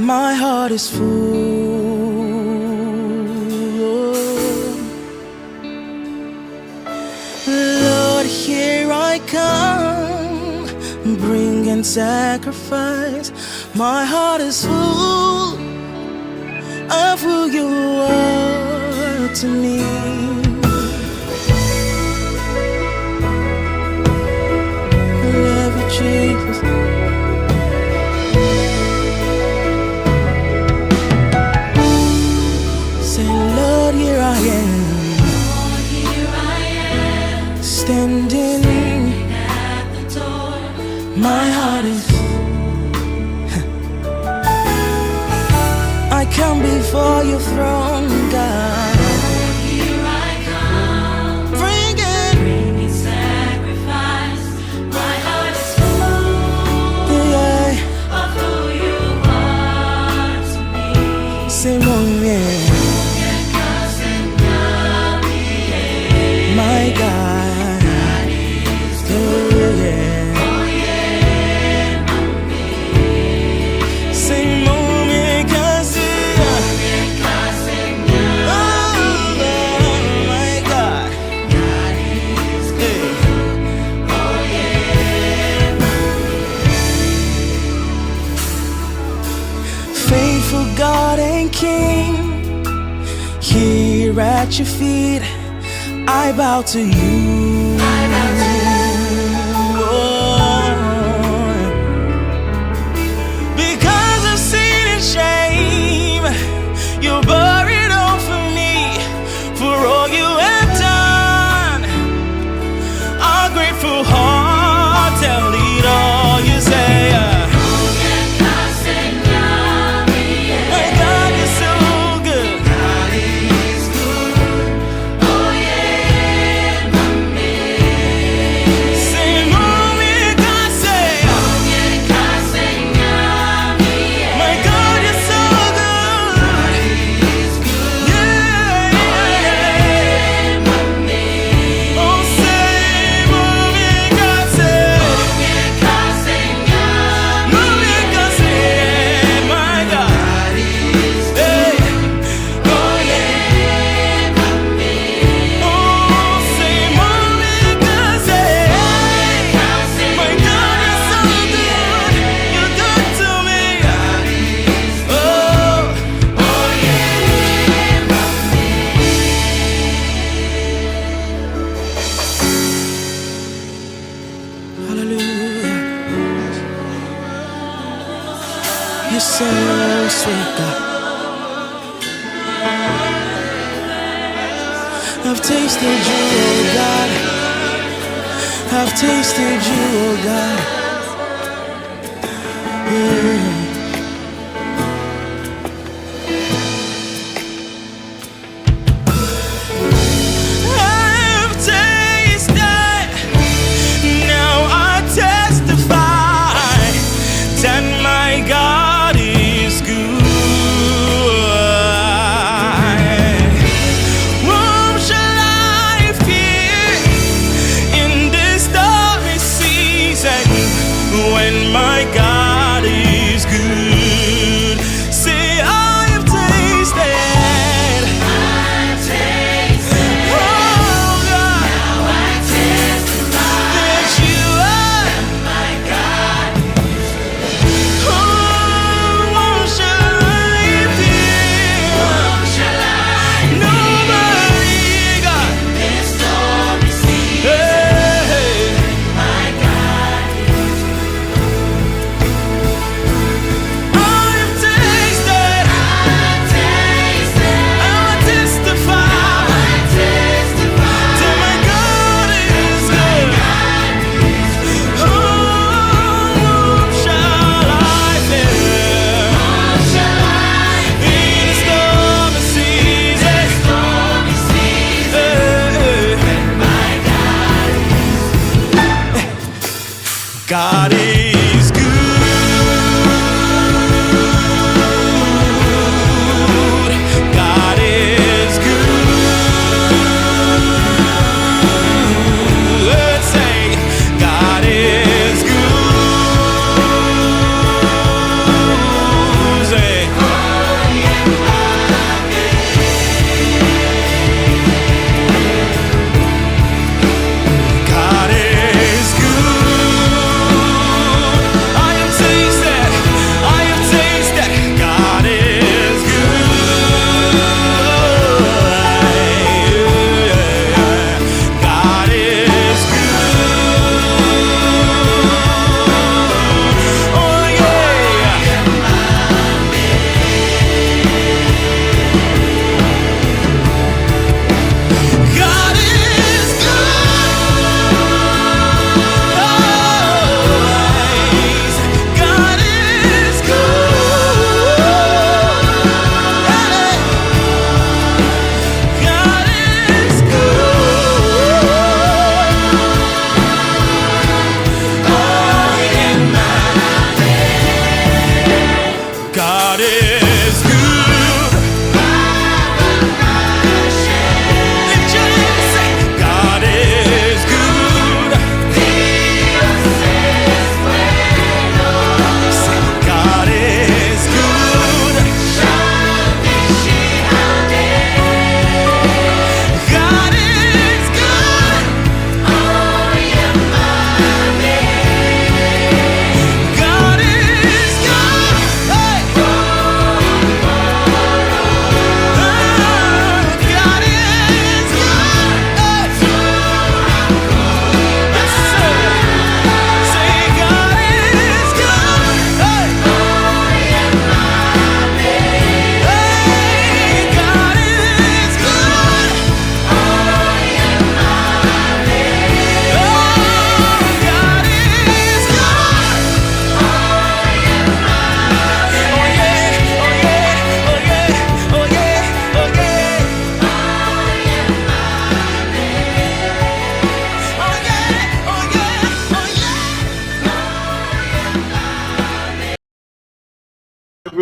My heart is full. Lord, here I come, bringing sacrifice. My heart is full of who you are to me. I love you, Jesus. Say, Lord, here I am. Lord, here I am. Standing At the door. my heart is. I come before your throne, God. Here I come. Bringing sacrifice. My heart is full of who you are to me. Say, yeah. My God. Say, faithful God and King, here at your feet, I bow to you. Lord. Because of sin and shame, you bore it all for me, for all you have done. Our grateful heart tell it all. You say, you're so sweet, God. I've tasted you, oh God. I've tasted you, oh God. Yeah. I've tasted, now I testify that my God is good. Whom shall I fear in this stormy season when my God is good?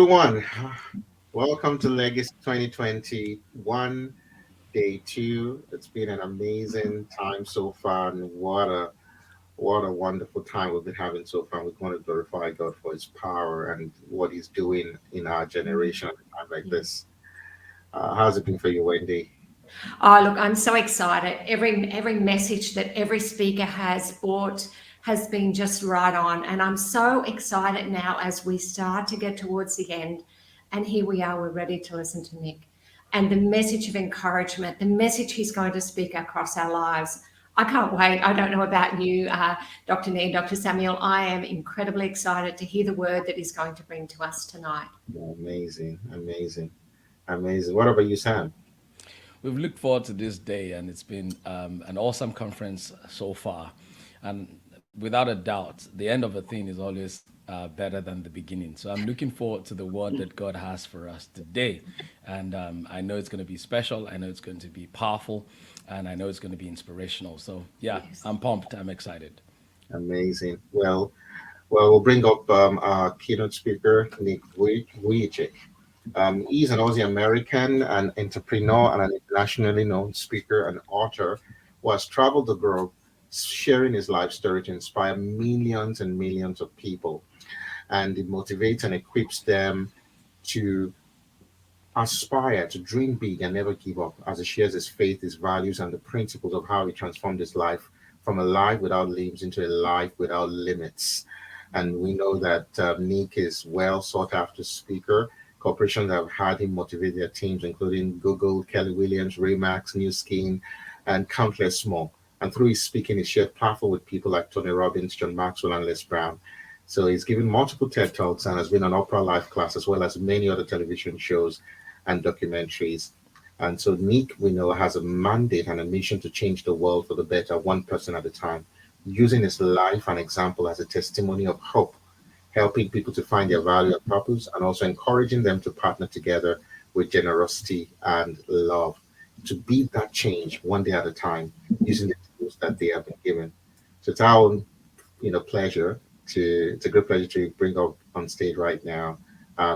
everyone. Welcome to Legacy 2021, day two. It's been an amazing time so far, and what a wonderful time we've been having so far. We want to glorify God for His power and what He's doing in our generation at a time like this. How's it been for you, Wendy? Oh, look, I'm so excited. Every message that every speaker has brought has been just right on. And I'm so excited now as we start to get towards the end. And here we are, we're ready to listen to Nick. And the message of encouragement, the message he's going to speak across our lives. I can't wait. I don't know about you, Dr. Niyi, Dr. Samuel. I am incredibly excited to hear the word that he's going to bring to us tonight. Amazing, amazing, amazing. What about you, Sam? We've looked forward to this day, and it's been an awesome conference so far. And without a doubt, the end of a thing is always better than the beginning. So I'm looking forward to the word that God has for us today. And I know it's going to be special. I know it's going to be powerful. And I know it's going to be inspirational. So, yeah, Yes. I'm pumped. I'm excited. Amazing. We'll bring up our keynote speaker, Nick Vujicic. He's an Aussie American, an entrepreneur, and an internationally known speaker and author who has traveled the globe sharing his life story to inspire millions and millions of people. And it motivates and equips them to aspire, to dream big, and never give up as he shares his faith, his values, and the principles of how he transformed his life from a life without limits into a life without limits. And we know that Nick is well sought after speaker. Corporations have had him motivate their teams, including Google, Kelly Williams, Remax, New Skin, and countless more. And through his speaking, he shared platform with people like Tony Robbins, John Maxwell, and Les Brown. So he's given multiple TED Talks and has been on Oprah Live Class, as well as many other television shows and documentaries. And so Nick, we know, has a mandate and a mission to change the world for the better, one person at a time, using his life and example as a testimony of hope, helping people to find their value and purpose, and also encouraging them to partner together with generosity and love to be that change one day at a time, using the tools that they have been given. So it's our pleasure it's a great pleasure to bring up on stage right now,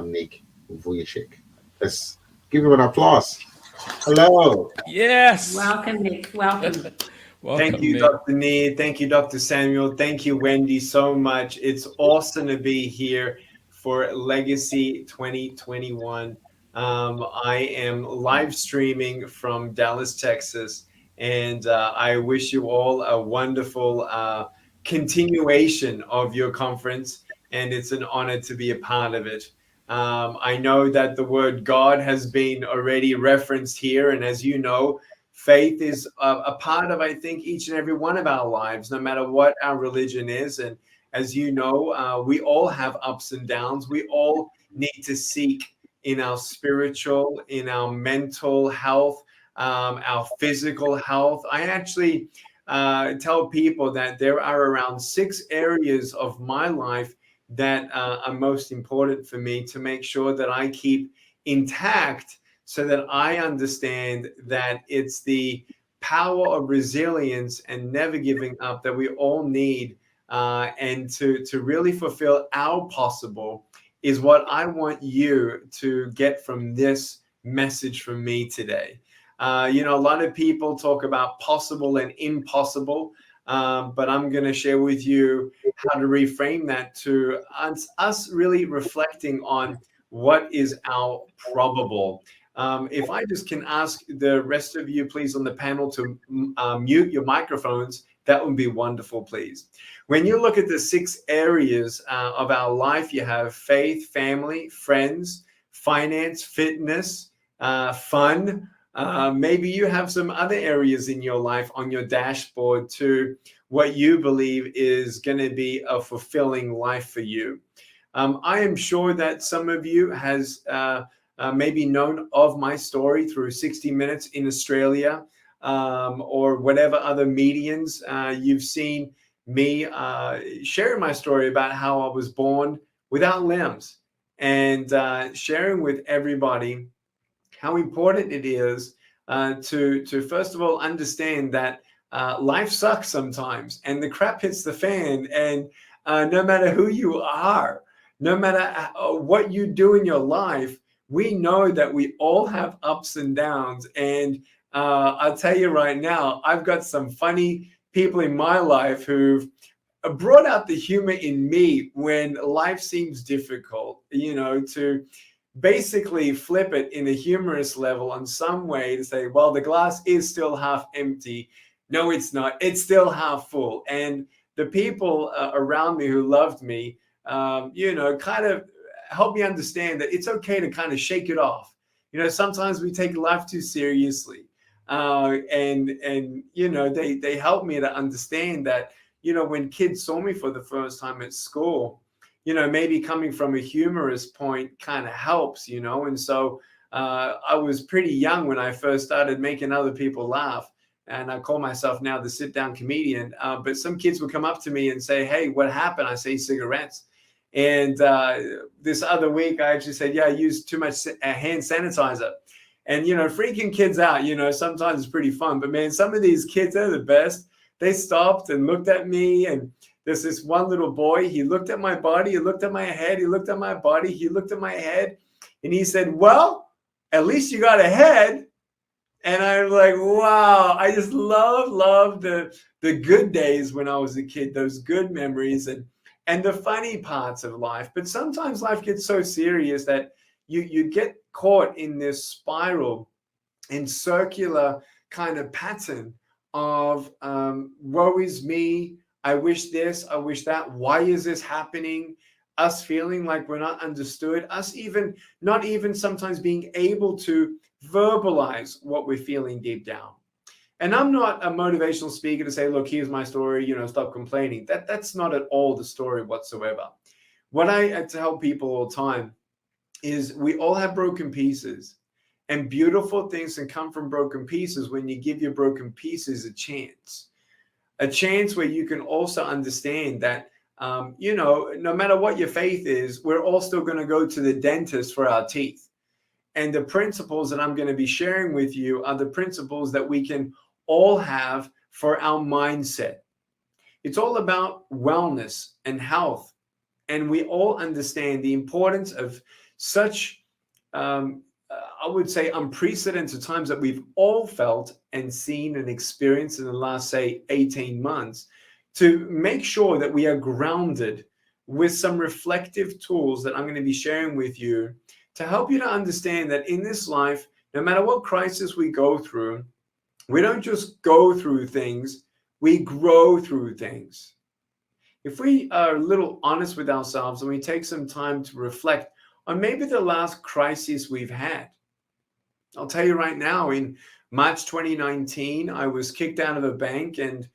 Nick Vujicic. Let's give him an applause. Hello. Yes. Welcome, Nick. Welcome. Welcome, Thank you, Nick. Dr. Niyi. Thank you, Dr. Samuel. Thank you, Wendy, so much. It's awesome to be here for Legacy 2021. I am live streaming from Dallas, Texas, and I wish you all a wonderful continuation of your conference, and it's an honor to be a part of it. I know that the word God has been already referenced here, and as you know, faith is a part of, I think, each and every one of our lives, no matter what our religion is. And as you know, we all have ups and downs. We all need to seek in our spiritual, in our mental health, our physical health. I actually tell people that there are around 6 areas of my life that are most important for me to make sure that I keep intact, so that I understand that it's the power of resilience and never giving up that we all need, and to really fulfill our possible is what I want you to get from this message from me today. A lot of people talk about possible and impossible, but I'm going to share with you how to reframe that to us really reflecting on what is our probable. If I just can ask the rest of you, please, on the panel to mute your microphones, that would be wonderful, please. When you look at the 6 areas of our life, you have faith, family, friends, finance, fitness, fun. Maybe you have some other areas in your life on your dashboard to what you believe is going to be a fulfilling life for you. I am sure that some of you has maybe known of my story through 60 Minutes in Australia, or whatever other mediums you've seen me sharing my story about how I was born without limbs, and sharing with everybody how important it is to first of all understand that life sucks sometimes, and the crap hits the fan, and no matter who you are, no matter what you do in your life, we know that we all have ups and downs. And I'll tell you right now, I've got some funny people in my life who've brought out the humor in me when life seems difficult, to basically flip it in a humorous level on some way to say, well, the glass is still half empty. No, it's not. It's still half full. And the people around me who loved me, kind of helped me understand that it's okay to kind of shake it off. Sometimes we take life too seriously. And they helped me to understand that, when kids saw me for the first time at school, maybe coming from a humorous point kind of helps, and so I was pretty young when I first started making other people laugh. And I call myself now the sit-down comedian. But some kids would come up to me and say, hey, what happened? I say cigarettes. And this other week, I actually said, yeah, I used too much hand sanitizer. And, freaking kids out, sometimes it's pretty fun. But, man, some of these kids are the best. They stopped and looked at me. And there's this one little boy. He looked at my body. He looked at my head. He looked at my body. He looked at my head. And he said, well, at least you got a head. And I'm like, wow, I just love the good days when I was a kid, those good memories and the funny parts of life. But sometimes life gets so serious that you get caught in this spiral and circular kind of pattern of woe is me, I wish this, I wish that, why is this happening? Us feeling like we're not understood, us not even sometimes being able to verbalize what we're feeling deep down. And I'm not a motivational speaker to say, look, here's my story, stop complaining. That's not at all the story whatsoever. What I tell people all the time is we all have broken pieces, and beautiful things can come from broken pieces when you give your broken pieces a chance where you can also understand that, no matter what your faith is, we're all still going to go to the dentist for our teeth. And the principles that I'm going to be sharing with you are the principles that we can all have for our mindset. It's all about wellness and health. And we all understand the importance of such, I would say, unprecedented times that we've all felt and seen and experienced in the last, say, 18 months, to make sure that we are grounded with some reflective tools that I'm going to be sharing with you to help you to understand that in this life, no matter what crisis we go through, we don't just go through things, we grow through things. If we are a little honest with ourselves and we take some time to reflect on maybe the last crisis we've had. I'll tell you right now, in March 2019, I was kicked out of a bank and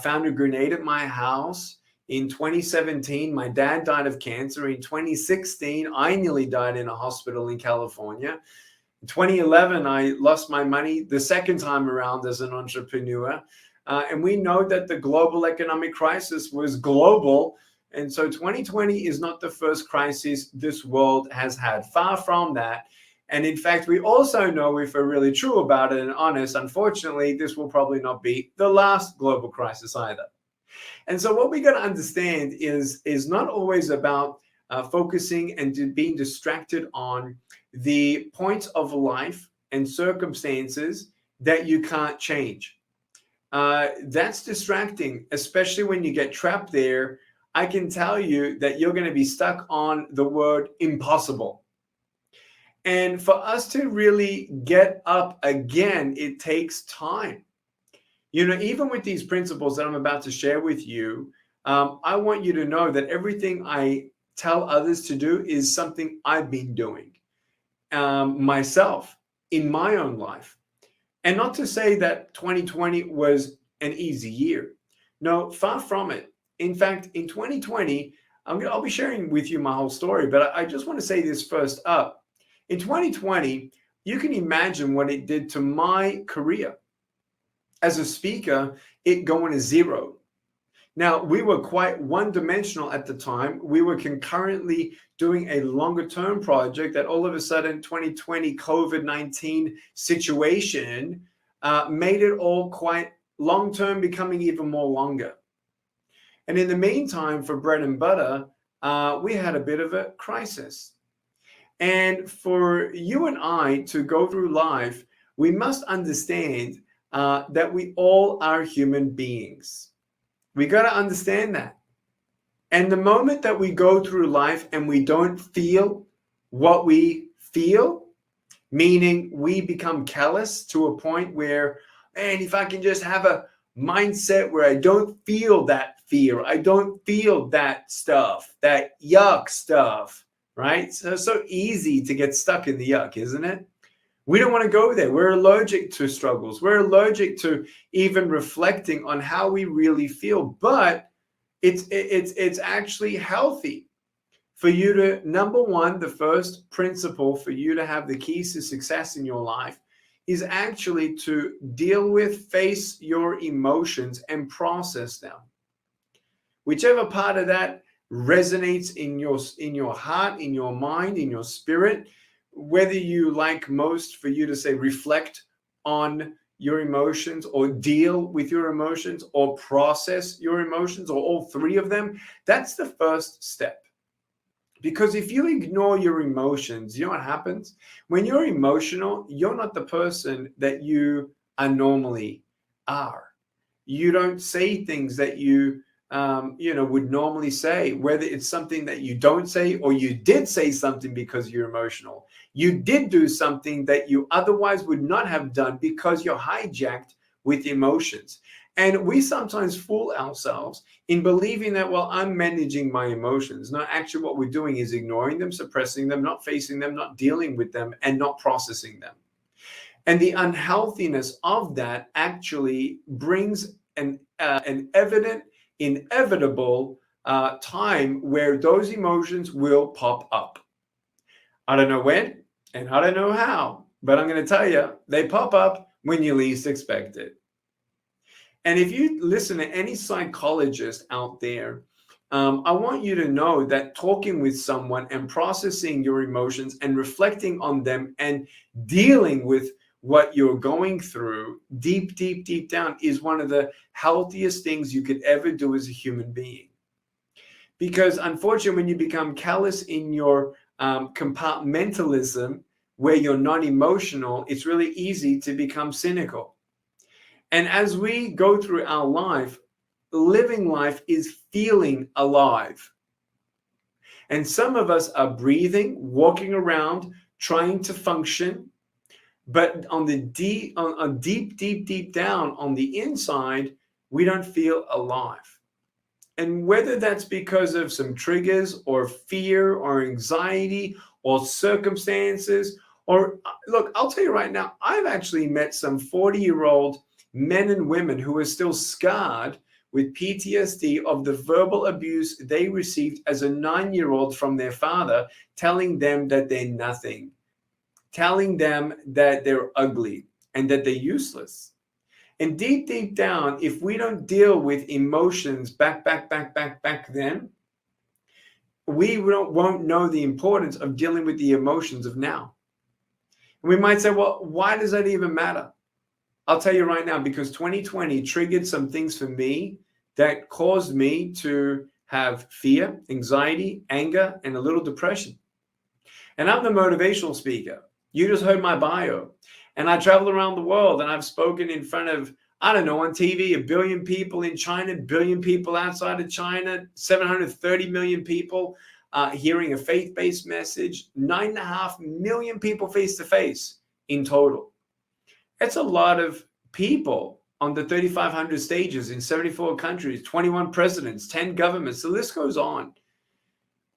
found a grenade at my house. In 2017, my dad died of cancer. In 2016, I nearly died in a hospital in California. In 2011, I lost my money the second time around as an entrepreneur. And we know that the global economic crisis was global. And so 2020 is not the first crisis this world has had. Far from that. And in fact, we also know, if we're really true about it and honest, unfortunately, this will probably not be the last global crisis either. And so what we got to understand is not always about focusing and being distracted on the points of life and circumstances that you can't change. That's distracting, especially when you get trapped there. I can tell you that you're going to be stuck on the word impossible. And for us to really get up again, it takes time. Even with these principles that I'm about to share with you, I want you to know that everything I tell others to do is something I've been doing myself in my own life. And not to say that 2020 was an easy year. No, far from it. In fact, in 2020, I'll be sharing with you my whole story, but I just want to say this first up. In 2020, you can imagine what it did to my career. As a speaker, it going to zero. Now, we were quite one-dimensional at the time. We were concurrently doing a longer-term project that all of a sudden 2020 COVID-19 situation made it all quite long-term, becoming even more longer. And in the meantime, for bread and butter, we had a bit of a crisis. And for you and I to go through life, we must understand that we all are human beings. We got to understand that. And the moment that we go through life and we don't feel what we feel, meaning we become callous to a point where, man, if I can just have a mindset where I don't feel that fear, I don't feel that stuff, that yuck stuff, right? So it's so easy to get stuck in the yuck, isn't it? We don't want to go there. We're allergic to struggles. We're allergic to even reflecting on how we really feel. But it's actually healthy for you to, number one, the first principle for you to have the keys to success in your life is actually to deal with, face your emotions and process them. Whichever part of that resonates in your heart, in your mind, in your spirit, whether you like most for you to say reflect on your emotions or deal with your emotions or process your emotions or all three of them, that's the first step. Because if you ignore your emotions, you know what happens? When you're emotional, you're not the person that you are normally are. You don't say things that you would normally say, whether it's something that you don't say or you did say something because you're emotional. You did do something that you otherwise would not have done because you're hijacked with emotions. And we sometimes fool ourselves in believing that, well, I'm managing my emotions. No, actually what we're doing is ignoring them, suppressing them, not facing them, not dealing with them, and not processing them. And the unhealthiness of that actually brings an inevitable time where those emotions will pop up. I don't know when and I don't know how, but I'm going to tell you, they pop up when you least expect it. And if you listen to any psychologist out there, I want you to know that talking with someone and processing your emotions and reflecting on them and dealing with what you're going through deep, deep, deep down is one of the healthiest things you could ever do as a human being. Because unfortunately, when you become callous in your compartmentalism, where you're not emotional, it's really easy to become cynical. And as we go through our life, living life is feeling alive. And some of us are breathing, walking around, trying to function, but on the deep down on the inside, we don't feel alive. And whether that's because of some triggers or fear or anxiety or circumstances, or look, I'll tell you right now, I've actually met some 40-year-old men and women who are still scarred with PTSD of the verbal abuse they received as a 9-year-old from their father, telling them that they're nothing, telling them that they're ugly and that they're useless. And deep, deep down, if we don't deal with emotions back then, we won't know the importance of dealing with the emotions of now. And we might say, well, why does that even matter? I'll tell you right now, because 2020 triggered some things for me that caused me to have fear, anxiety, anger, and a little depression. And I'm the motivational speaker. You just heard my bio. And I travel around the world and I've spoken in front of, I don't know, on TV, 1 billion people in China, 1 billion people outside of China, 730 million people hearing a faith-based message, 9.5 million people face-to-face in total. That's a lot of people on the 3,500 stages in 74 countries, 21 presidents, 10 governments. The list goes on.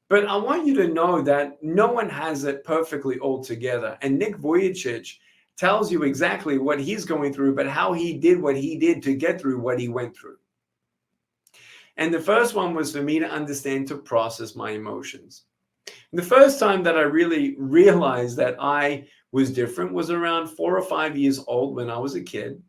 But I want you to know that no one has it perfectly all together. And Niyi Borire tells you exactly what he's going through, but how he did what he did to get through what he went through. And the first one was for me to understand, to process my emotions. And the first time that I really realized that I was different was around 4 or 5 years old when I was a kid.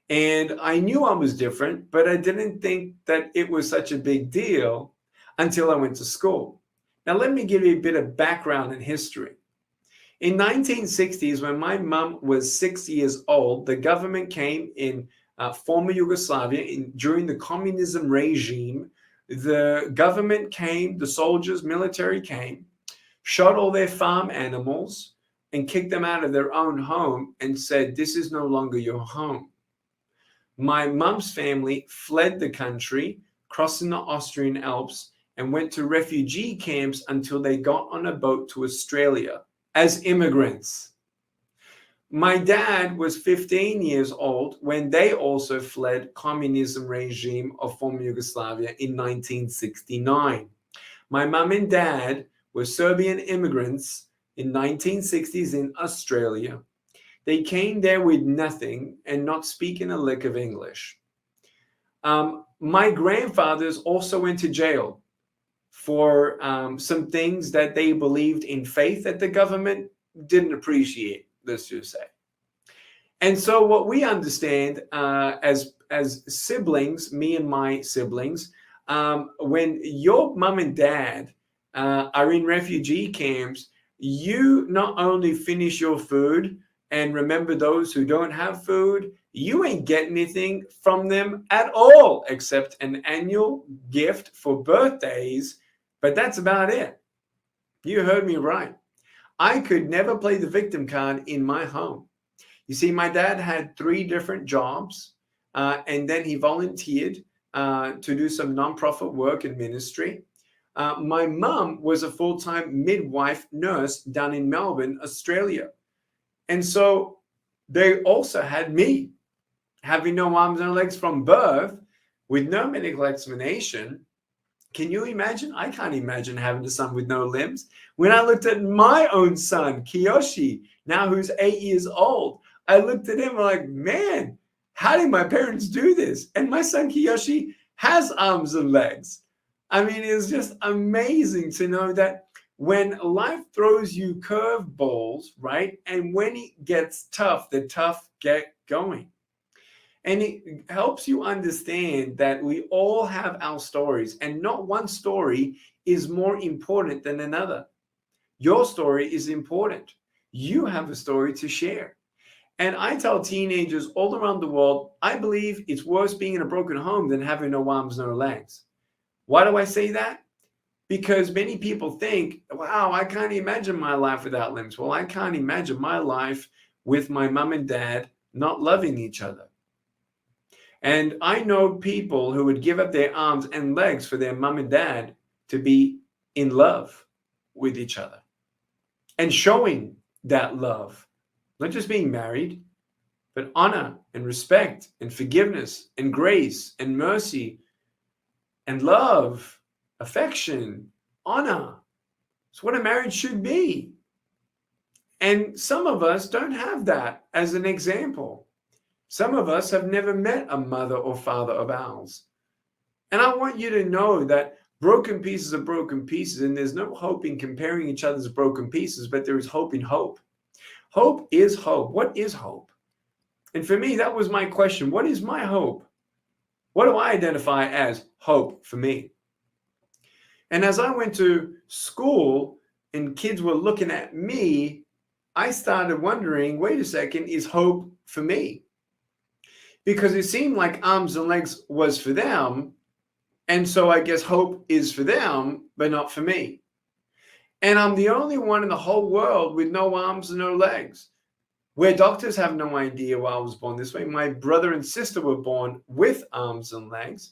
And I knew I was different, but I didn't think that it was such a big deal until I went to school. Now, let me give you a bit of background and history. In 1960s, when my mom was 6 years old, the government came in former Yugoslavia during the communism regime, the government came, the soldiers, military came, shot all their farm animals, and kicked them out of their own home and said, this is no longer your home. My mum's family fled the country, crossing the Austrian Alps, and went to refugee camps until they got on a boat to Australia as immigrants. My dad was 15 years old when they also fled communism regime of former Yugoslavia in 1969. My mum and dad were Serbian immigrants in 1960s in Australia. They came there with nothing and not speaking a lick of English. My grandfathers also went to jail for some things that they believed in faith that the government didn't appreciate, let's just say. And so what we understand as siblings, me and my siblings, when your mom and dad are in refugee camps, you not only finish your food and remember those who don't have food, you ain't get anything from them at all, except an annual gift for birthdays, but that's about it. You heard me right. I could never play the victim card in my home. You see, my dad had 3 different jobs, and then he volunteered to do some nonprofit work in ministry. My mum was a full-time midwife nurse down in Melbourne, Australia. And so they also had me, having no arms and legs from birth, with no medical explanation. Can you imagine? I can't imagine having a son with no limbs. When I looked at my own son, Kiyoshi, now who's 8 years old, I looked at him like, man, how did my parents do this? And my son Kiyoshi has arms and legs. I mean, it's just amazing to know that when life throws you curveballs, right? And when it gets tough, the tough get going. And it helps you understand that we all have our stories, and not one story is more important than another. Your story is important. You have a story to share. And I tell teenagers all around the world, I believe it's worse being in a broken home than having no arms, no legs. Why do I say that? Because many people think, wow, I can't imagine my life without limbs. Well, I can't imagine my life with my mom and dad not loving each other. And I know people who would give up their arms and legs for their mom and dad to be in love with each other and showing that love, not just being married, but honor and respect and forgiveness and grace and mercy and love, affection, honor. It's what a marriage should be. And some of us don't have that as an example. Some of us have never met a mother or father of ours. And I want you to know that broken pieces are broken pieces, and there's no hope in comparing each other's broken pieces, but there is hope in hope. Hope is hope. What is hope? And for me, that was my question. What is my hope? What do I identify as hope for me? And as I went to school and kids were looking at me, I started wondering, wait a second, is hope for me? Because it seemed like arms and legs was for them. And so I guess hope is for them, but not for me. And I'm the only one in the whole world with no arms and no legs, where doctors have no idea why I was born this way. My brother and sister were born with arms and legs.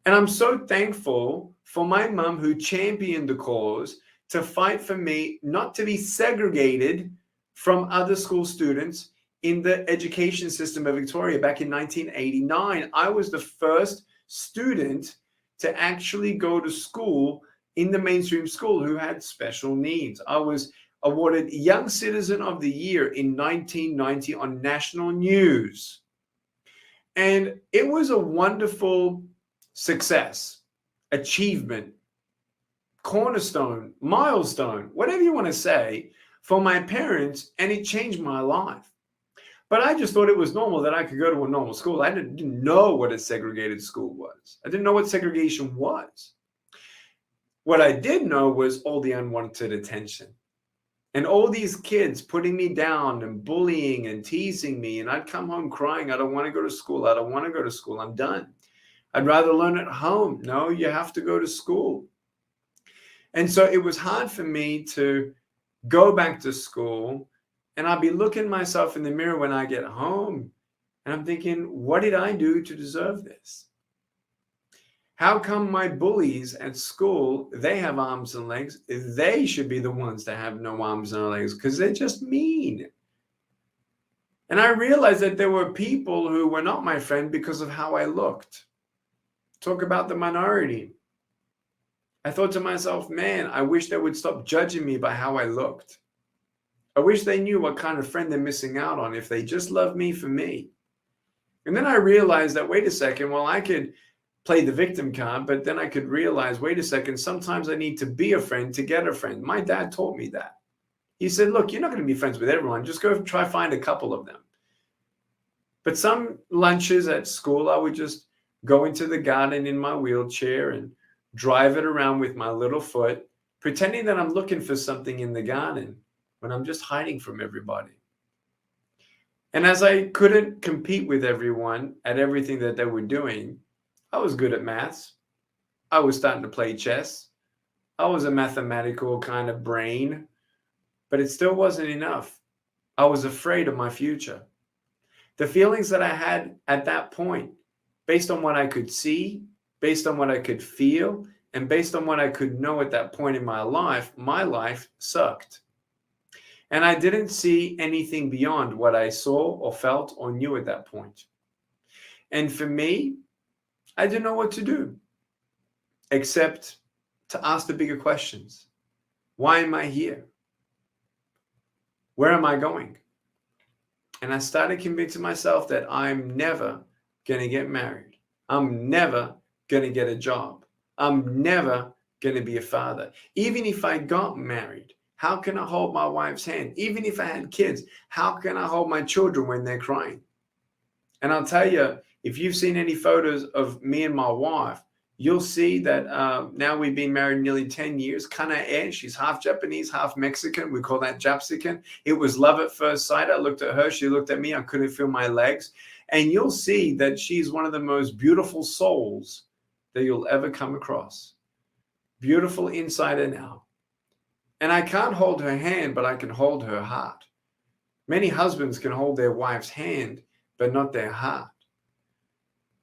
And I'm so thankful for my mom, who championed the cause to fight for me not to be segregated from other school students in the education system of Victoria back in 1989. I was the first student to actually go to school in the mainstream school who had special needs. I was awarded Young Citizen of the Year in 1990 on national news. And it was a wonderful success, achievement, cornerstone, milestone, whatever you want to say, for my parents, and it changed my life. But I just thought it was normal that I could go to a normal school. I didn't know what a segregated school was. I didn't know what segregation was. What I did know was all the unwanted attention. And all these kids putting me down and bullying and teasing me. And I'd come home crying, I don't want to go to school. I don't want to go to school. I'm done. I'd rather learn at home. No, you have to go to school. And so it was hard for me to go back to school, and I'd be looking myself in the mirror when I get home, and I'm thinking, what did I do to deserve this? How come my bullies at school, they have arms and legs? They should be the ones that have no arms and legs because they're just mean. And I realized that there were people who were not my friend because of how I looked. Talk about the minority. I thought to myself, man, I wish they would stop judging me by how I looked. I wish they knew what kind of friend they're missing out on if they just loved me for me. And then I realized that, wait a second, well, I could play the victim card, but then I could realize, wait a second, sometimes I need to be a friend to get a friend. My dad taught me that. He said, look, you're not going to be friends with everyone. Just go try find a couple of them. But some lunches at school, I would just go into the garden in my wheelchair and drive it around with my little foot, pretending that I'm looking for something in the garden when I'm just hiding from everybody. And as I couldn't compete with everyone at everything that they were doing, I was good at maths. I was starting to play chess. I was a mathematical kind of brain, but it still wasn't enough. I was afraid of my future. The feelings that I had at that point, based on what I could see, based on what I could feel, and based on what I could know at that point in my life sucked. And I didn't see anything beyond what I saw or felt or knew at that point. And for me, I didn't know what to do except to ask the bigger questions. Why am I here? Where am I going? And I started convincing myself that I'm never going to get married. I'm never going to get a job. I'm never going to be a father. Even if I got married, how can I hold my wife's hand? Even if I had kids, how can I hold my children when they're crying? And I'll tell you, if you've seen any photos of me and my wife, you'll see that now we've been married nearly 10 years. Kanae, she's half Japanese, half Mexican. We call that Japsican. It was love at first sight. I looked at her. She looked at me. I couldn't feel my legs. And you'll see that she's one of the most beautiful souls that you'll ever come across. Beautiful inside and out. And I can't hold her hand, but I can hold her heart. Many husbands can hold their wife's hand, but not their heart.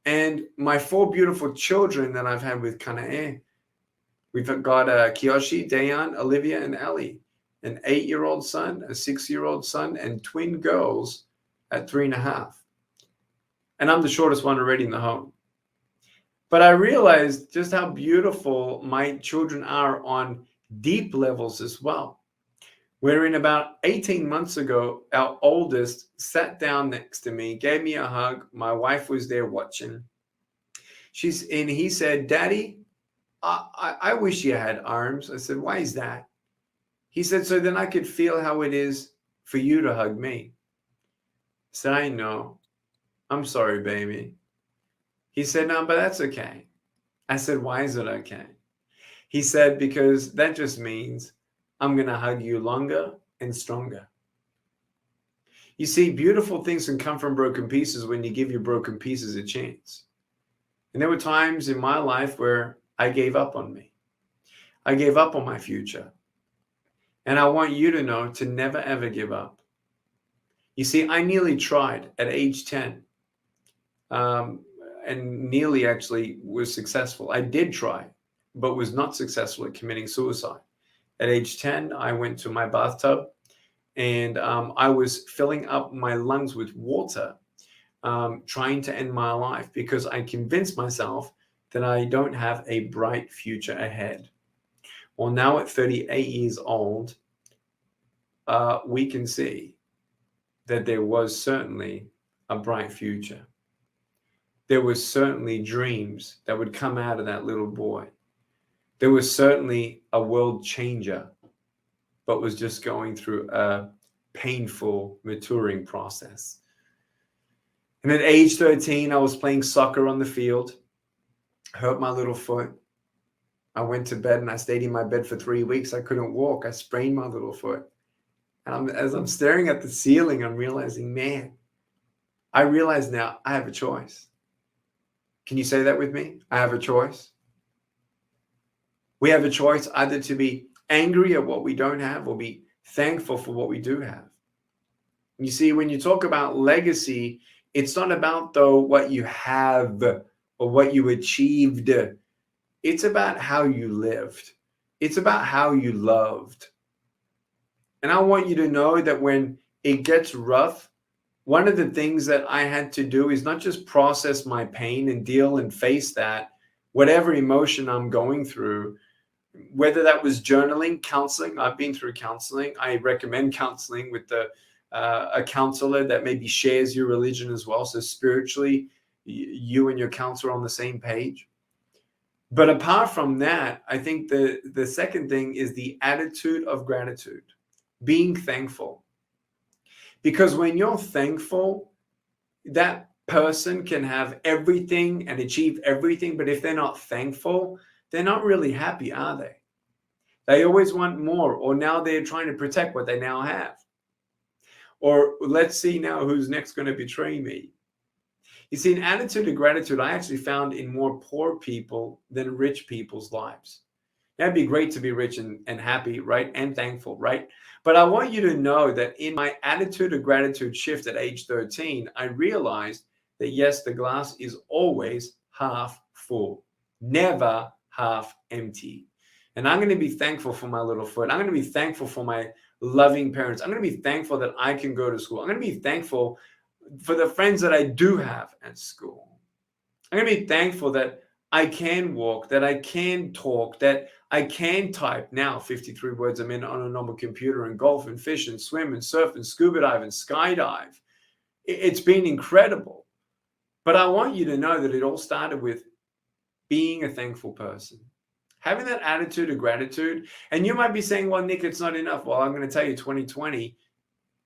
And my 4 beautiful children that I've had with Kanae, we've got Kiyoshi, Dayan, Olivia, and Ellie, an 8-year-old son, a 6-year-old son, and twin girls at 3.5. And I'm the shortest one already in the home. But I realized just how beautiful my children are on deep levels as well. Wherein about 18 months ago, our oldest sat down next to me, gave me a hug. My wife was there watching. And he said, Daddy, I wish you had arms. I said, why is that? He said, so then I could feel how it is for you to hug me. I said, I know. I'm sorry, baby. He said, no, but that's okay. I said, why is it okay? He said, because that just means I'm going to hug you longer and stronger. You see, beautiful things can come from broken pieces when you give your broken pieces a chance. And there were times in my life where I gave up on me. I gave up on my future. And I want you to know to never, ever give up. You see, I nearly tried at age 10. And nearly actually was successful. I did try, but was not successful at committing suicide. At age 10, I went to my bathtub and I was filling up my lungs with water, trying to end my life because I convinced myself that I don't have a bright future ahead. Well, now at 38 years old, we can see that there was certainly a bright future. There was certainly dreams that would come out of that little boy. There was certainly a world changer, but was just going through a painful maturing process. And at age 13, I was playing soccer on the field, hurt my little foot. I went to bed and I stayed in my bed for 3 weeks. I couldn't walk. I sprained my little foot. And as I'm staring at the ceiling, I'm realizing, man, I realize now I have a choice. Can you say that with me? I have a choice. We have a choice either to be angry at what we don't have or be thankful for what we do have. You see, when you talk about legacy, it's not about, though, what you have or what you achieved. It's about how you lived. It's about how you loved. And I want you to know that when it gets rough, one of the things that I had to do is not just process my pain and deal and face that, whatever emotion I'm going through, whether that was journaling, counseling. I've been through counseling. I recommend counseling with a counselor that maybe shares your religion as well. So spiritually, you and your counselor are on the same page. But apart from that, I think the second thing is the attitude of gratitude, being thankful. Because when you're thankful, that person can have everything and achieve everything, but if they're not thankful, they're not really happy, are they? They always want more, or now they're trying to protect what they now have. Or let's see now who's next going to betray me. You see, an attitude of gratitude I actually found in more poor people than rich people's lives. That'd be great to be rich and happy, right? And thankful, right? But I want you to know that in my attitude of gratitude shift at age 13, I realized that yes, the glass is always half full, never half empty. And I'm going to be thankful for my little foot. I'm going to be thankful for my loving parents. I'm going to be thankful that I can go to school. I'm going to be thankful for the friends that I do have at school. I'm going to be thankful that I can walk, that I can talk, that I can type now 53 words a minute on a normal computer, and golf and fish and swim and surf and scuba dive and skydive. It's been incredible. But I want you to know that it all started with being a thankful person, having that attitude of gratitude. And you might be saying, well, Nick, it's not enough. Well, I'm going to tell you, 2020,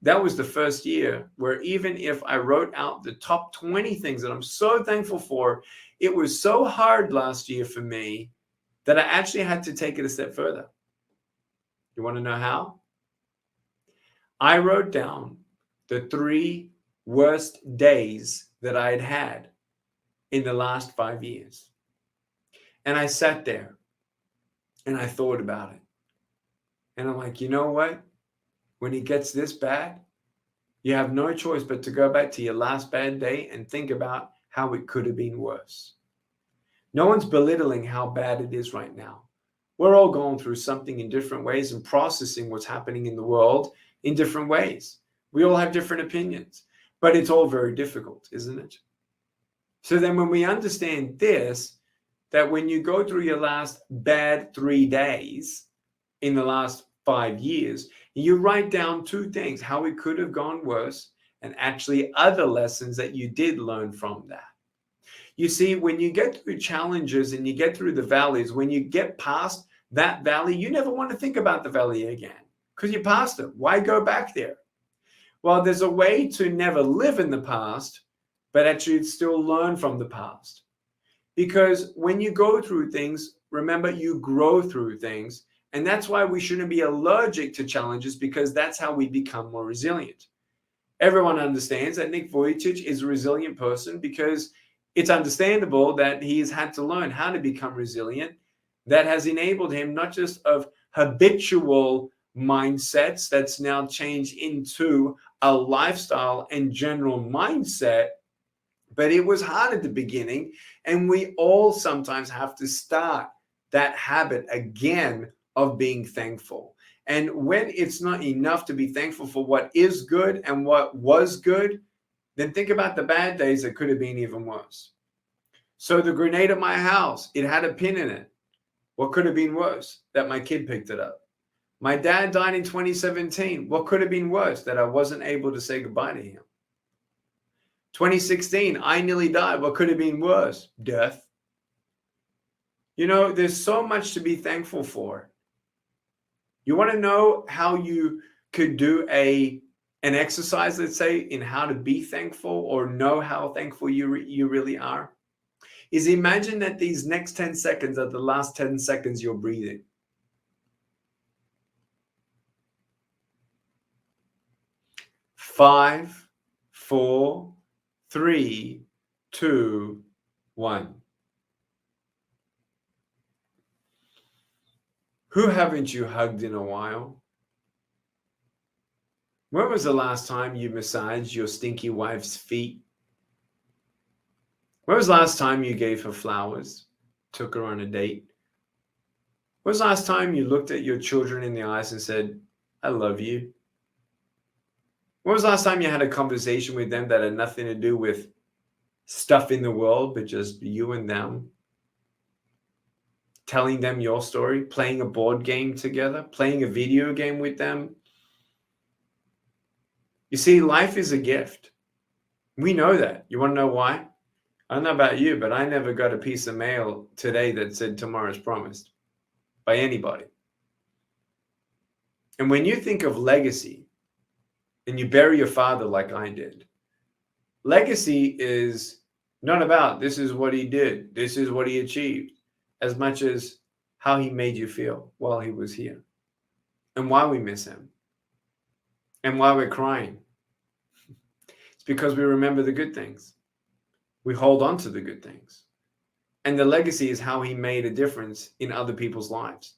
that was the first year where even if I wrote out the top 20 things that I'm so thankful for, it was so hard last year for me that I actually had to take it a step further. You want to know how? I wrote down the 3 worst days that I had had in the last 5 years. And I sat there and I thought about it. And I'm like, you know what? When it gets this bad, you have no choice but to go back to your last bad day and think about how it could have been worse. No one's belittling how bad it is right now. We're all going through something in different ways and processing what's happening in the world in different ways. We all have different opinions, but it's all very difficult, isn't it? So then when we understand this, that when you go through your last bad 3 days in the last 5 years, you write down 2 things, how it could have gone worse, and actually other lessons that you did learn from that. You see, when you get through challenges and you get through the valleys, when you get past that valley, you never want to think about the valley again because you passed it. Why go back there? Well, there's a way to never live in the past, but actually still learn from the past. Because when you go through things, remember, you grow through things. And that's why we shouldn't be allergic to challenges, because that's how we become more resilient. Everyone understands that Nick Vujicic is a resilient person because it's understandable that he has had to learn how to become resilient. That has enabled him not just of habitual mindsets that's now changed into a lifestyle and general mindset, but it was hard at the beginning. And we all sometimes have to start that habit again of being thankful. And when it's not enough to be thankful for what is good and what was good, then think about the bad days that could have been even worse. So the grenade at my house, it had a pin in it. What could have been worse? That my kid picked it up. My dad died in 2017. What could have been worse? That I wasn't able to say goodbye to him. 2016, I nearly died. What could have been worse? Death. You know, there's so much to be thankful for. You want to know how you could do an exercise, let's say, in how to be thankful or know how thankful you really are? Is imagine that these next 10 seconds are the last 10 seconds you're breathing. Five, 4, 3, 2, One. Who haven't you hugged in a while? When was the last time you massaged your stinky wife's feet? When was the last time you gave her flowers, took her on a date? When was the last time you looked at your children in the eyes and said, I love you? When was the last time you had a conversation with them that had nothing to do with stuff in the world, but just you and them? Telling them your story, playing a board game together, playing a video game with them. You see, life is a gift. We know that. You want to know why? I don't know about you, but I never got a piece of mail today that said tomorrow's promised by anybody. And when you think of legacy and you bury your father like I did, legacy is not about this is what he did, this is what he achieved, as much as how he made you feel while he was here and why we miss him and why we're crying. It's because we remember the good things. We hold on to the good things. And the legacy is how he made a difference in other people's lives.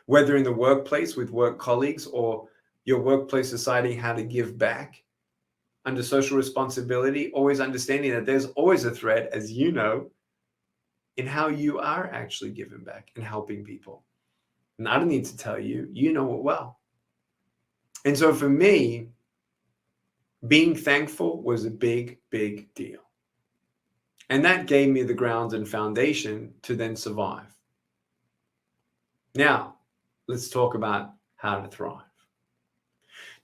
Whether in the workplace with work colleagues or your workplace deciding how to give back under social responsibility, always understanding that there's always a thread, as you know, in how you are actually giving back and helping people. And I don't need to tell you, you know it well. And so for me, being thankful was a big, big deal. And that gave me the grounds and foundation to then survive. Now, let's talk about how to thrive.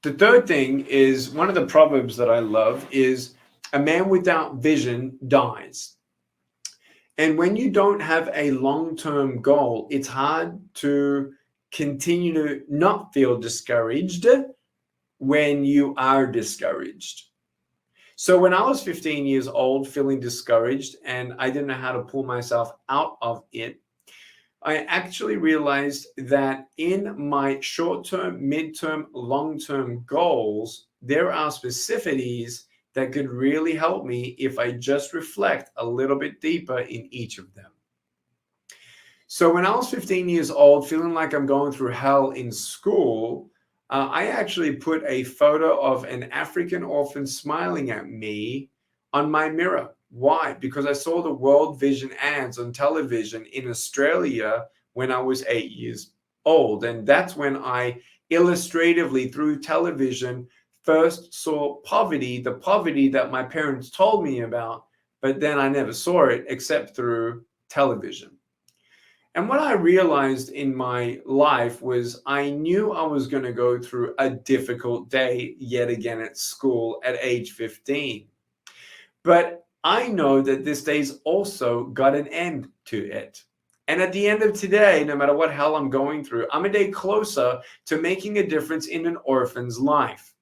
The third thing is, one of the proverbs that I love is, a man without vision dies. And when you don't have a long-term goal, it's hard to continue to not feel discouraged when you are discouraged. So when I was 15 years old, feeling discouraged, and I didn't know how to pull myself out of it, I actually realized that in my short-term, mid-term, long-term goals, there are specificities that could really help me if I just reflect a little bit deeper in each of them. So when I was 15 years old, feeling like I'm going through hell in school, I actually put a photo of an African orphan smiling at me on my mirror. Why? Because I saw the World Vision ads on television in Australia when I was 8 years old. And that's when I illustratively, through television, first saw poverty, the poverty that my parents told me about, but then I never saw it except through television. And what I realized in my life was I knew I was going to go through a difficult day yet again at school at age 15. But I know that this day's also got an end to it. And at the end of today, no matter what hell I'm going through, I'm a day closer to making a difference in an orphan's life.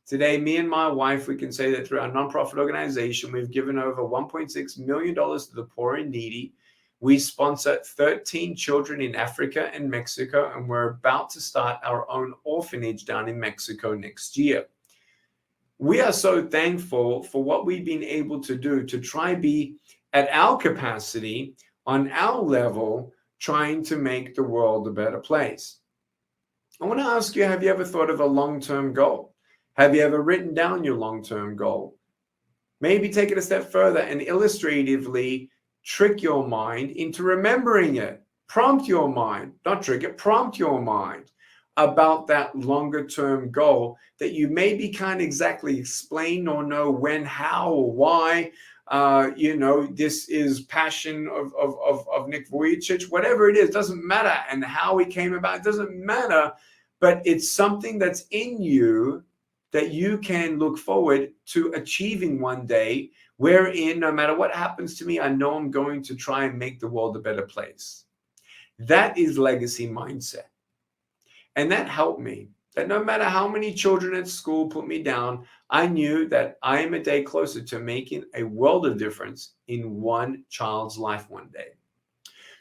Today, me and my wife, we can say that through our nonprofit organization, we've given over $1.6 million to the poor and needy. We sponsor 13 children in Africa and Mexico, and we're about to start our own orphanage down in Mexico next year. We are so thankful for what we've been able to do to try be at our capacity, on our level, trying to make the world a better place. I want to ask you, have you ever thought of a long-term goal? Have you ever written down your long-term goal? Maybe take it a step further and illustratively trick your mind into remembering it. Prompt your mind, not trick it, prompt your mind about that longer term goal that you maybe can't exactly explain or know when, how, or why. This is passion of Nick Vujicic, whatever it is, doesn't matter. And how it came about, it doesn't matter. But it's something that's in you that you can look forward to achieving one day, wherein no matter what happens to me, I know I'm going to try and make the world a better place. That is legacy mindset. And that helped me, that no matter how many children at school put me down, I knew that I am a day closer to making a world of difference in one child's life one day.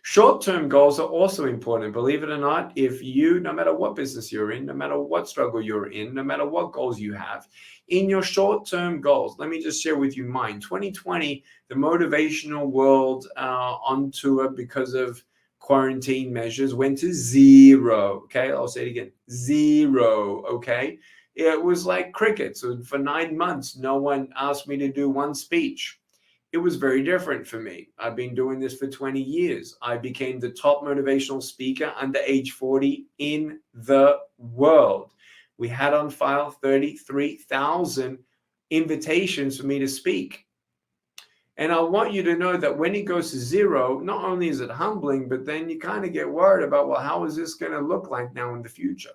Short-term goals are also important. Believe it or not, if you, no matter what business you're in, no matter what struggle you're in, no matter what goals you have, in your short-term goals, let me just share with you mine. 2020, the motivational world on tour because of quarantine measures went to 0. Okay, I'll say it again, 0. Okay, it was like crickets. So for 9 months, no one asked me to do one speech. It was very different for me. I've been doing this for 20 years. I became the top motivational speaker under age 40 in the world. We had on file 33,000 invitations for me to speak. And I want you to know that when it goes to 0, not only is it humbling, but then you kind of get worried about, well, how is this going to look like now in the future?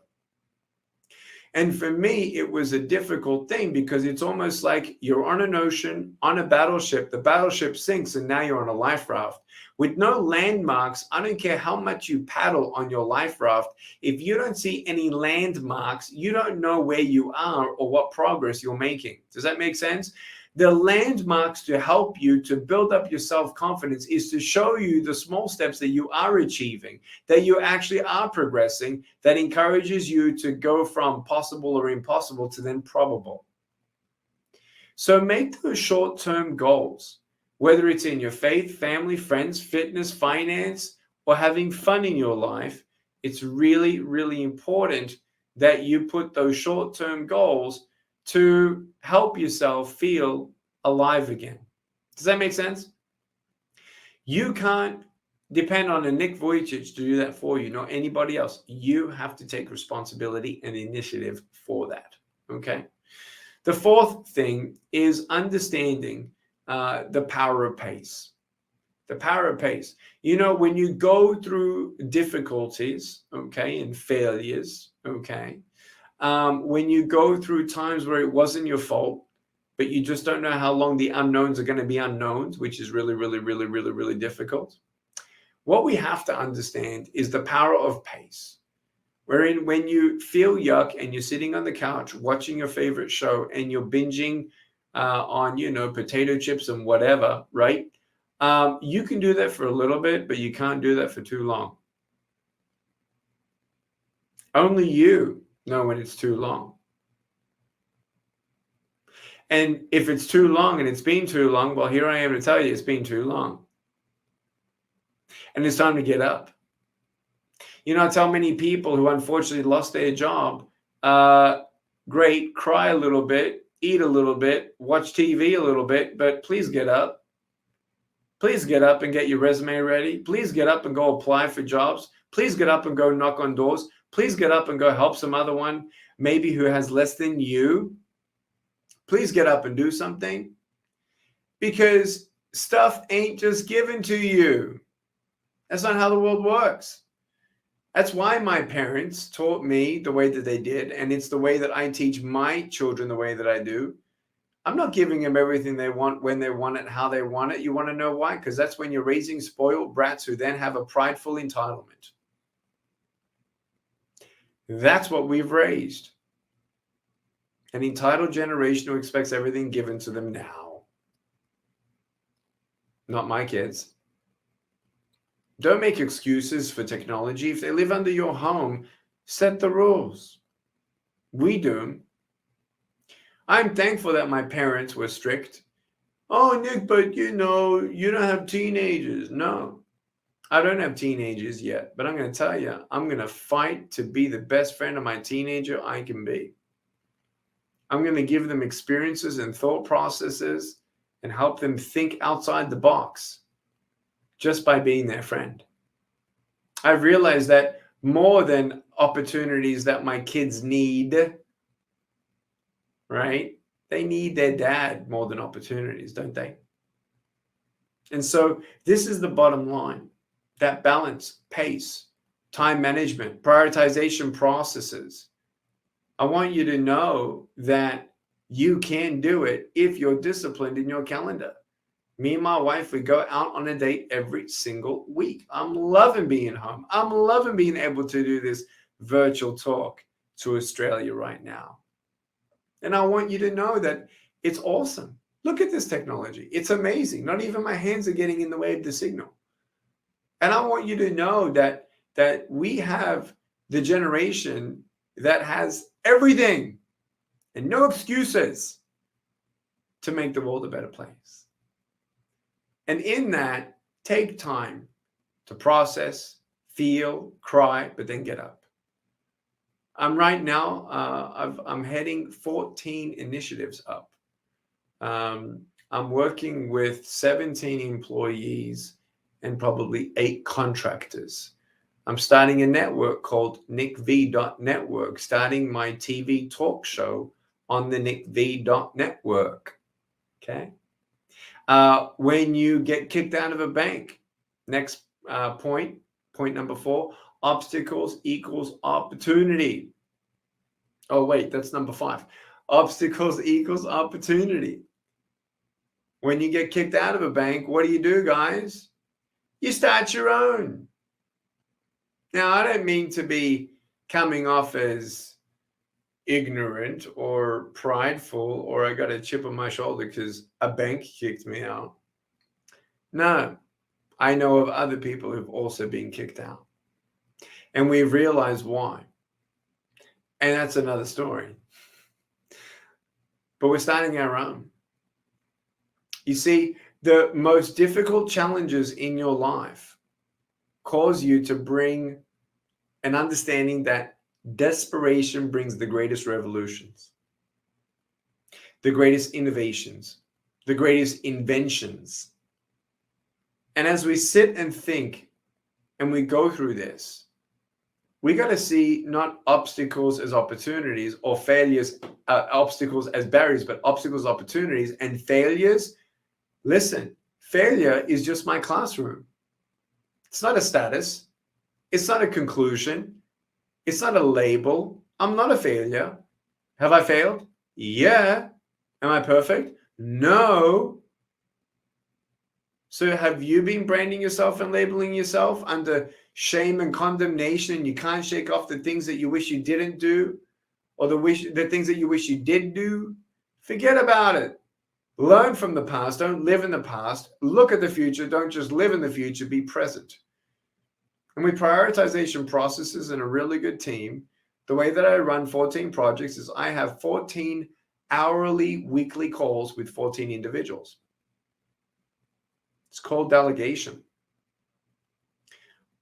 And for me, it was a difficult thing because it's almost like you're on an ocean, on a battleship, the battleship sinks, and now you're on a life raft. With no landmarks, I don't care how much you paddle on your life raft. If you don't see any landmarks, you don't know where you are or what progress you're making. Does that make sense? The landmarks to help you to build up your self-confidence is to show you the small steps that you are achieving, that you actually are progressing, that encourages you to go from possible or impossible to then probable. So make those short-term goals, whether it's in your faith, family, friends, fitness, finance, or having fun in your life. It's really, really important that you put those short-term goals to help yourself feel alive again. Does that make sense? You can't depend on a Nick Vujicic to do that for you, not anybody else. You have to take responsibility and initiative for that, okay? The fourth thing is understanding the power of pace. The power of pace. You know, when you go through difficulties, okay, and failures, okay, when you go through times where it wasn't your fault, but you just don't know how long the unknowns are going to be unknowns, which is really, really, really, really, really difficult. What we have to understand is the power of pace. Wherein when you feel yuck and you're sitting on the couch watching your favorite show and you're binging on, you know, potato chips and whatever, right? You can do that for a little bit, but you can't do that for too long. Only you know when it's too long. And if it's too long and it's been too long, well, here I am to tell you it's been too long. And it's time to get up. You know, I tell many people who unfortunately lost their job, great, cry a little bit, eat a little bit, watch TV a little bit, but please get up. Please get up and get your resume ready. Please get up and go apply for jobs. Please get up and go knock on doors. Please get up and go help some other one, maybe who has less than you. Please get up and do something, because stuff ain't just given to you. That's not how the world works. That's why my parents taught me the way that they did, and it's the way that I teach my children the way that I do. I'm not giving them everything they want, when they want it, how they want it. You want to know why? Because that's when you're raising spoiled brats who then have a prideful entitlement. That's what we've raised. An entitled generation who expects everything given to them now. Not my kids. Don't make excuses for technology. If they live under your home, set the rules. We do. I'm thankful that my parents were strict. Oh, Nick, but you know, you don't have teenagers. No, I don't have teenagers yet, but I'm going to tell you, I'm going to fight to be the best friend of my teenager I can be. I'm going to give them experiences and thought processes and help them think outside the box just by being their friend. I've realized that more than opportunities that my kids need, right? They need their dad more than opportunities, don't they? And so this is the bottom line. That balance, pace, time management, prioritization processes. I want you to know that you can do it if you're disciplined in your calendar. Me and my wife, we go out on a date every single week. I'm loving being home. I'm loving being able to do this virtual talk to Australia right now. And I want you to know that it's awesome. Look at this technology. It's amazing. Not even my hands are getting in the way of the signal. And I want you to know that we have the generation that has everything and no excuses to make the world a better place. And in that, take time to process, feel, cry, but then get up. I'm right now, I'm heading 14 initiatives up. I'm working with 17 employees and probably 8 contractors. I'm starting a network called nickv.network, starting my TV talk show on the nickv.network. Okay. When you get kicked out of a bank, next point number 4, obstacles equals opportunity. Oh, wait, that's number 5. Obstacles equals opportunity. When you get kicked out of a bank, what do, guys? You start your own. Now, I don't mean to be coming off as ignorant or prideful, or I got a chip on my shoulder because a bank kicked me out. No, I know of other people who've also been kicked out. And we've realized why. And that's another story. But we're starting our own. You see, the most difficult challenges in your life cause you to bring an understanding that desperation brings the greatest revolutions, the greatest innovations, the greatest inventions. And as we sit and think and we go through this, we got to see not obstacles as opportunities or failures, obstacles as barriers, but obstacles, opportunities, and failures. Listen, failure is just my classroom. It's not a status. It's not a conclusion. It's not a label. I'm not a failure. Have I failed? Yeah. Am I perfect? No. So have you been branding yourself and labeling yourself under shame and condemnation? You can't shake off the things that you wish you didn't do, or the things that you wish you did do? Forget about it. Learn from the past. Don't live in the past. Look at the future. Don't just live in the future. Be present. And with prioritization processes and a really good team, the way that I run 14 projects is I have 14 hourly, weekly calls with 14 individuals. It's called delegation.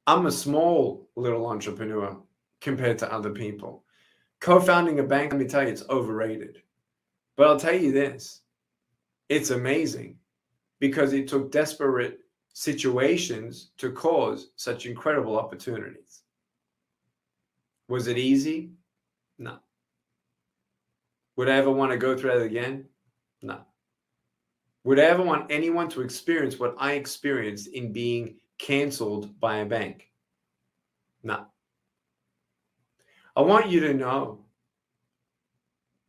I'm a small little entrepreneur compared to other people. Co-founding a bank, let me tell you, it's overrated. But I'll tell you this, it's amazing because it took desperate situations to cause such incredible opportunities. Was it easy? No. Would I ever want to go through that again? No. Would I ever want anyone to experience what I experienced in being canceled by a bank? No. I want you to know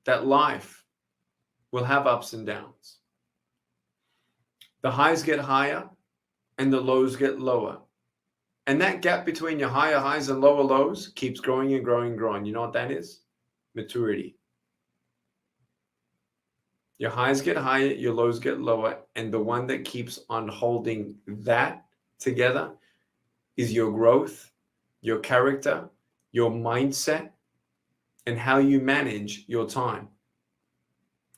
that life will have ups and downs. The highs get higher and the lows get lower. And that gap between your higher highs and lower lows keeps growing and growing and growing. You know what that is? Maturity. Your highs get higher, your lows get lower, and the one that keeps on holding that together is your growth, your character, your mindset, and how you manage your time.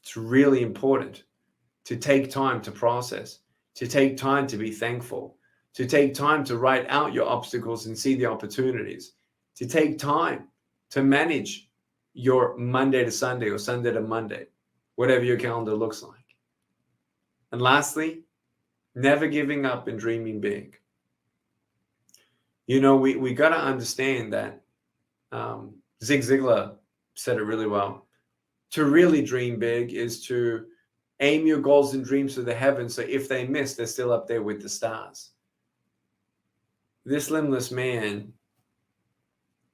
It's really important to take time to process, to take time to be thankful, to take time to write out your obstacles and see the opportunities, to take time to manage your Monday to Sunday or Sunday to Monday, whatever your calendar looks like. And lastly, never giving up and dreaming big. You know, we got to understand that Zig Ziglar said it really well. To really dream big is to aim your goals and dreams to the heavens, so if they miss, they're still up there with the stars. This limbless man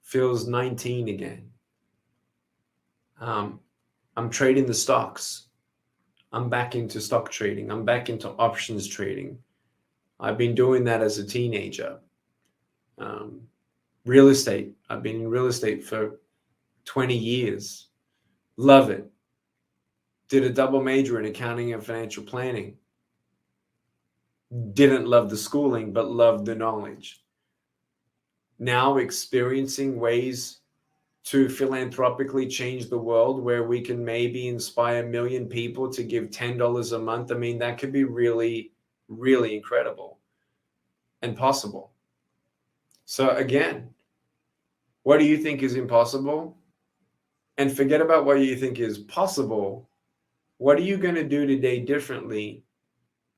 feels 19 again. I'm trading the stocks. I'm back into stock trading. I'm back into options trading. I've been doing that as a teenager. Real estate. I've been in real estate for 20 years. Love it. Did a double major in accounting and financial planning. didn't love the schooling, but loved the knowledge. Now experiencing ways to philanthropically change the world where we can maybe inspire 1 million people to give $10 a month. I mean, that could be really, really incredible and possible. So again, what do you think is impossible? And forget about what you think is possible. What are you going to do today differently?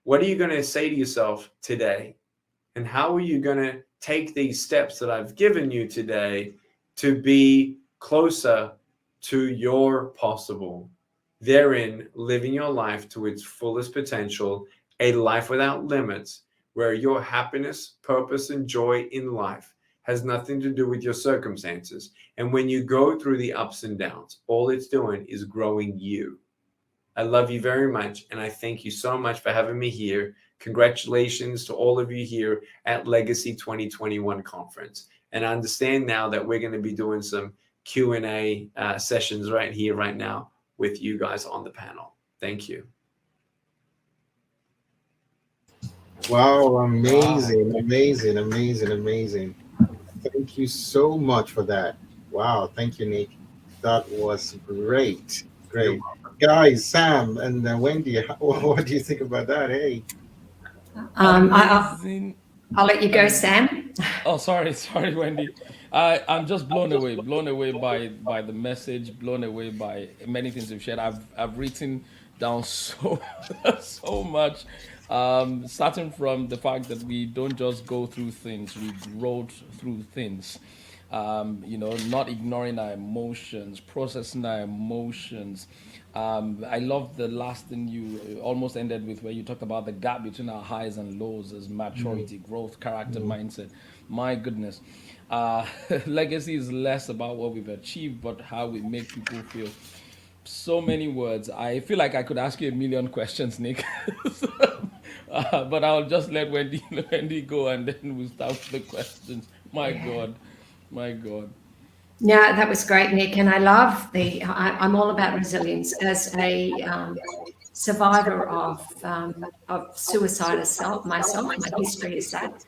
What are you going to say to yourself today? And how are you going to take these steps that I've given you today to be closer to your possible? Therein, living your life to its fullest potential, a life without limits, where your happiness, purpose, and joy in life has nothing to do with your circumstances. And when you go through the ups and downs, all it's doing is growing you. I love you very much, and I thank you so much for having me here. Congratulations to all of you here at Legacy 2021 Conference. And I understand now that we're going to be doing some Q&A sessions right here, right now, with you guys on the panel. Thank you. Wow, amazing, amazing, amazing, amazing. Thank you so much for that. Wow, thank you, Nick. That was great. Great. Guys, Sam and Wendy, what do you think about that? Hey. Amazing. I'll let you go, Sam. Oh, sorry, Wendy. I'm just blown away by the message, blown away by many things you've shared. I've written down so much, starting from the fact that we don't just go through things, we grow through things. Not ignoring our emotions, processing our emotions. I love the last thing you almost ended with, where you talked about the gap between our highs and lows as maturity, growth, character, mindset. My goodness. Legacy is less about what we've achieved, but how we make people feel. So many words. I feel like I could ask you 1 million questions, Nick. But I'll just let Wendy go, and then we'll start with the questions. My God. Yeah, that was great, Nick. And I love I'm all about resilience. As a survivor of suicide myself, my history is that.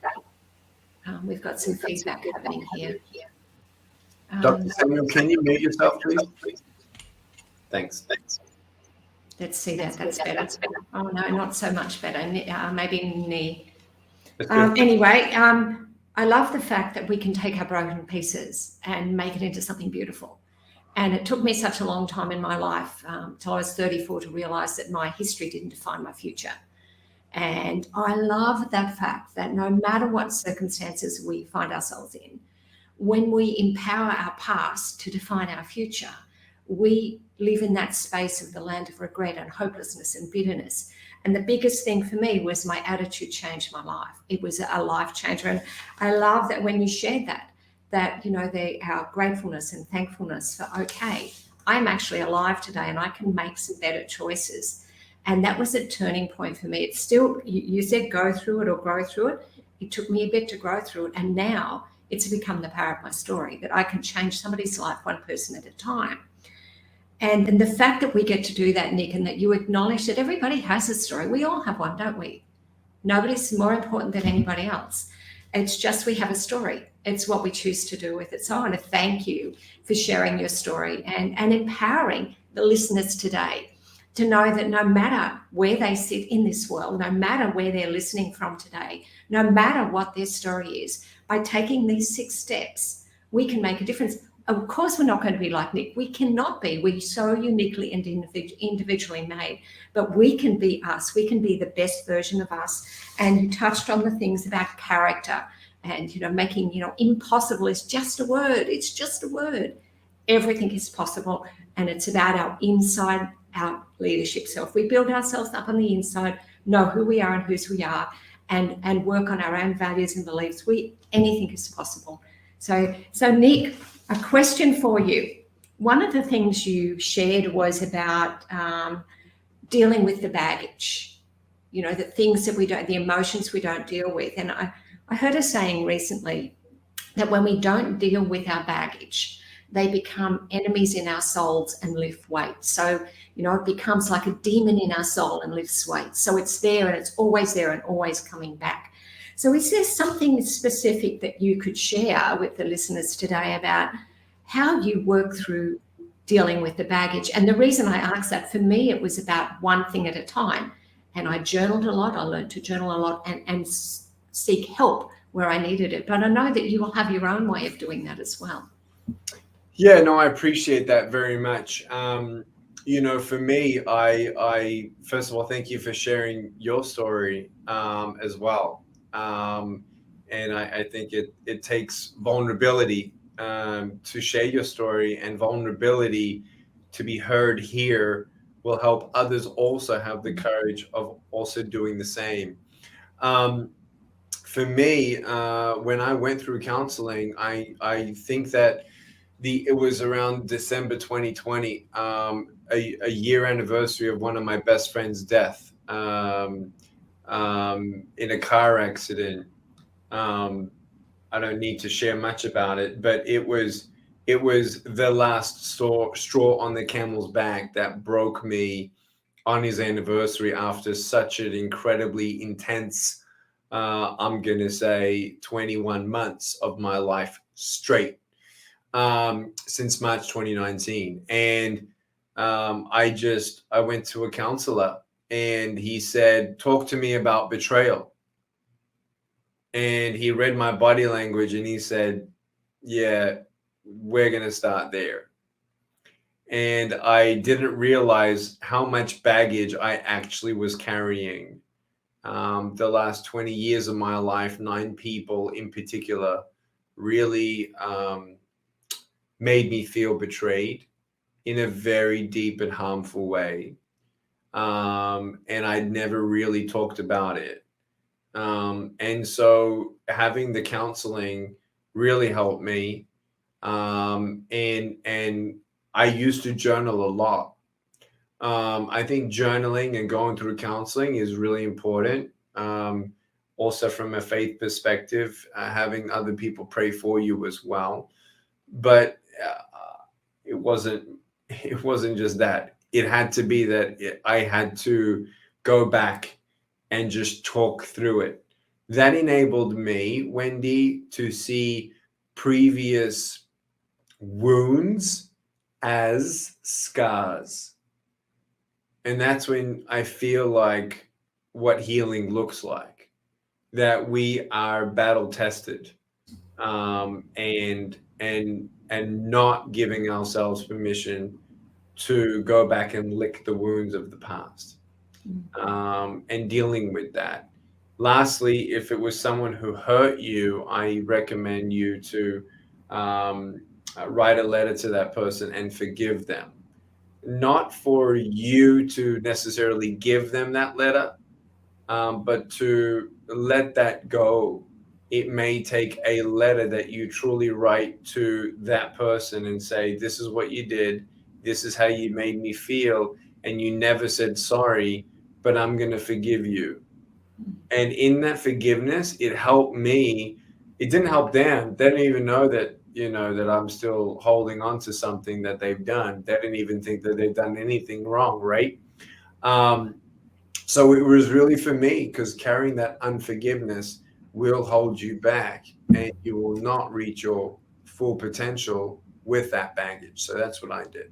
We've got some feedback happening here. Dr. Samuel, can you mute yourself, please? Thanks. Let's see that. That's better. Oh, no, not so much better. Maybe knee. Anyway, I love the fact that we can take our broken pieces and make it into something beautiful. And it took me such a long time in my life, till I was 34, to realize that my history didn't define my future. And I love that fact that no matter what circumstances we find ourselves in, when we empower our past to define our future, we live in that space of the land of regret and hopelessness and bitterness. And the biggest thing for me was my attitude changed my life. It was a life changer. And I love that when you shared that our gratefulness and thankfulness for, okay, I'm actually alive today and I can make some better choices. And that was a turning point for me. It's still, you said go through it or grow through it. It took me a bit to grow through it. And now it's become the power of my story, that I can change somebody's life one person at a time. And the fact that we get to do that, Nick, and that you acknowledge that everybody has a story. We all have one, don't we? Nobody's more important than anybody else. It's just we have a story. It's what we choose to do with it. So I want to thank you for sharing your story and empowering the listeners today to know that no matter where they sit in this world, no matter where they're listening from today, no matter what their story is, by taking these 6 steps, we can make a difference. Of course, we're not going to be like Nick. We cannot be. We're so uniquely and individually made, but we can be us. We can be the best version of us. And you touched on the things about character and, making, impossible is just a word. It's just a word. Everything is possible. And it's about our inside out leadership. So if we build ourselves up on the inside, know who we are and whose we are, and work on our own values and beliefs, anything is possible. So Nick, a question for you. One of the things you shared was about dealing with the baggage, the things that the emotions we don't deal with. And I heard a saying recently that when we don't deal with our baggage, they become enemies in our souls and lift weight. So, it becomes like a demon in our soul and lifts weight. So it's there and it's always there and always coming back. So is there something specific that you could share with the listeners today about how you work through dealing with the baggage? And the reason I asked that, for me, it was about one thing at a time. And I journaled a lot. I learned to journal a lot and seek help where I needed it. But I know that you will have your own way of doing that as well. Yeah, no, I appreciate that very much. For me, I first of all, thank you for sharing your story as well. And I think it takes vulnerability to share your story, and vulnerability to be heard here will help others also have the courage of also doing the same. For me, when I went through counseling, I think that it was around December 2020, a year anniversary of one of my best friend's death in a car accident. I don't need to share much about it, but it was the last straw on the camel's back that broke me on his anniversary after such an incredibly intense, I'm going to say 21 months of my life straight, since March 2019. And I went to a counselor, and he said, talk to me about betrayal. And he read my body language, and he said, yeah, we're going to start there. And I didn't realize how much baggage I actually was carrying. The last 20 years of my life, 9 people in particular really made me feel betrayed in a very deep and harmful way. And I'd never really talked about it. And so having the counseling really helped me. And I used to journal a lot. I think journaling and going through counseling is really important. Also from a faith perspective, having other people pray for you as well. But it wasn't just that. It had to be that I had to go back and just talk through it. That enabled me, Wendy, to see previous wounds as scars. And that's when I feel like what healing looks like, that we are battle tested, and not giving ourselves permission to go back and lick the wounds of the past, and dealing with that. Lastly, if it was someone who hurt you, I recommend you to write a letter to that person and forgive them. Not for you to necessarily give them that letter, but to let that go. It may take a letter that you truly write to that person and say, this is what you did. This is how you made me feel. And you never said sorry, but I'm going to forgive you. And in that forgiveness, it helped me. It didn't help them. They didn't even know that, that I'm still holding on to something that they've done. They didn't even think that they've done anything wrong, right? So it was really for me, because carrying that unforgiveness will hold you back, and you will not reach your full potential with that baggage. So that's what I did.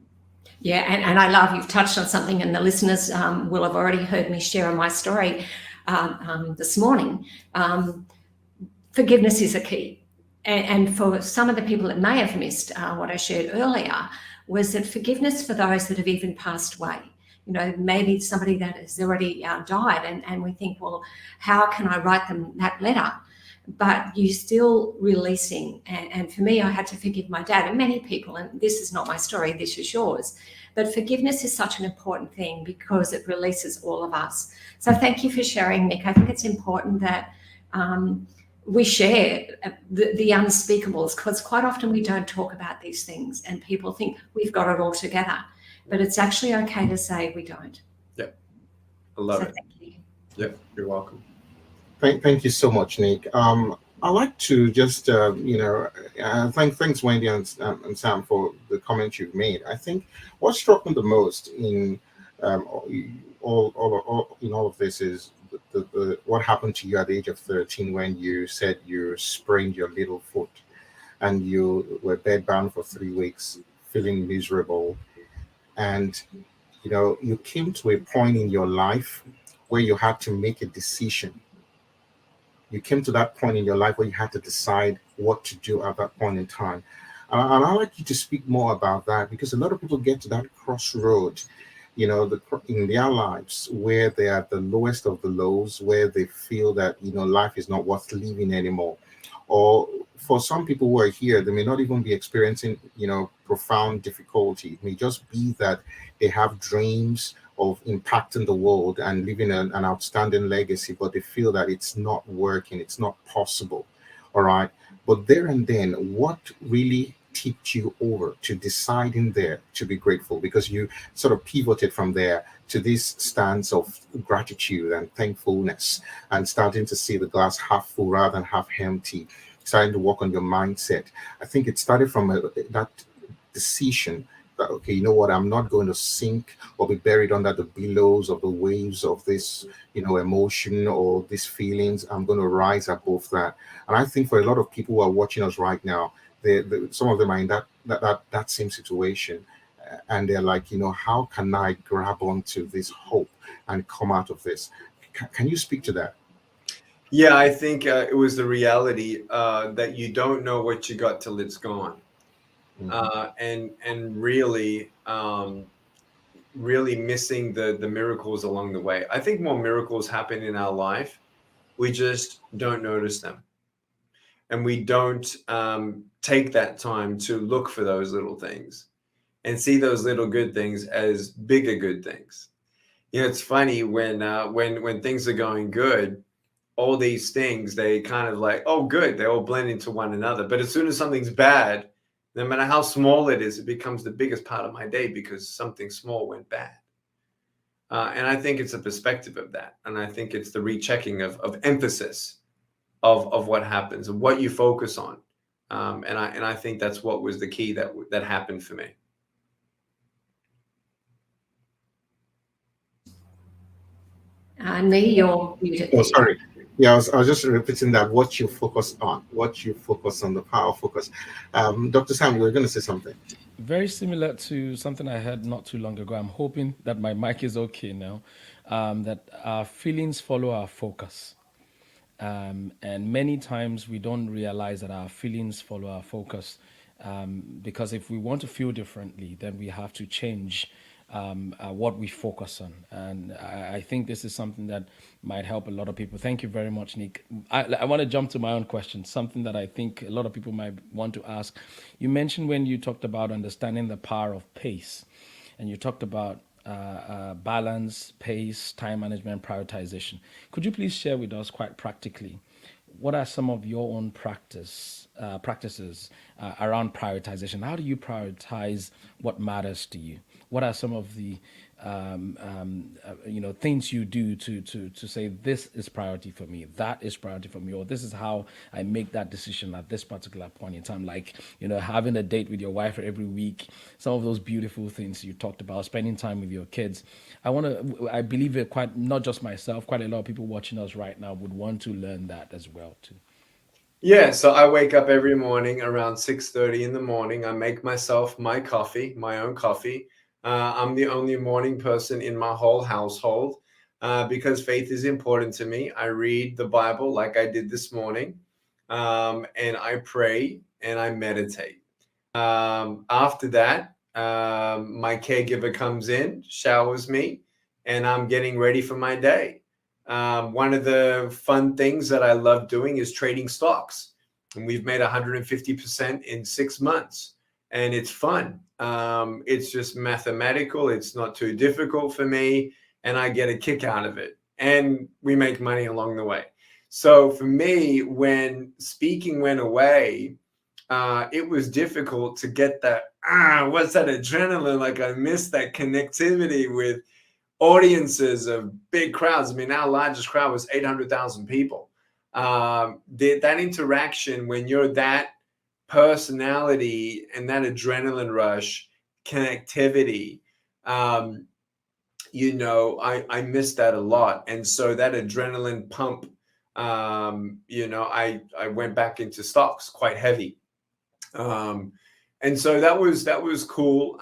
Yeah, and I love you've touched on something, and the listeners will have already heard me share my story this morning. Forgiveness is a key. And for some of the people that may have missed what I shared earlier, was that forgiveness for those that have even passed away. Maybe somebody that has already died, and we think, well, how can I write them that letter? But you're still releasing. And for me, I had to forgive my dad, and many people, and this is not my story, this is yours. But forgiveness is such an important thing because it releases all of us. So thank you for sharing, Nick. I think it's important that we share the unspeakables, because quite often we don't talk about these things, and people think we've got it all together. But it's actually okay to say we don't. Yep. I love it. Thank you. Yep. You're welcome. Thank you so much, Nick. I like to just, thanks Wendy and Sam for the comments you've made. I think what struck me the most in in all of this is what happened to you at the age of 13 when you said you sprained your little foot and you were bedbound for 3 weeks, feeling miserable, and you came to a point in your life where you had to make a decision. You came to that point in your life where you had to decide what to do at that point in time. And I'd like you to speak more about that, because a lot of people get to that crossroad, in their lives where they are at the lowest of the lows, where they feel that, life is not worth living anymore. Or for some people who are here, they may not even be experiencing, profound difficulty. It may just be that they have dreams of impacting the world and leaving an outstanding legacy, but they feel that it's not working, it's not possible. All right. But there and then, what really tipped you over to deciding there to be grateful? Because you sort of pivoted from there to this stance of gratitude and thankfulness, and starting to see the glass half full rather than half empty, starting to work on your mindset. I think it started from that decision that, okay, you know what, I'm not going to sink or be buried under the billows of the waves of this, emotion or these feelings. I'm going to rise above that. And I think for a lot of people who are watching us right now, some of them are in that same situation, and they're like, how can I grab onto this hope and come out of this? Can you speak to that? Yeah, I think it was the reality that you don't know what you got till it's gone. And really really missing the miracles along the way. I think more miracles happen in our life. We just don't notice them, and we don't take that time to look for those little things and see those little good things as bigger good things. It's funny when things are going good, all these things, they kind of like, oh, good, they all blend into one another. But as soon as something's bad, no matter how small it is, it becomes the biggest part of my day because something small went bad. And I think it's a perspective of that. And I think it's the rechecking of emphasis of what happens and what you focus on. And I think that's what was the key that happened for me. Niyi, you're muted. Oh, sorry. Yeah, I was just repeating that, what you focus on, the power of focus. Dr. Sam, you were going to say something. Very similar to something I heard not too long ago. I'm hoping that my mic is okay now. That our feelings follow our focus. And many times we don't realize that our feelings follow our focus, because if we want to feel differently, then we have to change what we focus on. And I think this is something that might help a lot of people. Thank you very much, Nick. I want to jump to my own question, something that I think a lot of people might want to ask. You mentioned when you talked about understanding the power of pace, and you talked about balance, pace, time management, prioritization. Could you please share with us quite practically, what are some of your own practices around prioritization? How do you prioritize what matters to you? What are some of the things you do to say this is priority for me, that is priority for me, or this is how I make that decision at this particular point in time? Like, having a date with your wife every week, some of those beautiful things you talked about, spending time with your kids. I believe it, quite not just myself, quite a lot of people watching us right now would want to learn that as well too. Yeah, so I wake up every morning around 6:30 in the morning. I make myself my coffee, my own coffee. I'm the only morning person in my whole household because faith is important to me. I read the Bible like I did this morning, and I pray and I meditate. After that, my caregiver comes in, showers me, and I'm getting ready for my day. One of the fun things that I love doing is trading stocks. And we've made 150% in 6 months. And it's fun. It's just mathematical. It's not too difficult for me. And I get a kick out of it. And we make money along the way. So for me, when speaking went away, it was difficult to get that, what's that adrenaline? Like I missed that connectivity with audiences of big crowds. I mean, our largest crowd was 800,000 people. that interaction, when you're that personality and that adrenaline rush, connectivity, you know, I miss that a lot. And so that adrenaline pump, you know, I went back into stocks quite heavy. And so that was cool,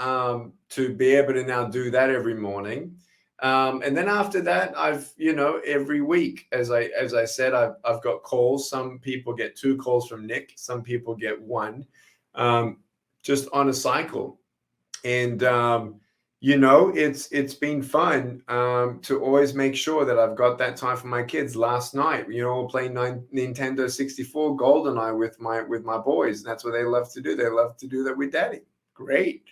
to be able to now do that every morning. And then after that, I've, you know, every week, as I said, I've got calls. Some people get 2 calls from Nick. Some people get 1, just on a cycle. And, you know, it's been fun, to always make sure that I've got that time for my kids. Last night, you know, we're playing Nintendo 64 GoldenEye with my boys. That's what they love to do. They love to do that with daddy. Great.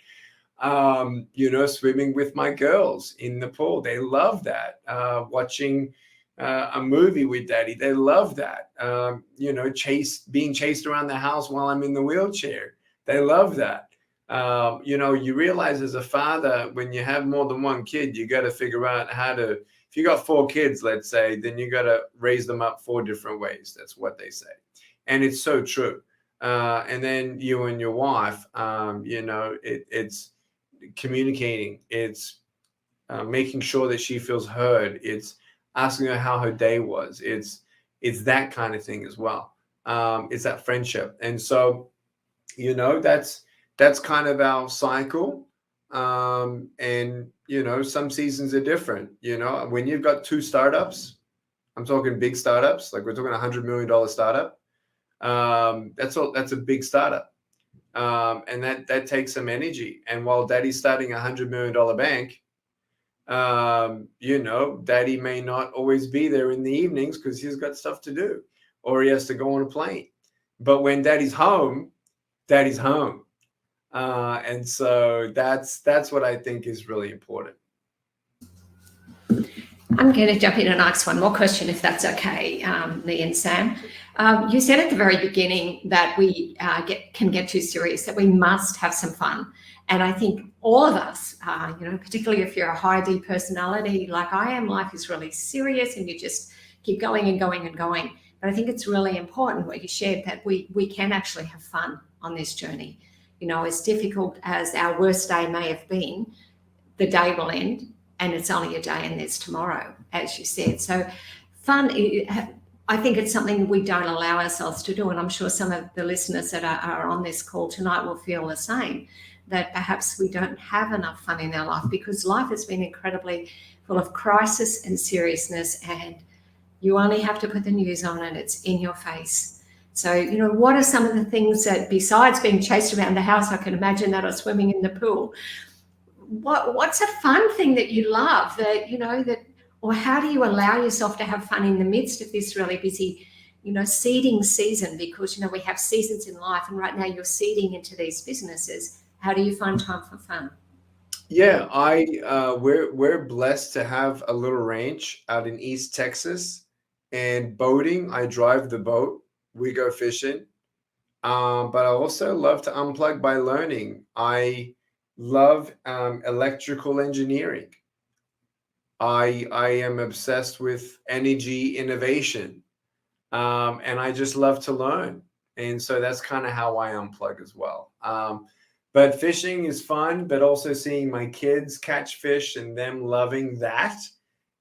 You know, swimming with my girls in the pool. They love that. Watching a movie with daddy. They love that. You know, being chased around the house while I'm in the wheelchair. They love that. You know, you realize as a father, when you have more than one kid, you got to figure out how to, if you got 4 kids, let's say, then you got to raise them up 4 different ways. That's what they say. And it's so true. And then you and your wife, you know, it's communicating, it's making sure that she feels heard, it's asking her how her day was, it's that kind of thing as well. It's that friendship. And so, you know, that's kind of our cycle. And you know, some seasons are different. You know, when you've got 2 startups, I'm talking big startups, like we're talking $100 million startup, that's a big startup. And that takes some energy. And while daddy's starting $100 million bank, you know, daddy may not always be there in the evenings because he's got stuff to do, or he has to go on a plane. But when daddy's home, daddy's home. And so that's what I think is really important. I'm going to jump in and ask one more question, if that's okay, Niyi and Sam. You said at the very beginning that we can get too serious, that we must have some fun. And I think all of us, you know, particularly if you're a high D personality like I am, life is really serious and you just keep going and going and going. But I think it's really important what you shared, that we can actually have fun on this journey. You know, as difficult as our worst day may have been, the day will end. And it's only a day and there's tomorrow, as you said. So fun, I think it's something we don't allow ourselves to do. And I'm sure some of the listeners that are on this call tonight will feel the same, that perhaps we don't have enough fun in our life, because life has been incredibly full of crisis and seriousness, and you only have to put the news on and it's in your face. So, you know, what are some of the things that, besides being chased around the house, I can imagine that, or swimming in the pool, what's a fun thing that you love, that, you know, that, or how do you allow yourself to have fun in the midst of this really busy, you know, seeding season? Because, you know, we have seasons in life, and right now you're seeding into these businesses. How do you find time for fun? Yeah, we're blessed to have a little ranch out in East Texas, and boating. I drive the boat. We go fishing. But I also love to unplug by learning. I love electrical engineering. I am obsessed with energy innovation, and I just love to learn. And so that's kind of how I unplug as well. But fishing is fun, but also seeing my kids catch fish and them loving that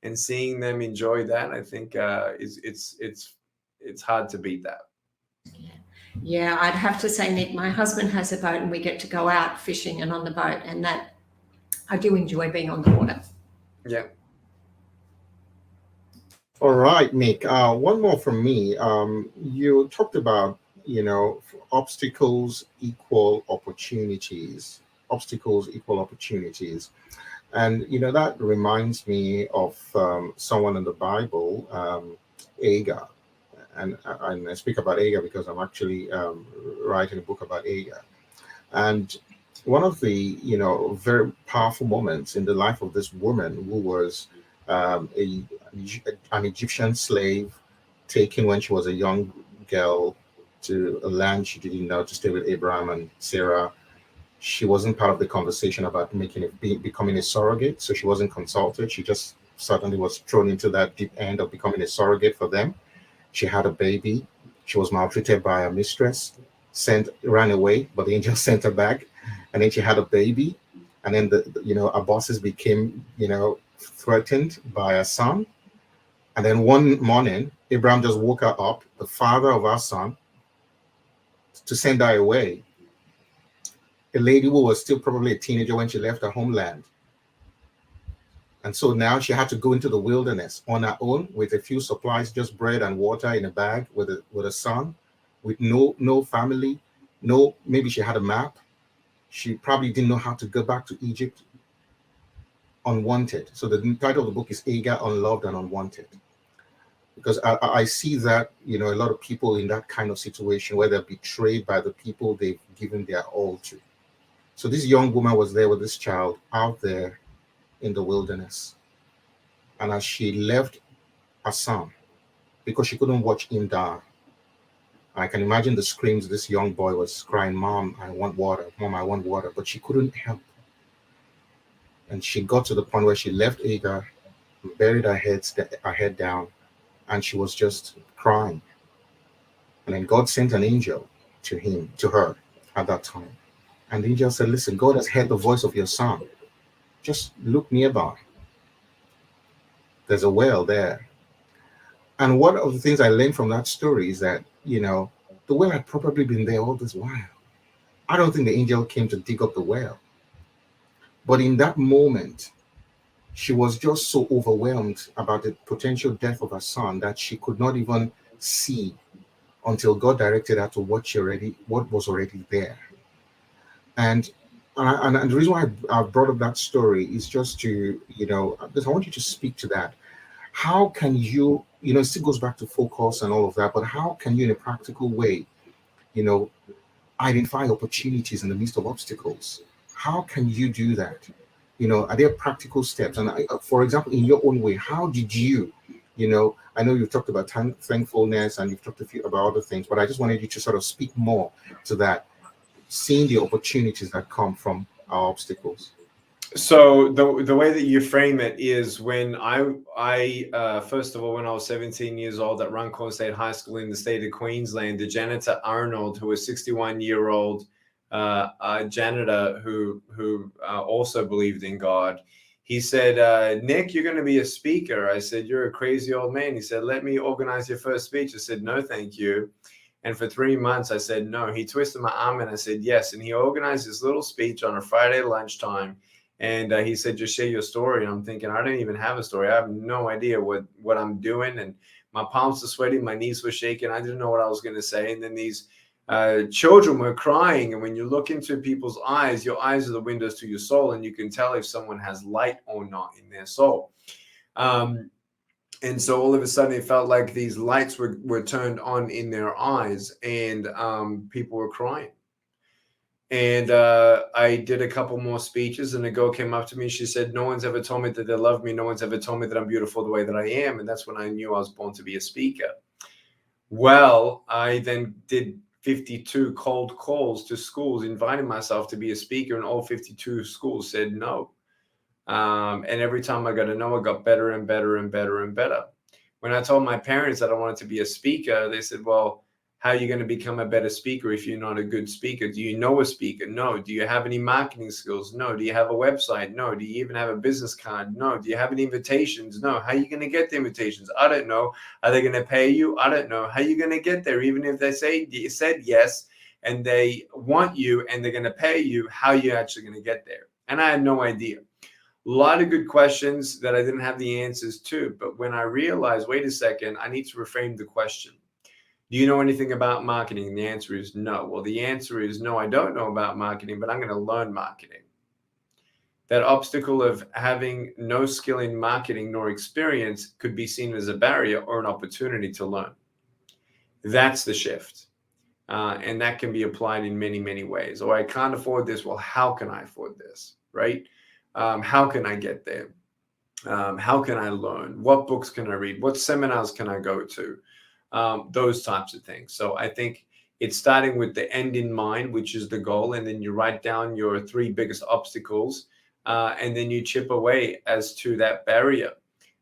and seeing them enjoy that, I think it's hard to beat that. Yeah, I'd have to say, Nick, my husband has a boat and we get to go out fishing and on the boat, and that I do enjoy being on the water. Yeah. All right, Nick. One more from me. You talked about, you know, obstacles equal opportunities. Obstacles equal opportunities. And, you know, that reminds me of someone in the Bible, Agar. And I speak about Agar because I'm actually writing a book about Agar. And one of the, you know, very powerful moments in the life of this woman, who was an Egyptian slave taken when she was a young girl to a land she didn't know, to stay with Abraham and Sarah. She wasn't part of the conversation about becoming a surrogate, so she wasn't consulted. She just suddenly was thrown into that deep end of becoming a surrogate for them. She had a baby. She was maltreated by her mistress, ran away, but the angel sent her back. And then she had a baby. And then her bosses became, threatened by her son. And then one morning, Abraham just woke her up, the father of our son, to send her away. A lady who was still probably a teenager when she left her homeland. And so now she had to go into the wilderness on her own with a few supplies, just bread and water in a bag with a son, with no family, maybe she had a map. She probably didn't know how to go back to Egypt. Unwanted. So the title of the book is Hagar, Unloved and Unwanted. Because I see that, a lot of people in that kind of situation where they're betrayed by the people they've given their all to. So this young woman was there with this child out there in the wilderness. And as she left her son, because she couldn't watch him die, I can imagine the screams this young boy was crying, "Mom, I want water. Mom, I want water." But she couldn't help. And she got to the point where she left Hagar, buried her head down, and she was just crying. And then God sent an angel to her at that time. And the angel said, "Listen, God has heard the voice of your son. Just look nearby. There's a well there." And one of the things I learned from that story is that, the well had probably been there all this while. I don't think the angel came to dig up the well. But in that moment, she was just so overwhelmed about the potential death of her son that she could not even see until God directed her to what was already there. And the reason why I brought up that story is just to, because I want you to speak to that. How can you, it still goes back to focus and all of that, but how can you in a practical way, identify opportunities in the midst of obstacles? How can you do that? Are there practical steps? And for example, in your own way, how did you, I know you've talked about thankfulness and you've talked about other things, but I just wanted you to sort of speak more to that, seeing the opportunities that come from our obstacles. So the way that you frame it is when I first of all, when I was 17 years old at Runcorn State High School in the state of Queensland, the janitor Arnold, who was 61-year-old janitor who also believed in God, he said, "Nick, you're going to be a speaker." I said, "You're a crazy old man." He said, "Let me organize your first speech." I said, "No, thank you." And for 3 months, I said, "No." He twisted my arm and I said, "Yes." And he organized this little speech on a Friday lunchtime. And he said, "Just share your story." And I'm thinking, I don't even have a story. I have no idea what I'm doing. And my palms were sweating, my knees were shaking. I didn't know what I was going to say. And then these children were crying. And when you look into people's eyes, your eyes are the windows to your soul. And you can tell if someone has light or not in their soul. And so all of a sudden, it felt like these lights were turned on in their eyes, and people were crying. And I did a couple more speeches, and a girl came up to me. She said, "No one's ever told me that they love me. No one's ever told me that I'm beautiful the way that I am." And that's when I knew I was born to be a speaker. Well, I then did 52 cold calls to schools, inviting myself to be a speaker, and all 52 schools said no. And every time I got a no, I got better and better and better and better. When I told my parents that I wanted to be a speaker, they said, "Well, how are you going to become a better speaker if you're not a good speaker? Do you know a speaker? No. Do you have any marketing skills? No. Do you have a website? No. Do you even have a business card? No. Do you have any invitations? No. How are you going to get the invitations? I don't know. Are they going to pay you? I don't know. How are you going to get there? Even if they said yes and they want you and they're going to pay you, how are you actually going to get there?" And I had no idea. A lot of good questions that I didn't have the answers to. But when I realized, wait a second, I need to reframe the question. Do you know anything about marketing? And the answer is no. Well, the answer is no, I don't know about marketing, but I'm going to learn marketing. That obstacle of having no skill in marketing nor experience could be seen as a barrier or an opportunity to learn. That's the shift. And that can be applied in many, many ways. Or I can't afford this. Well, how can I afford this? Right? How can I get there? How can I learn? What books can I read? What seminars can I go to? Those types of things. So I think it's starting with the end in mind, which is the goal. And then you write down your 3 biggest obstacles, and then you chip away as to that barrier.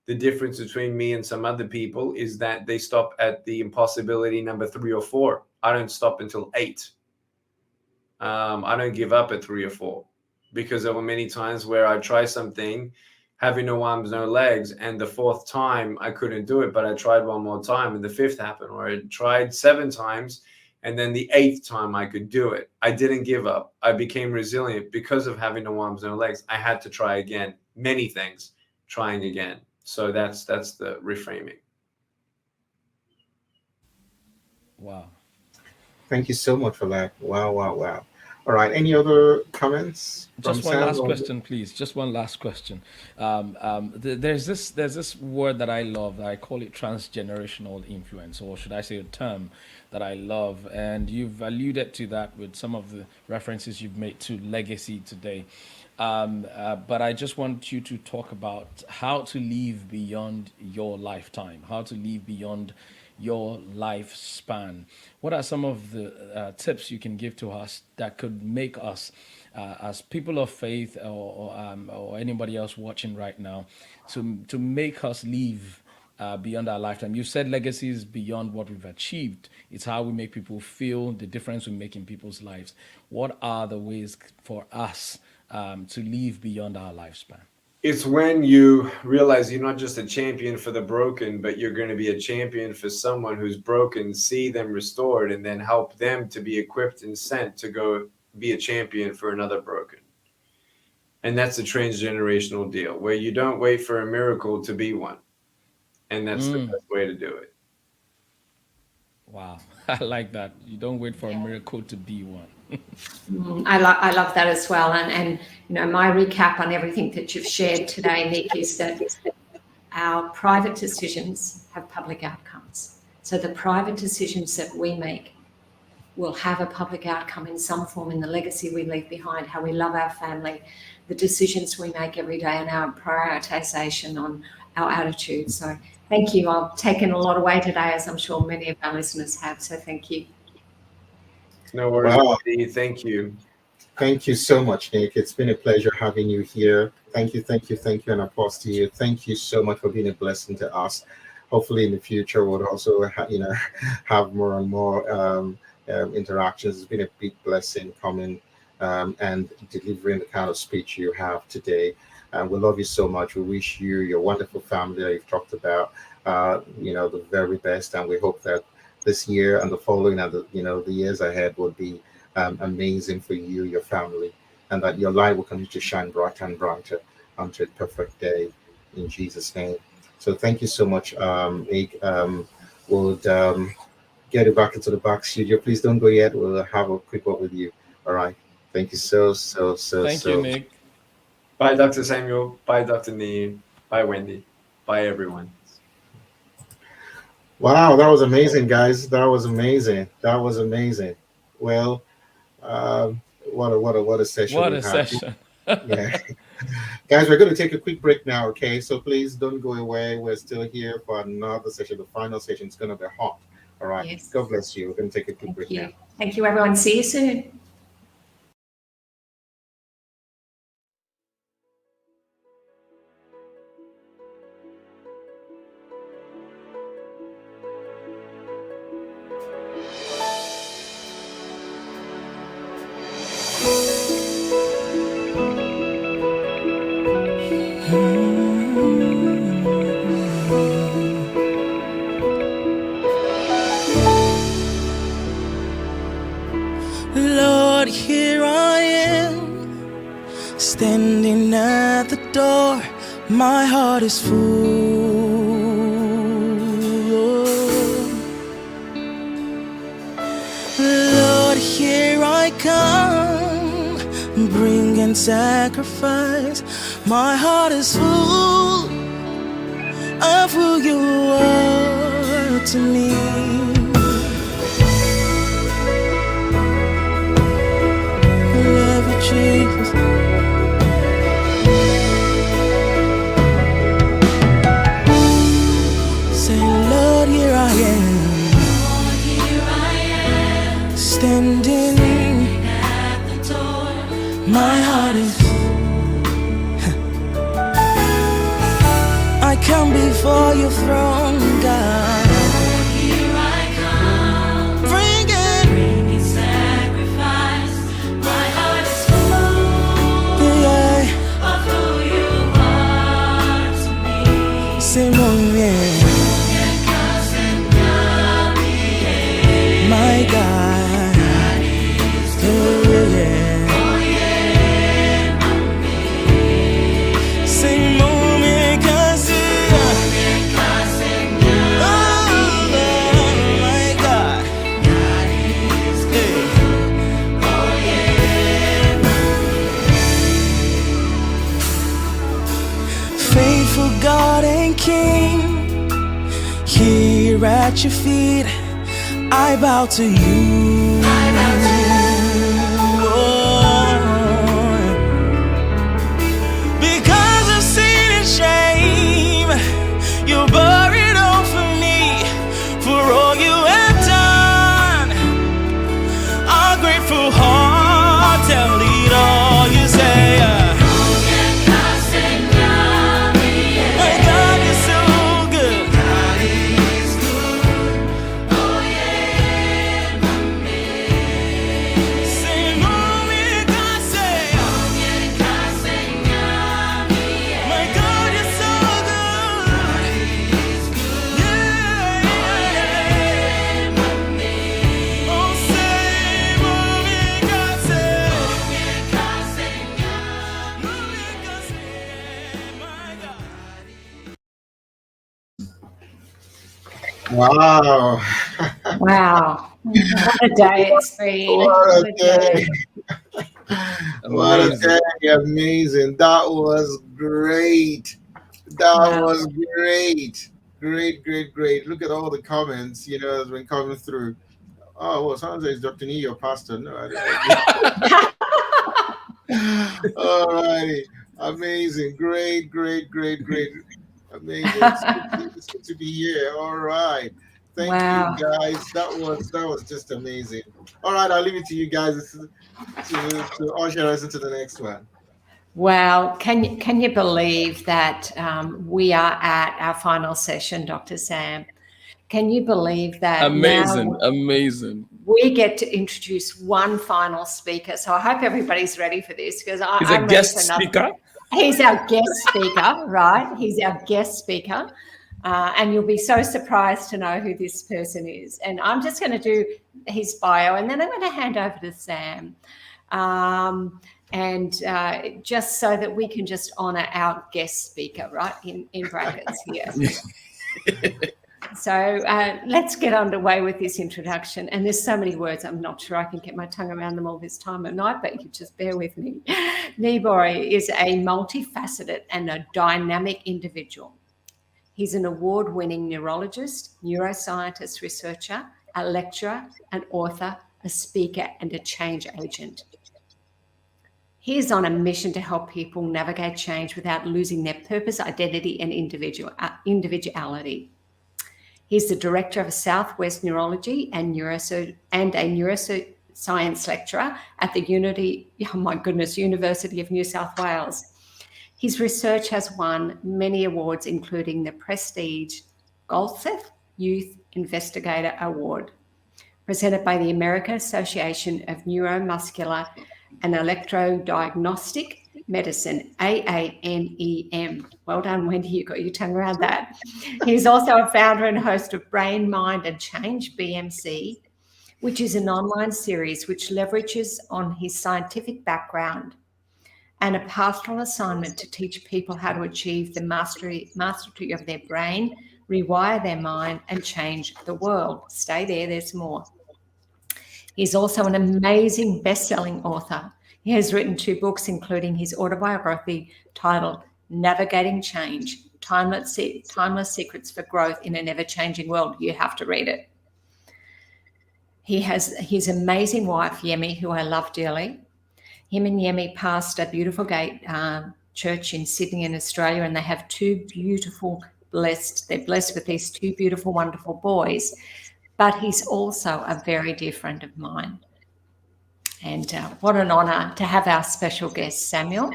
The difference between me and some other people is that they stop at the impossibility number 3 or 4. I don't stop until 8. I don't give up at 3 or 4, because there were many times where I try something, having no arms, no legs, and the 4th time I couldn't do it, but I tried one more time and the 5th happened, or I tried 7 times and then the 8th time I could do it. I didn't give up. I became resilient because of having no arms, no legs. I had to try again, many things, trying again. So that's the reframing. Wow. Thank you so much for that. Wow, wow, wow. All right. Any other comments? Just from one Sam last or- question, please. Just one last question. There's this word that I love. I call it transgenerational influence, or should I say a term that I love. And you've alluded to that with some of the references you've made to legacy today. But I just want you to talk about how to live beyond your lifetime, how to live beyond your lifespan. What are some of the tips you can give to us that could make us, as people of faith, or anybody else watching right now, to make us live beyond our lifetime? You said legacy is beyond what we've achieved. It's how we make people feel, the difference we make in people's lives. What are the ways for us to live beyond our lifespan? It's when you realize you're not just a champion for the broken, but you're going to be a champion for someone who's broken, see them restored, and then help them to be equipped and sent to go be a champion for another broken. And that's a transgenerational deal, where you don't wait for a miracle to be one. And that's the best way to do it. Wow, I like that. You don't wait for a miracle to be one. I love that as well. And you know, my recap on everything that you've shared today, Nick, is that our private decisions have public outcomes. So the private decisions that we make will have a public outcome in some form in the legacy we leave behind, how we love our family, the decisions we make every day, and our prioritization on our attitude. So thank you. I've taken a lot away today, as I'm sure many of our listeners have. So thank you. No worries. Wow. Thank you. Thank you so much, Nick. It's been a pleasure having you here. Thank you, and applause to you. Thank you so much for being a blessing to us. Hopefully, in the future, we'll also have more and more interactions. It's been a big blessing coming and delivering the kind of speech you have today. We love you so much. We wish you, your wonderful family that you've talked about, the very best, and we hope that this year and the following and the years ahead will be amazing for you, your family, and that your light will continue to shine brighter and brighter until a perfect day, in Jesus' name. So thank you so much, Nick. We'll get you back into the back studio. Please don't go yet. We'll have a quick word with you. All right. Thank you so. Thank you, Nick. Bye, Dr. Samuel. Bye, Dr. Niyi. Bye, Wendy. Bye, everyone. Wow, that was amazing, guys. That was amazing. Well, what a session. What we a had. session. Yeah. Guys, we're going to take a quick break now, okay? So please don't go away. We're still here for another session. The final session is going to be hot. All right. Yes. God bless you. We're going to take a quick Thank break you. now. Thank you, everyone. See you soon. Lord, here I am, standing at the door. My heart is full. Lord, here I come, bringing sacrifice. My heart is full of who you are to me. Jesus. Say, Lord, here I am, standing at the door. my heart is I can't be your throne, God. Here I come, bringing sacrifice. My heart is full of who you are to me. Say, my God. Say, moment, cause my God. Faithful God and King, here at your feet, I bow to you. Lord. Because of sin and shame, you bore it all for me, for all you have done. Our grateful heart tell it all. You say, my God, you're so good. Say, moment, God, say, my God, you're so good. Yeah. Oh, say, moment, God, say, moment, God, say, my God. Wow. Wow. What a day it's been. What a day. What a Amazing. day. Amazing. That was great. That Wow. was great. Great. Look at all the comments, that's been coming through. Oh, well, sounds like it's Dr. Niyi, your pastor. No, all righty. Amazing. Great. Amazing. It's good to be here. All right. Thank Wow. you, guys. That was just amazing. All right, I'll leave it to you guys to usher us into the next one. Wow. Can you believe that we are at our final session, Dr. Sam? Can you believe that Amazing. now Amazing. we get to introduce one final speaker? So I hope everybody's ready for this, because He's I'm a ready guest for another. speaker. He's our guest speaker, right? He's our guest speaker. And you'll be so surprised to know who this person is. And I'm just going to do his bio, and then I'm going to hand over to Sam. Just so that we can just honour our guest speaker, right, in brackets here. So let's get underway with this introduction. And there's so many words, I'm not sure I can get my tongue around them all this time of night, but you just bear with me. Niyi Borire is a multifaceted and a dynamic individual. He's an award-winning neurologist, neuroscientist researcher, a lecturer, an author, a speaker, and a change agent. He is on a mission to help people navigate change without losing their purpose, identity, and individuality. He's the director of Southwest Neurology and a neuroscience lecturer at the University of New South Wales. His research has won many awards, including the prestige Goldseth Youth Investigator Award, presented by the American Association of Neuromuscular and Electrodiagnostic Medicine, AANEM. Well done, Wendy, you got your tongue around that. He's also a founder and host of Brain, Mind and Change, BMC, which is an online series which leverages on his scientific background and a pastoral assignment to teach people how to achieve the mastery of their brain, rewire their mind, and change the world. Stay there, there's more. He's also an amazing best-selling author. He has written 2 books, including his autobiography titled Navigating Change, Timeless Secrets for Growth in an Ever-Changing World. You have to read it. He has his amazing wife, Yemi, who I love dearly. Him and Yemi pastor Beautiful Gate Church in Sydney in Australia, and they have 2 beautiful, they're blessed with these 2 beautiful, wonderful boys. But he's also a very dear friend of mine. And what an honour to have our special guest, Samuel.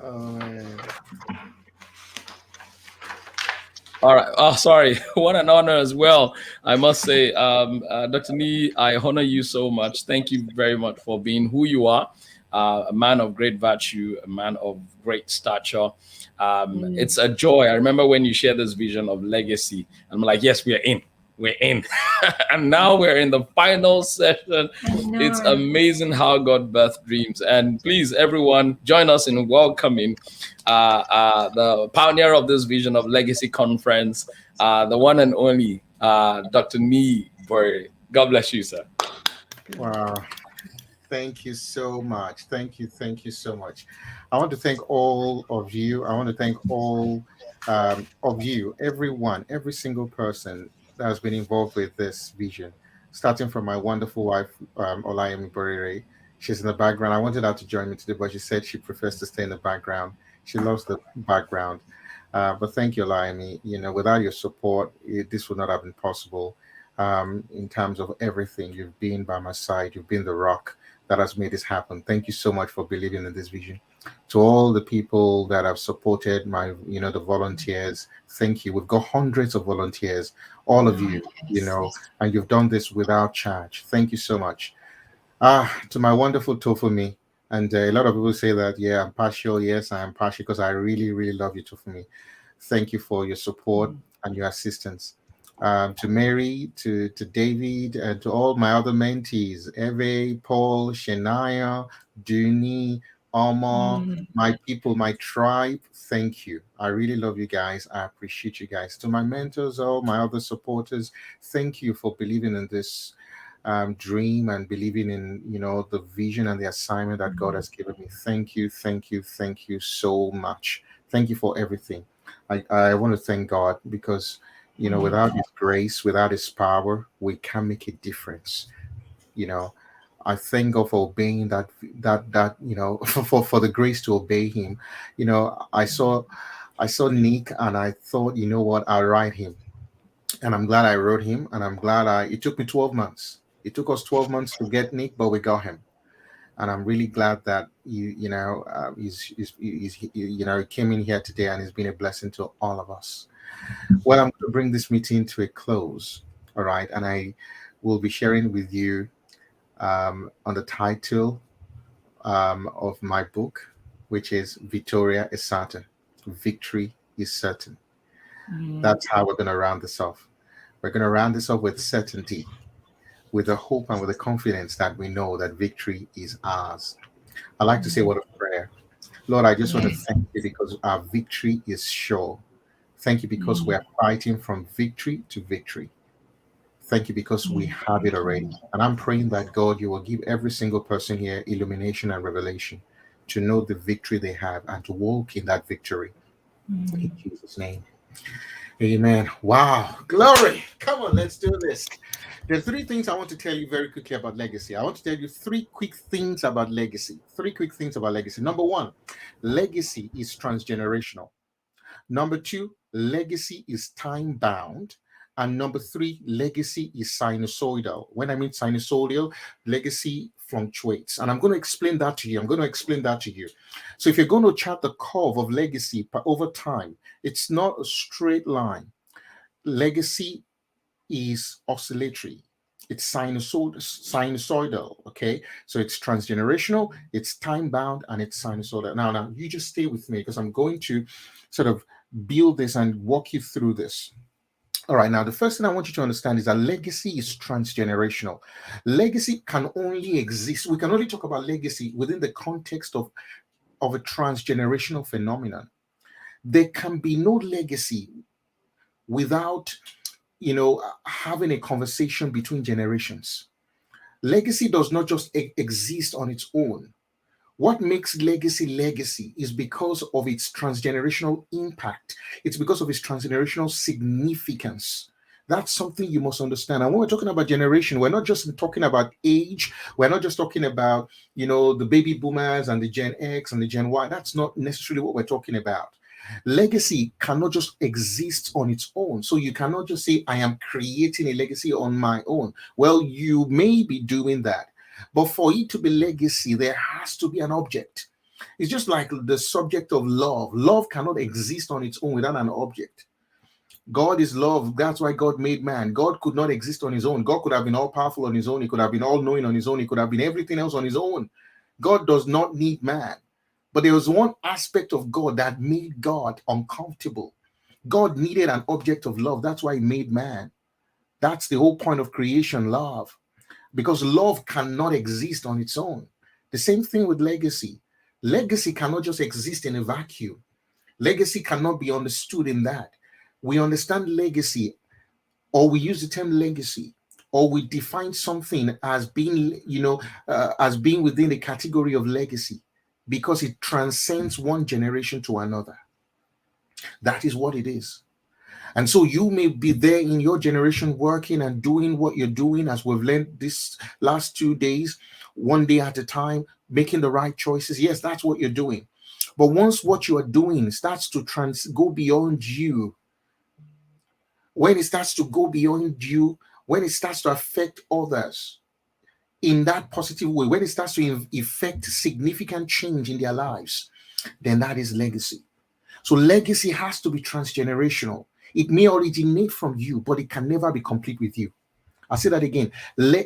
Oh, man. All right. Oh, sorry. What an honor as well. I must say, Dr. Niyi, I honor you so much. Thank you very much for being who you are, a man of great virtue, a man of great stature. It's a joy. I remember when you shared this vision of legacy. I'm like, yes, we are in. We're in. And now we're in the final session. I know. It's amazing how God birthed dreams. And please, everyone, join us in welcoming the pioneer of this vision of legacy conference, the one and only Dr. Niyi Borire. God bless you, sir. Wow. Thank you so much. Thank you. Thank you so much. I want to thank all of you. I want to thank all of you, everyone, every single person that has been involved with this vision, starting from my wonderful wife, Olayemi Borire. She's in the background. I wanted her to join me today, but she said she prefers to stay in the background. She loves the background. But thank you, Olayemi. You know, without your support, this would not have been possible. In terms of everything, you've been by my side. You've been the rock that has made this happen. Thank you so much for believing in this vision. To all the people that have supported my, the volunteers, thank you. We've got hundreds of volunteers, all of you, and you've done this without charge. Thank you so much. To my wonderful Tofumi, and a lot of people say that, yeah, I'm partial. Yes, I am partial because I really, really love you, Tofumi. Thank you for your support and your assistance. To Mary, to David, and to all my other mentees, Eve, Paul, Shania, Duni, Omar, my people, my tribe, thank you. I really love you guys. I appreciate you guys. To my mentors, all my other supporters, thank you for believing in this dream and believing in, the vision and the assignment that God has given me. Thank you, thank you, thank you so much. Thank you for everything. I want to thank God because without his grace, without his power, we can't make a difference. I thank God for obeying that for the grace to obey him. I saw Nick and I thought, you know what, I'll write him. And I'm glad I wrote him, and I'm glad it took me 12 months. It took us 12 months to get Nick, but we got him. And I'm really glad that he came in here today and he's been a blessing to all of us. Well, I'm going to bring this meeting to a close, all right? And I will be sharing with you on the title of my book, which is Vitória É Certa. Victory is certain. That's how we're going to round this off. We're going to round this off with certainty, with the hope and with the confidence that we know that victory is ours. I like to say what a prayer. Lord, I just want to thank you because our victory is sure. Thank you because we are fighting from victory to victory. Thank you because we have it already. And I'm praying that, God, you will give every single person here illumination and revelation to know the victory they have and to walk in that victory. In Jesus' name. Amen. Wow. Glory. Come on, let's do this. There are three things I want to tell you very quickly about legacy. I want to tell you three quick things about legacy. Three quick things about legacy. Number one, legacy is transgenerational. Number two, legacy is time bound. And number three, legacy is sinusoidal. When I mean sinusoidal, legacy fluctuates. And I'm going to explain that to you. So if you're going to chart the curve of legacy over time, it's not a straight line. Legacy is oscillatory. It's sinusoidal, okay? So it's transgenerational, it's time-bound, and it's sinusoidal. Now, you just stay with me because I'm going to sort of build this and walk you through this. All right, now the first thing I want you to understand is that legacy is transgenerational. Legacy can only exist, we can only talk about legacy within the context of a transgenerational phenomenon. There can be no legacy without having a conversation between generations. Legacy does not just exist on its own. What makes legacy is because of its transgenerational impact. It's because of its transgenerational significance. That's something you must understand. And when we're talking about generation, we're not just talking about age. We're not just talking about, the baby boomers and the Gen X and the Gen Y. That's not necessarily what we're talking about. Legacy cannot just exist on its own. So you cannot just say, I am creating a legacy on my own. Well, you may be doing that. But for it to be legacy, there has to be an object. It's just like the subject of love. Love cannot exist on its own without an object. God is love. That's why God made man. God could not exist on his own. God could have been all powerful on his own. He could have been all knowing on his own. He could have been everything else on his own. God does not need man. But there was one aspect of God that made God uncomfortable. God needed an object of love. That's why he made man. That's the whole point of creation, love. Because love cannot exist on its own. The same thing with legacy. Legacy cannot just exist in a vacuum. Legacy cannot be understood in that. We understand legacy, or we use the term legacy, or we define something as being, as being within the category of legacy because it transcends one generation to another. That is what it is. And so you may be there in your generation working and doing what you're doing, as we've learned this last 2 days, one day at a time, making the right choices. Yes, that's what you're doing. But once what you are doing starts to go beyond you, when it starts to go beyond you, when it starts to affect others in that positive way, when it starts to effect significant change in their lives, then that is legacy. So legacy has to be transgenerational. It may originate from you, but it can never be complete with you. I'll say that again.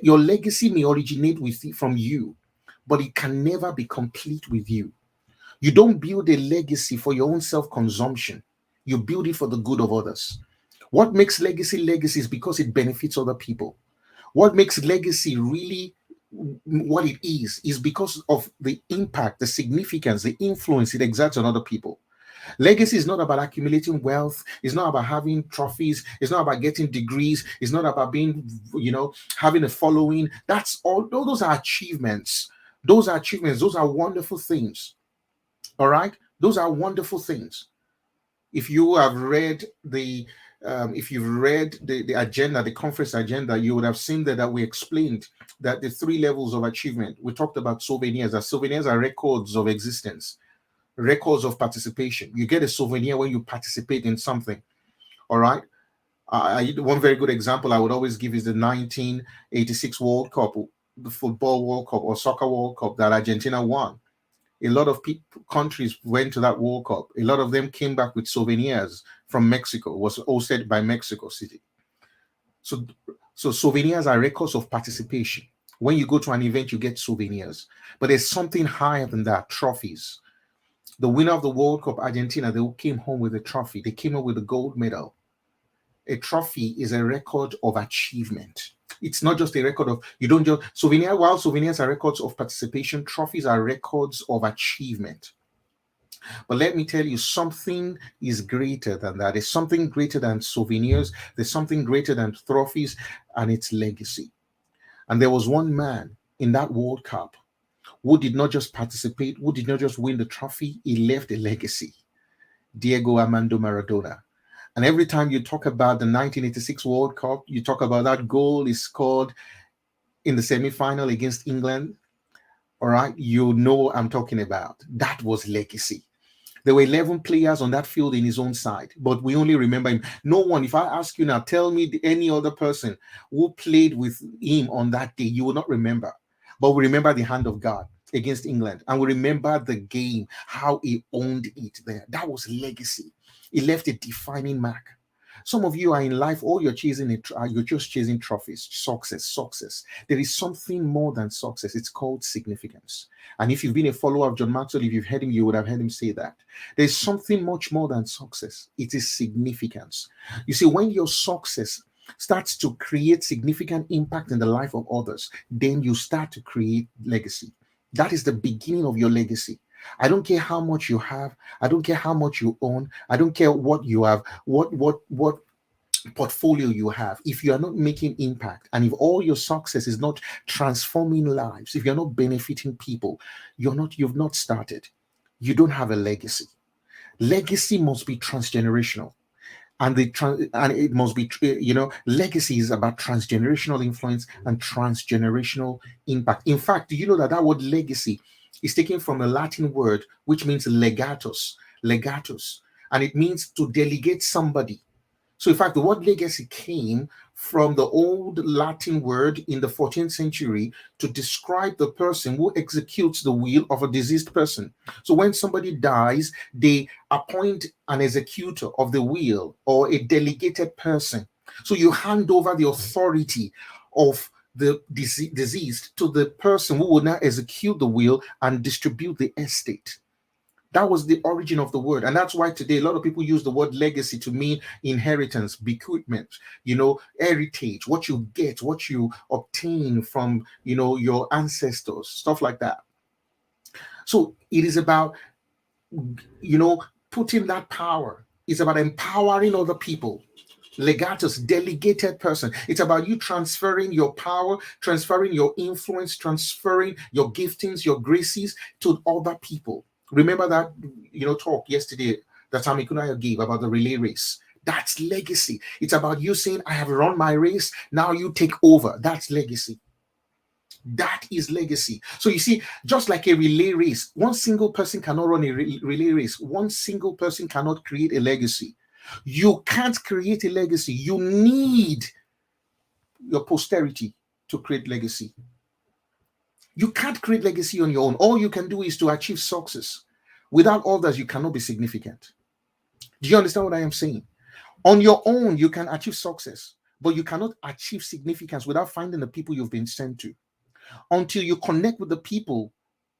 Your legacy may originate from you, but it can never be complete with you. You don't build a legacy for your own self-consumption. You build it for the good of others. What makes legacy is because it benefits other people. What makes legacy really what it is because of the impact, the significance, the influence it exerts on other people. Legacy is not about accumulating wealth. It's not about having trophies. It's not about getting degrees. It's not about being, having a following. That's all. Those are achievements. Those are achievements. Those are wonderful things. All right. Those are wonderful things. If you have read the agenda, the conference agenda, you would have seen that we explained that the 3 levels of achievement. We talked about souvenirs. That souvenirs are records of existence, records of participation. You get a souvenir when you participate in something. All right. One very good example I would always give is the 1986 World Cup, the football World Cup or soccer World Cup that Argentina won. A lot of countries went to that World Cup. A lot of them came back with souvenirs from Mexico. It was hosted by Mexico City. So souvenirs are records of participation. When you go to an event, you get souvenirs. But there's something higher than that, trophies. The winner of the World Cup, Argentina, they came home with a trophy. They came home with a gold medal. A trophy is a record of achievement. It's not just a record of, you don't just, while souvenirs are records of participation, trophies are records of achievement. But let me tell you, something is greater than that. There's something greater than souvenirs. There's something greater than trophies, and it's legacy. And there was one man in that World Cup who did not just participate, who did not just win the trophy, he left a legacy. Diego Armando Maradona. And every time you talk about the 1986 World Cup, you talk about that goal he scored in the semi-final against England. All right, you know what I'm talking about. That was legacy. There were 11 players on that field in his own side, but we only remember him. No one, if I ask you now, tell me any other person who played with him on that day, you will not remember. But we remember the hand of God against England. And we remember the game, how he owned it there. That was legacy. He left a defining mark. Some of you are in life, all you're chasing, you're just chasing trophies, success. There is something more than success. It's called significance. And if you've been a follower of John Maxwell, if you've heard him, you would have heard him say that. There's something much more than success. It is significance. You see, when your success starts to create significant impact in the life of others, then you start to create legacy. That is the beginning of your legacy. I don't care how much you have. I don't care how much you own. I don't care what you have, what portfolio you have. If you are not making impact, and if all your success is not transforming lives, if you're not benefiting people, you've not started. You don't have a legacy. Legacy must be transgenerational. And it must be, legacy is about transgenerational influence and transgenerational impact. In fact, do you know that word legacy is taken from a Latin word which means legatus, and it means to delegate somebody So, in fact, the word legacy came from the old Latin word in the 14th century to describe the person who executes the will of a deceased person. So, when somebody dies, they appoint an executor of the will or a delegated person. So, you hand over the authority of the deceased to the person who will now execute the will and distribute the estate. That was the origin of the word. And that's why today a lot of people use the word legacy to mean inheritance, bequeathment, heritage, what you get, what you obtain from, your ancestors, stuff like that. So it is about, putting that power. It's about empowering other people. Legatus, delegated person. It's about you transferring your power, transferring your influence, transferring your giftings, your graces to other people. Remember that talk yesterday that Tammy Kunaya gave about the relay race. That's legacy. It's about you saying, I have run my race, now you take over. That's legacy. That is legacy. So you see, just like a relay race, one single person cannot run a relay race. One single person cannot create a legacy. You can't create a legacy. You need your posterity to create legacy. You can't create legacy on your own. All you can do is to achieve success. Without others, you cannot be significant. Do you understand what I am saying? On your own, you can achieve success, but you cannot achieve significance without finding the people you've been sent to. Until you connect with the people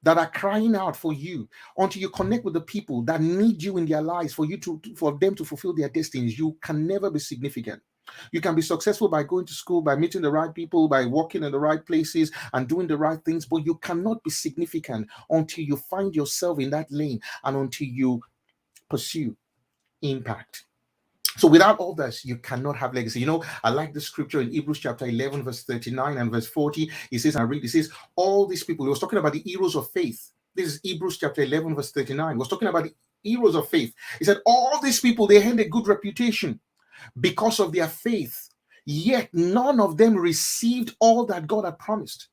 that are crying out for you, until you connect with the people that need you in their lives for them to fulfill their destinies, you can never be significant. You can be successful by going to school, by meeting the right people, by working in the right places and doing the right things, but you cannot be significant until you find yourself in that lane and until you pursue impact. So without all this, you cannot have legacy. I like the scripture in Hebrews chapter 11, verse 39 and verse 40. It says, it says, all these people, he was talking about the heroes of faith. This is Hebrews chapter 11, verse 39. He was talking about the heroes of faith. He said, all these people, they had a good reputation because of their faith, yet none of them received all that God had promised.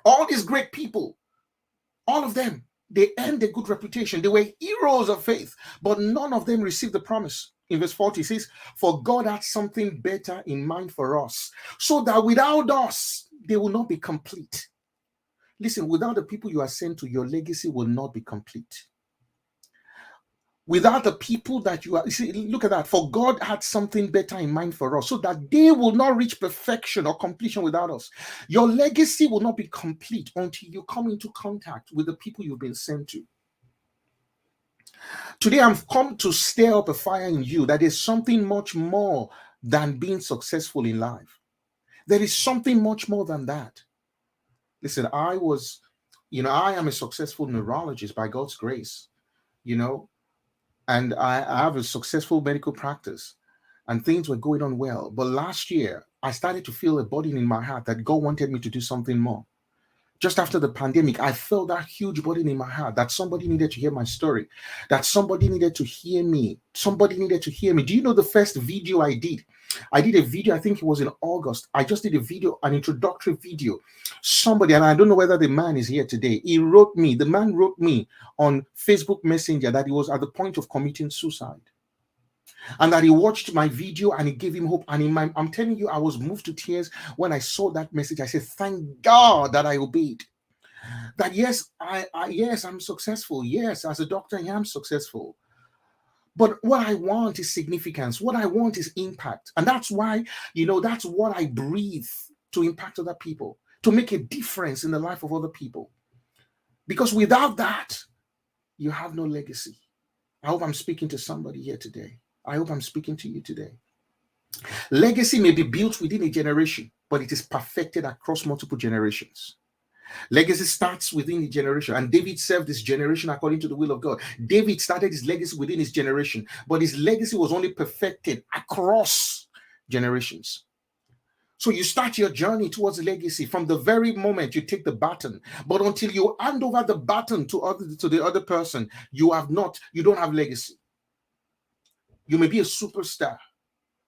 All these great people, all of them, they earned a good reputation. They were heroes of faith, but none of them received the promise. In verse 40, it says, for God had something better in mind for us, so that without us, they will not be complete. Listen, without the people you are sent to, your legacy will not be complete. Without the people that you see, look at that. For God had something better in mind for us, so that they will not reach perfection or completion without us. Your legacy will not be complete until you come into contact with the people you've been sent to. Today, I've come to stir up a fire in you that is something much more than being successful in life. There is something much more than that. Listen, I am a successful neurologist by God's grace, and I have a successful medical practice and things were going on well. But last year, I started to feel a burden in my heart that God wanted me to do something more. Just after the pandemic, I felt that huge burden in my heart that somebody needed to hear my story, that somebody needed to hear me. Somebody needed to hear me. Do you know the first video I did? I did a video, I think it was in August. I just did a video, an introductory video. Somebody, and I don't know whether the man is here today, the man wrote me on Facebook Messenger that he was at the point of committing suicide. And that he watched my video and it gave him hope. And I'm telling you, I was moved to tears when I saw that message. I said, thank God that I obeyed. That yes, I'm successful. Yes, as a doctor, I am successful. But what I want is significance. What I want is impact. And that's why, that's what I breathe to impact other people, to make a difference in the life of other people. Because without that, you have no legacy. I hope I'm speaking to somebody here today. I hope I'm speaking to you today. Legacy may be built within a generation, but it is perfected across multiple generations. Legacy starts within the generation, and David served this generation according to the will of God. David started his legacy within his generation, but his legacy was only perfected across generations. So you start your journey towards legacy from the very moment you take the baton, but until you hand over the baton to the other person, you don't have legacy. You may be a superstar.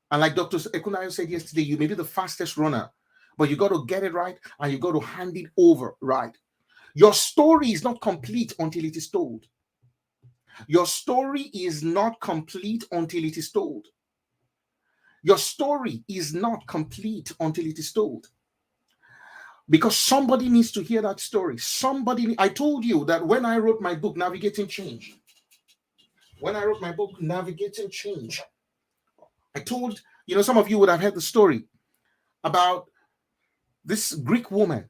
And like Dr. Ekunayo said yesterday, you may be the fastest runner, but you got to get it right and you got to hand it over right. Your story is not complete until it is told. Your story is not complete until it is told. Your story is not complete until it is told. Because somebody needs to hear that story. I told you that when I wrote my book, Navigating Change, I told, some of you would have heard the story about this Greek woman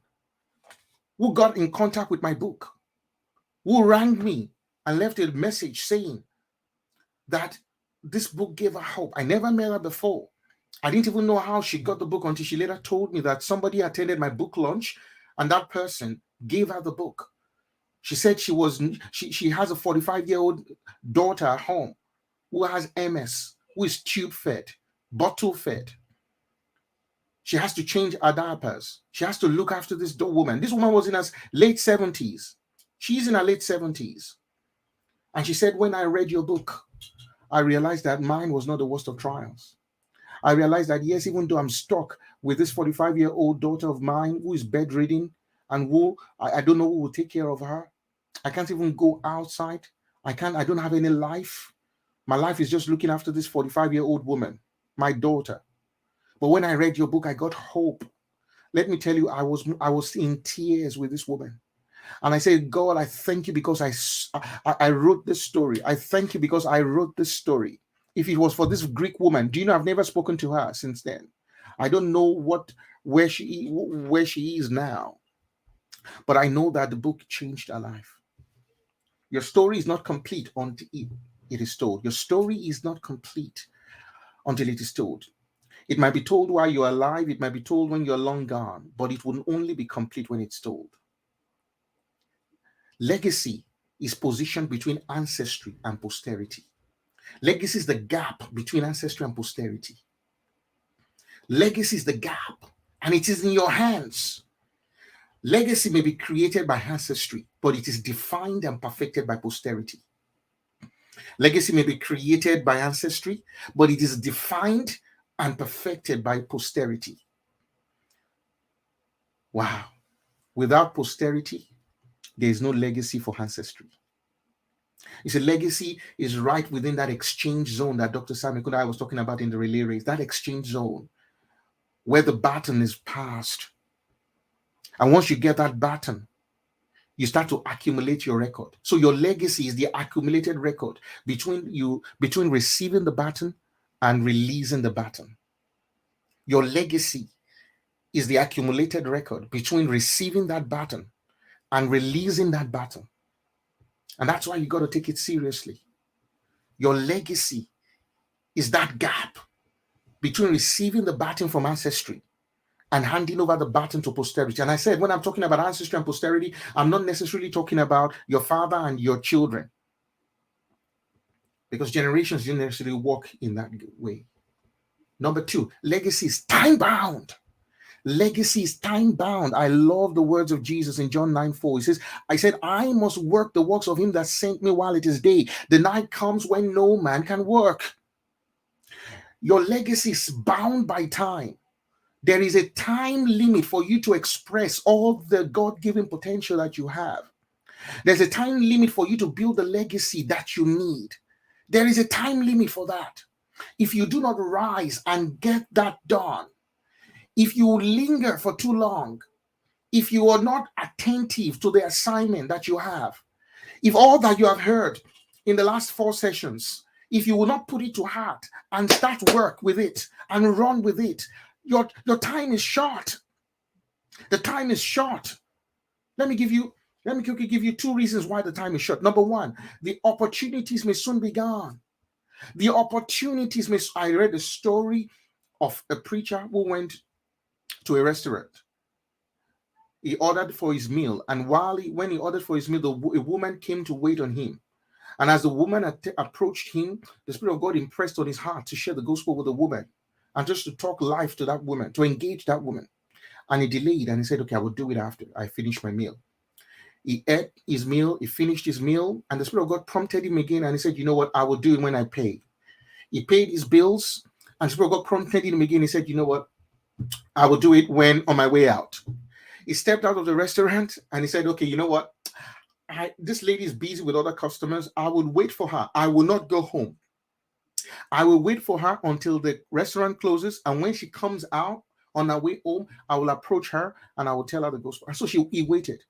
who got in contact with my book, who rang me and left a message saying that this book gave her hope. I never met her before. I didn't even know how she got the book until she later told me that somebody attended my book launch and that person gave her the book. She said she has a 45-year-old daughter at home who has MS, who is tube fed, bottle fed. She has to change her diapers. She has to look after this woman. This woman was in her late 70s. She's in her late 70s. And she said, when I read your book, I realized that mine was not the worst of trials. I realized that, yes, even though I'm stuck with this 45-year-old daughter of mine who is bedridden and who I don't know who will take care of her. I can't even go outside. I don't have any life. My life is just looking after this 45-year-old woman, my daughter. But when I read your book, I got hope. Let me tell you, I was in tears with this woman. And I said, God, I thank you because I wrote this story. I thank you because I wrote this story. If it was for this Greek woman, do you know, I've never spoken to her since then. I don't know where she is now. But I know that the book changed her life. Your story is not complete until it is told. Your story is not complete until it is told. It might be told while you're alive. It might be told when you're long gone. But it will only be complete when it's told. Legacy is positioned between ancestry and posterity. Legacy is the gap between ancestry and posterity. Legacy is the gap, and it is in your hands. Legacy may be created by ancestry, but it is defined and perfected by posterity. Legacy may be created by ancestry, but it is defined and perfected by posterity. Wow. Without posterity, there is no legacy for ancestry. You see, legacy is right within that exchange zone that Dr. Samuel and I was talking about in the relay race, that exchange zone where the baton is passed. And once you get that baton, you start to accumulate your record. So your legacy is the accumulated record between receiving the baton and releasing the baton. Your legacy is the accumulated record between receiving that baton and releasing that baton. And that's why you got to take it seriously. Your legacy is that gap between receiving the baton from ancestry and handing over the baton to posterity. And I said, when I'm talking about ancestry and posterity, I'm not necessarily talking about your father and your children, because generations didn't necessarily work in that way. Number two, legacy is time-bound. Legacy is time-bound. I love the words of Jesus in John 9:4. He says, I said, I must work the works of him that sent me while it is day. The night comes when no man can work. Your legacy is bound by time. There is a time limit for you to express all the God-given potential that you have. There's a time limit for you to build the legacy that you need. There is a time limit for that. If you do not rise and get that done, if you linger for too long, if you are not attentive to the assignment that you have, if all that you have heard in the last 4 sessions, if you will not put it to heart and start work with it and run with it, your time is short. The time is short. Let me quickly give you 2 reasons why the time is short. Number 1, the opportunities may soon be gone. I read the story of a preacher who went to a restaurant. He ordered for his meal, and when he ordered for his meal, a woman came to wait on him. And as the woman approached him, the Spirit of God impressed on his heart to share the gospel with the woman and just to talk life to that woman, to engage that woman. And he delayed, and he said, okay, I will do it after I finish my meal. He ate his meal, he finished his meal, and the Spirit of God prompted him again, and he said, you know what, I will do it when I pay. He paid his bills, and the Spirit of God prompted him again. He said, you know what, I will do it when on my way out. He stepped out of the restaurant, and he said, okay, you know what, this lady is busy with other customers. I will wait for her. I will not go home. I will wait for her until the restaurant closes, and when she comes out on her way home, I will approach her and I will tell her the gospel. So he waited.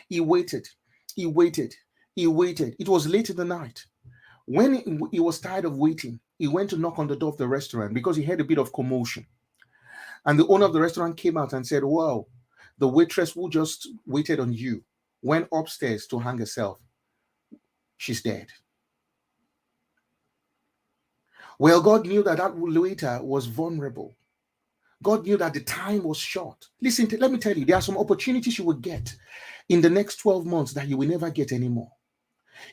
He waited. He waited. He waited. It was late in the night. When he was tired of waiting, he went to knock on the door of the restaurant because he heard a bit of commotion. And the owner of the restaurant came out and said, "Wow, the waitress who just waited on you went upstairs to hang herself. She's dead." Well, God knew that that waiter was vulnerable. God knew that the time was short. Listen, let me tell you, there are some opportunities you will get in the next 12 months that you will never get anymore.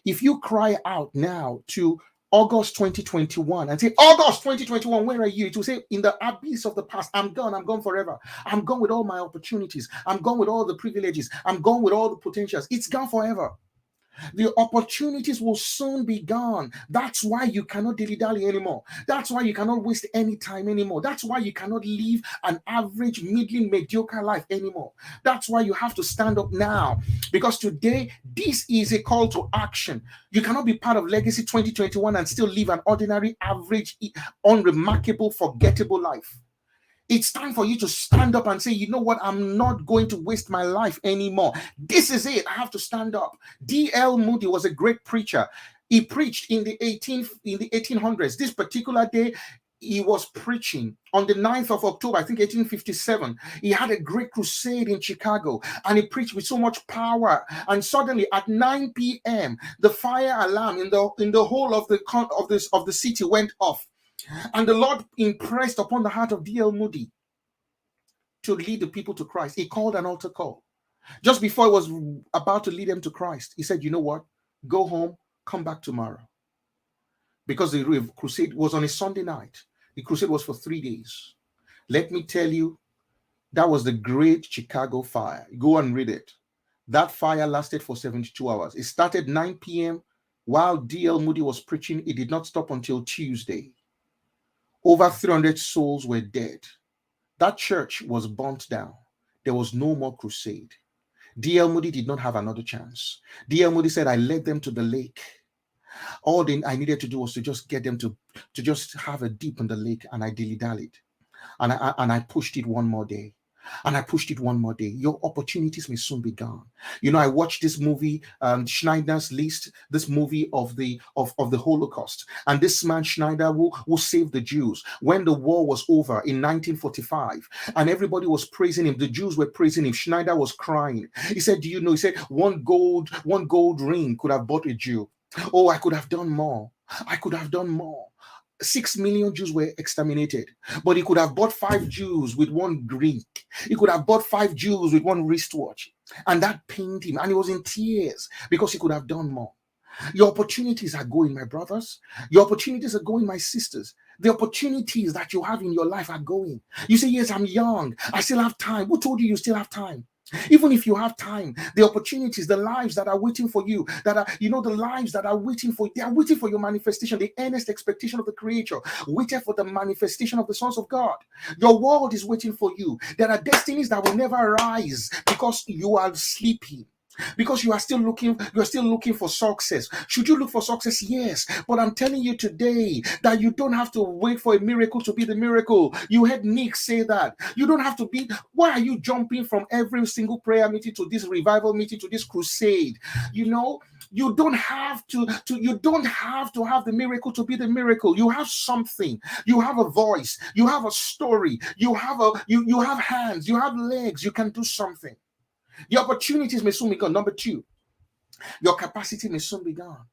If you cry out now to August 2021 and say, "August 2021, where are you?" It will say, "In the abyss of the past, I'm gone forever. I'm gone with all my opportunities. I'm gone with all the privileges. I'm gone with all the potentials. It's gone forever." The opportunities will soon be gone. That's why you cannot dilly-dally anymore. That's why you cannot waste any time anymore. That's why you cannot live an average, middling, mediocre life anymore. That's why you have to stand up now. Because today, this is a call to action. You cannot be part of Legacy 2021 and still live an ordinary, average, unremarkable, forgettable life. It's time for you to stand up and say, "You know what? I'm not going to waste my life anymore. This is it. I have to stand up." D.L. Moody was a great preacher. He preached in the 1800s. This particular day, he was preaching on the 9th of October, I think 1857. He had a great crusade in Chicago, and he preached with so much power. And suddenly, at 9 p.m., the fire alarm in the whole of the city went off. And the Lord impressed upon the heart of D.L. Moody to lead the people to Christ. He called an altar call. Just before he was about to lead them to Christ, he said, "You know what? Go home, come back tomorrow." Because the crusade was on a Sunday night. The crusade was for 3 days. Let me tell you, that was the Great Chicago Fire. Go and read it. That fire lasted for 72 hours. It started 9 p.m. While D.L. Moody was preaching. It did not stop until Tuesday. Over 300 souls were dead. That church was burnt down. There was no more crusade. D.L. Moody did not have another chance. D.L. Moody said, "I led them to the lake. All I needed to do was to just get them to just have a dip in the lake, and I dilly-dallied. And I pushed it one more day. And I pushed it one more day. Your opportunities may soon be gone. You know, I watched this movie, Schneider's List, this movie of the Holocaust. And this man, Schneider, who saved the Jews when the war was over in 1945. And everybody was praising him. The Jews were praising him. Schneider was crying. He said, "Do you know?" He said, one gold ring could have bought a Jew. Oh, I could have done more. I could have done more. 6 million Jews were exterminated, but he could have bought 5 Jews with one ring. He could have bought 5 Jews with one wristwatch, and that pained him, and he was in tears because he could have done more. Your opportunities are going, my brothers. Your opportunities are going, my sisters. The opportunities that you have in your life are going. You say, "Yes, I'm young. I still have time." Who told you you still have time? Even if you have time, the opportunities, the lives that are waiting for you, that are, the lives that are waiting for you, they are waiting for your manifestation. The earnest expectation of the Creator waiting for the manifestation of the sons of God. Your world is waiting for you. There are destinies that will never rise because you are sleeping. Because you are still looking for success. Should you look for success? Yes. But I'm telling you today that you don't have to wait for a miracle to be the miracle. You heard Nick say that. You don't have to be. Why are you jumping from every single prayer meeting to this revival meeting to this crusade? You don't have to have the miracle to be the miracle. You have something. You have a voice. You have a story. You have hands. You have legs. You can do something. The opportunities may soon be gone. Number 2, your capacity may soon be gone.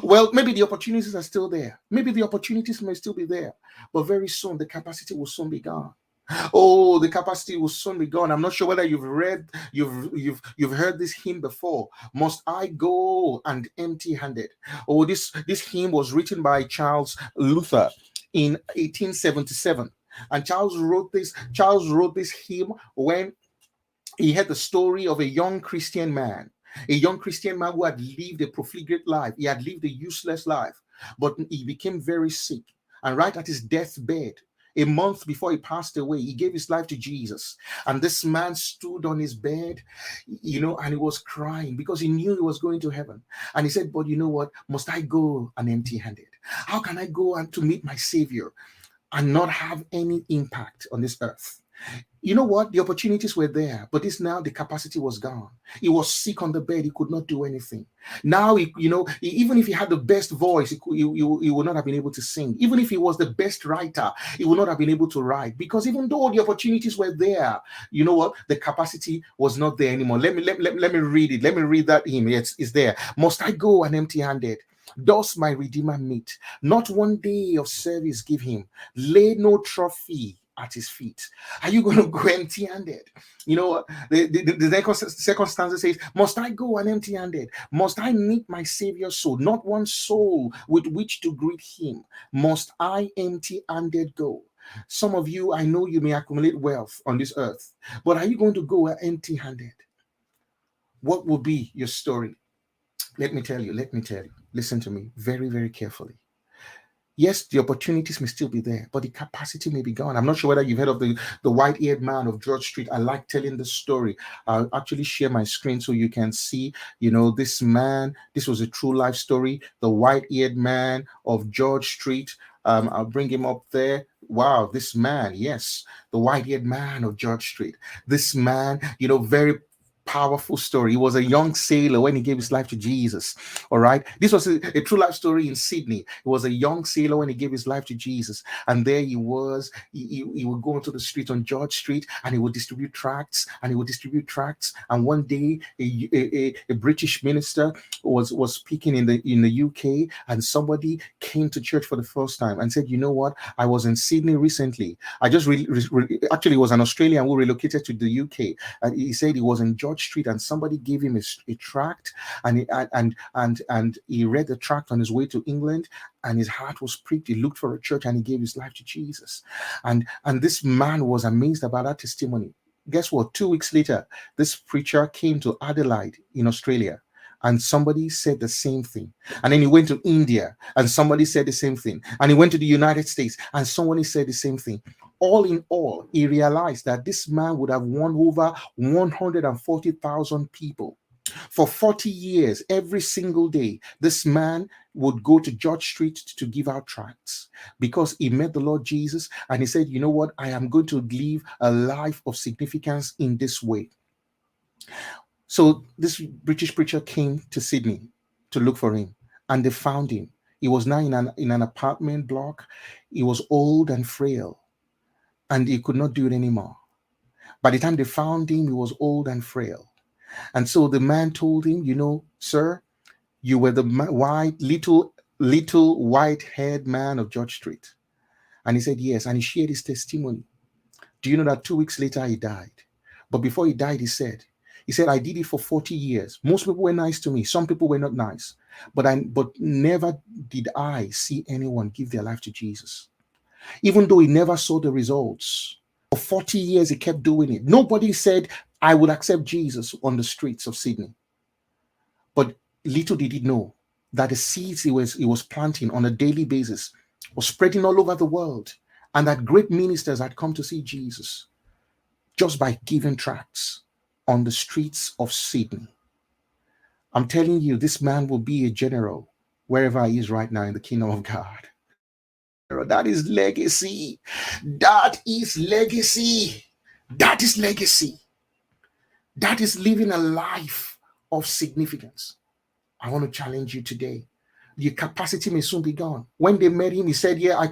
Well, maybe the opportunities are still there. Maybe the opportunities may still be there, but very soon the capacity will soon be gone. Oh, the capacity will soon be gone. I'm not sure whether you've heard this hymn before. "Must I go and empty-handed?" Oh, this hymn was written by Charles Luther in 1877, and Charles wrote this hymn when he had the story of a young Christian man who had lived a profligate life. He had lived a useless life, but he became very sick. And right at his deathbed, A month before he passed away, he gave his life to Jesus. And this man stood on his bed, and he was crying because he knew he was going to heaven. And he said, but you know what? Must I go an empty-handed? How can I go and to meet my Savior and not have any impact on this earth? You know what? The opportunities were there, but the capacity was gone. He was sick on the bed. He could not do anything. Now, even if he had the best voice, he would not have been able to sing. Even if he was the best writer, he would not have been able to write, because even though the opportunities were there, you know what? The capacity was not there anymore. Let me read it. Let me read that hymn. It's there. Must I go an empty-handed? Does my Redeemer meet? Not one day of service give him. Lay no trophy at his feet. Are you going to go empty-handed? The second stanza says, must I go an empty-handed? Must I meet my Savior's soul? Not one soul with which to greet him. Must I empty-handed go? Some of you, I know you may accumulate wealth on this earth, but are you going to go empty-handed? What will be your story? Let me tell you. Listen to me very, very carefully. Yes, the opportunities may still be there, but the capacity may be gone. I'm not sure whether you've heard of the white-haired man of George Street. I like telling this story. I'll actually share my screen so you can see, this man. This was a true life story. The white-haired man of George Street. I'll bring him up there. Wow, this man, yes, the white-haired man of George Street. This man, very powerful story. He was a young sailor when he gave his life to Jesus. All right. This was a true life story in Sydney. He was a young sailor when he gave his life to Jesus. And there he was. He would go into the street on George Street and he would distribute tracts. And one day a British minister was speaking in the UK, and somebody came to church for the first time and said, you know what? I was in Sydney recently. I just actually was an Australian who relocated to the UK. And he said he was in George Street, and somebody gave him a tract, and he read the tract on his way to England, and his heart was pricked. He looked for a church and he gave his life to Jesus. And this man was amazed about that testimony. Guess what? 2 weeks later, this preacher came to Adelaide in Australia, and somebody said the same thing. And then he went to India, and somebody said the same thing. And he went to the United States, and somebody said the same thing. All in all, he realized that this man would have won over 140,000 people. For 40 years, every single day, this man would go to George Street to give out tracts, because he met the Lord Jesus, and he said, you know what? I am going to live a life of significance in this way. So this British preacher came to Sydney to look for him, and they found him. He was now in an apartment block. He was old and frail, and he could not do it anymore. By the time they found him, he was old and frail. And so the man told him, sir, you were the little white-haired man of George Street. And he said, yes. And he shared his testimony. Do you know that 2 weeks later he died? But before he died, he said, I did it for 40 years. Most people were nice to me. Some people were not nice. But never did I see anyone give their life to Jesus. Even though he never saw the results. For 40 years, he kept doing it. Nobody said, I would accept Jesus on the streets of Sydney. But little did he know that the seeds he was planting on a daily basis was spreading all over the world, and that great ministers had come to see Jesus just by giving tracts on the streets of Sydney. I'm telling you, this man will be a general wherever he is right now in the kingdom of God. That is legacy. That is legacy. That is legacy. That is living a life of significance. I want to challenge you today. Your capacity may soon be gone. When they met him, he said, yeah, I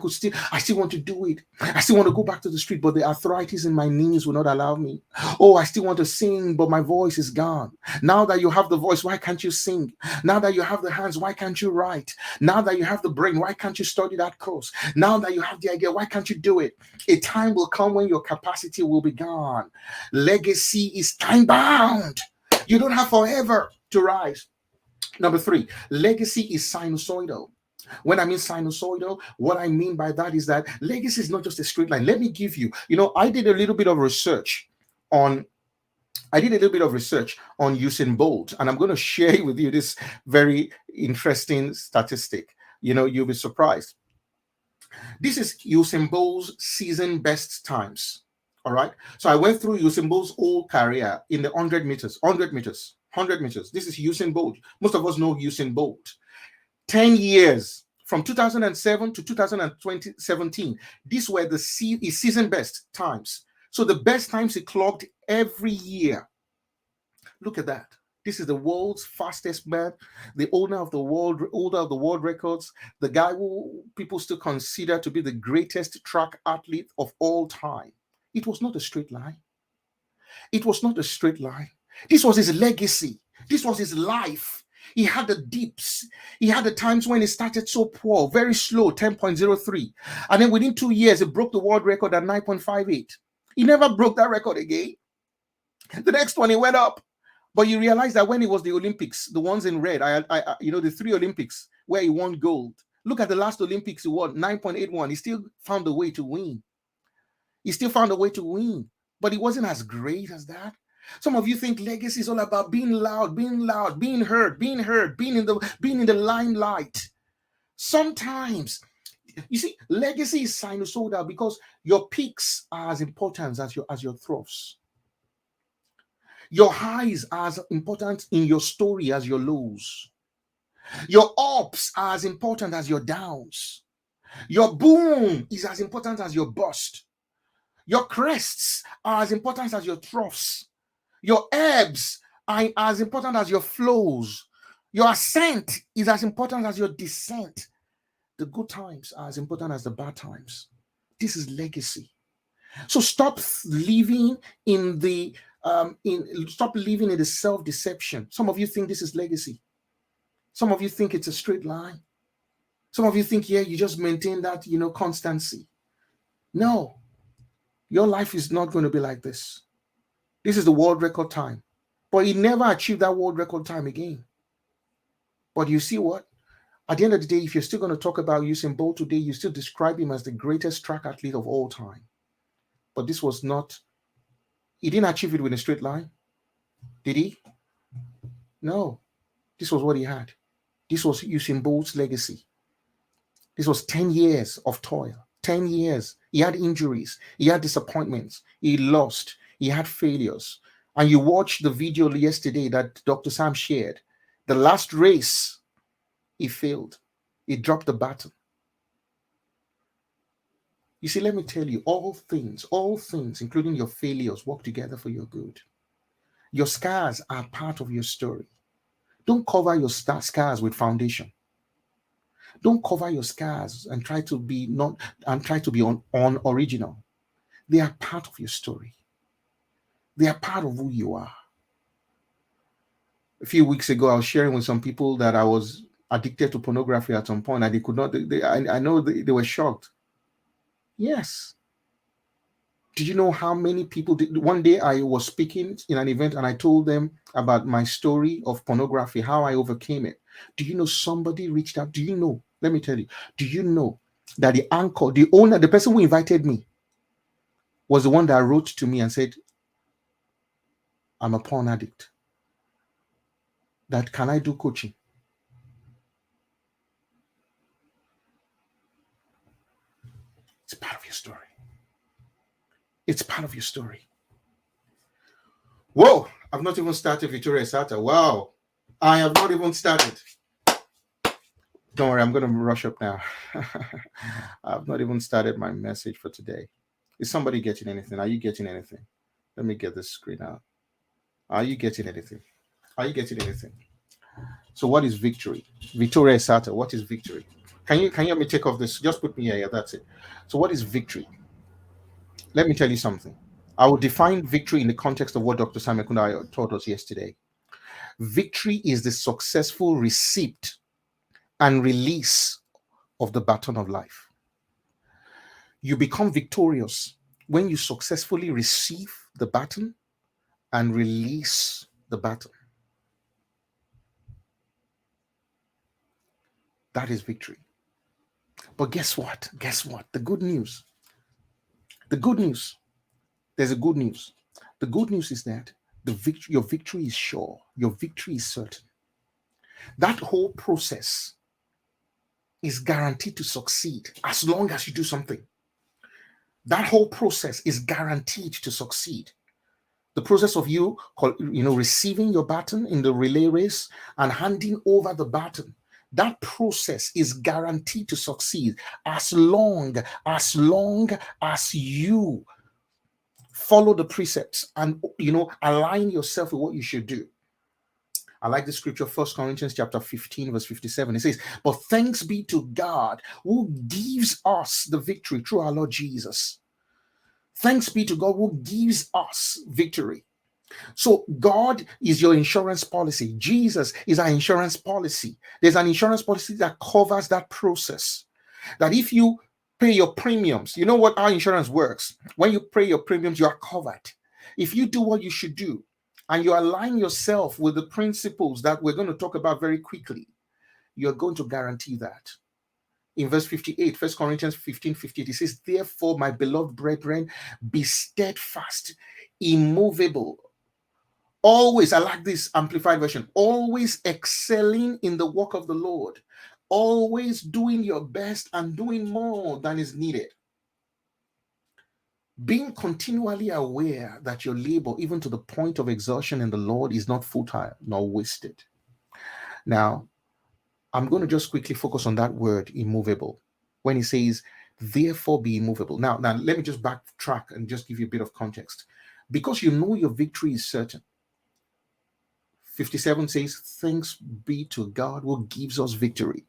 still want to do it. I still want to go back to the street, but the arthritis in my knees will not allow me. Oh, I still want to sing, but my voice is gone. Now that you have the voice, why can't you sing? Now that you have the hands, why can't you write? Now that you have the brain, why can't you study that course? Now that you have the idea, why can't you do it? A time will come when your capacity will be gone. Legacy is time-bound. You don't have forever to rise. Number 3, legacy is sinusoidal. When I mean sinusoidal, what I mean by that is that legacy is not just a straight line. Let me give you, I did a little bit of research on Usain Bolt, and I'm going to share with you this very interesting statistic. You'll be surprised. This is Usain Bolt's season best times. All right. So I went through Usain Bolt's whole career in the 100 meters, 100 meters, 100 meters. This is Usain Bolt. Most of us know Usain Bolt. 10 years from 2007 to 2017. These were the season best times. So the best times he clocked every year. Look at that. This is the world's fastest man, the owner of the world, holder of the world records, the guy who people still consider to be the greatest track athlete of all time. It was not a straight line. It was not a straight line. This was his legacy. This was his life. He had the dips. He had the times when he started so poor, very slow, 10.03. And then within 2 years, he broke the world record at 9.58. He never broke that record again. The next one, he went up. But you realize that when it was the Olympics, the ones in red, the 3 Olympics where he won gold. Look at the last Olympics he won, 9.81. He still found a way to win. He still found a way to win. But he wasn't as great as that. Some of you think legacy is all about being loud, being heard, being in the limelight. Sometimes, you see, legacy is sinusoidal because your peaks are as important as your troughs. Your highs are as important in your story as your lows. Your ups are as important as your downs. Your boom is as important as your bust. Your crests are as important as your troughs. Your ebbs are as important as your flows. Your ascent is as important as your descent. The good times are as important as the bad times. This is legacy. So stop living in the self-deception. Some of you think this is legacy. Some of you think it's a straight line. Some of you think, you just maintain that, constancy. No, your life is not going to be like this. This is the world record time. But he never achieved that world record time again. But you see what? At the end of the day, if you're still going to talk about Usain Bolt today, you still describe him as the greatest track athlete of all time. But this was not, he didn't achieve it with a straight line. Did he? No. This was what he had. This was Usain Bolt's legacy. This was 10 years of toil. 10 years. He had injuries. He had disappointments. He lost. He had failures. And you watched the video yesterday that Dr. Sam shared. The last race, he failed. He dropped the baton. You see, let me tell you, all things, including your failures, work together for your good. Your scars are part of your story. Don't cover your scars with foundation. Don't cover your scars and try to be unoriginal. They are part of your story. They are part of who you are. A few weeks ago, I was sharing with some people that I was addicted to pornography at some point, and they could not. I know they were shocked. Yes. Did you know how many people did? One day I was speaking in an event and I told them about my story of pornography, how I overcame it. Do you know somebody reached out? Do you know? Let me tell you. Do you know that the anchor, the owner, the person who invited me was the one that wrote to me and said, I'm a porn addict. That can I do coaching? It's part of your story. It's part of your story. Whoa, I've not even started Vitória É Certa. Wow, I have not even started. Don't worry, I'm going to rush up now. I've not even started my message for today. Is somebody getting anything? Are you getting anything? Let me get this screen out. Are you getting anything? Are you getting anything? So what is victory? Vitória É Certa. What is victory? Can you help me take off this? Just put me here. Yeah, that's it. So what is victory? Let me tell you something. I will define victory in the context of what Dr. Samuel Kundai taught us yesterday. Victory is the successful receipt and release of the baton of life. You become victorious when you successfully receive the baton and release the baton. That is victory. But guess what? Guess what? The good news. The good news. There's a good news. The good news is that your victory is sure. Your victory is certain. That whole process is guaranteed to succeed as long as you do something. That whole process is guaranteed to succeed. The process of you receiving your baton in the relay race and handing over the baton, that process is guaranteed to succeed as long as you follow the precepts and align yourself with what you should do. I like the scripture, 1 Corinthians chapter 15, verse 57. It says, "But thanks be to God who gives us the victory through our Lord Jesus." Thanks be to God who gives us victory. So God is your insurance policy. Jesus is our insurance policy. There's an insurance policy that covers that process. That if you pay your premiums, you know what our insurance works. When you pay your premiums, you are covered. If you do what you should do, and you align yourself with the principles that we're going to talk about very quickly, you're going to guarantee that. In verse 58, 1 Corinthians 15:58, it says, "Therefore, my beloved brethren, be steadfast, immovable." Always, I like this amplified version, always excelling in the work of the Lord, always doing your best and doing more than is needed. Being continually aware that your labor, even to the point of exhaustion in the Lord, is not futile nor wasted. Now, I'm going to just quickly focus on that word, immovable, when he says, "Therefore be immovable." Now, let me just backtrack and just give you a bit of context. Because you know your victory is certain. 57 says, "Thanks be to God who gives us victory."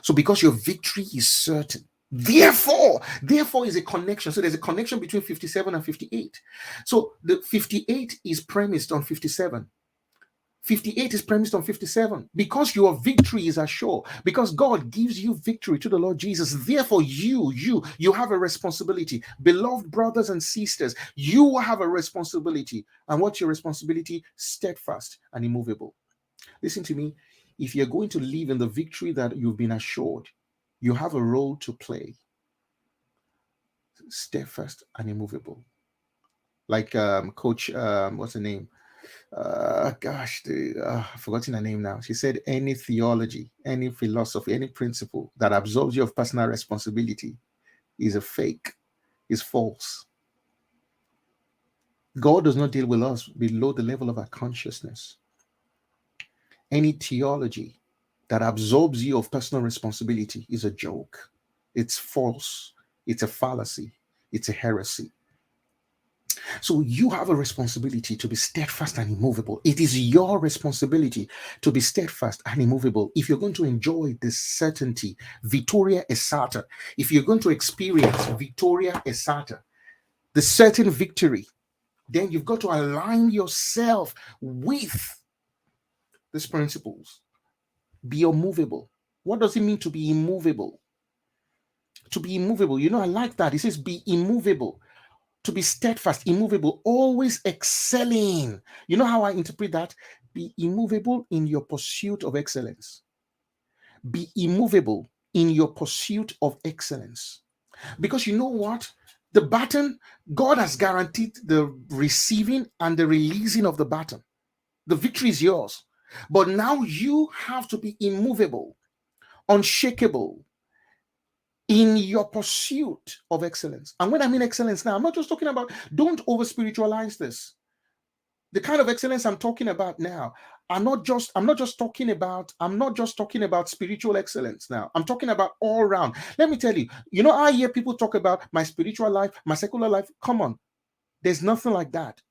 So because your victory is certain, therefore is a connection. So there's a connection between 57 and 58. So the 58 is premised on 57. 58 is premised on 57. Because your victory is assured, because God gives you victory to the Lord Jesus, therefore you have a responsibility. Beloved brothers and sisters, you have a responsibility. And what's your responsibility? Steadfast and immovable. Listen to me. If you're going to live in the victory that you've been assured, you have a role to play. Steadfast and immovable. Like Coach, what's her name? I've forgotten her name now. She said, any theology, any philosophy, any principle that absolves you of personal responsibility is a fake, is false. God does not deal with us below the level of our consciousness. Any theology that absolves you of personal responsibility is a joke. It's false. It's a fallacy. It's a heresy. So you have a responsibility to be steadfast and immovable. It is your responsibility to be steadfast and immovable. If you're going to enjoy this certainty, Vitória É Certa, if you're going to experience Vitória É Certa, the certain victory, then you've got to align yourself with these principles. Be immovable. What does it mean to be immovable? To be immovable, I like that. It says be immovable. To be steadfast, immovable, always excelling. You know how I interpret that? Be immovable in your pursuit of excellence. Be immovable in your pursuit of excellence. Because you know what? The baton, God has guaranteed the receiving and the releasing of the baton. The victory is yours. But now you have to be immovable, unshakable, in your pursuit of excellence. And when I mean excellence now, I'm not just talking about, don't over spiritualize this. The kind of excellence I'm talking about now, I'm not just talking about spiritual excellence now. I'm talking about all around. Let me tell you, I hear people talk about my spiritual life, my secular life. Come on. There's nothing like that.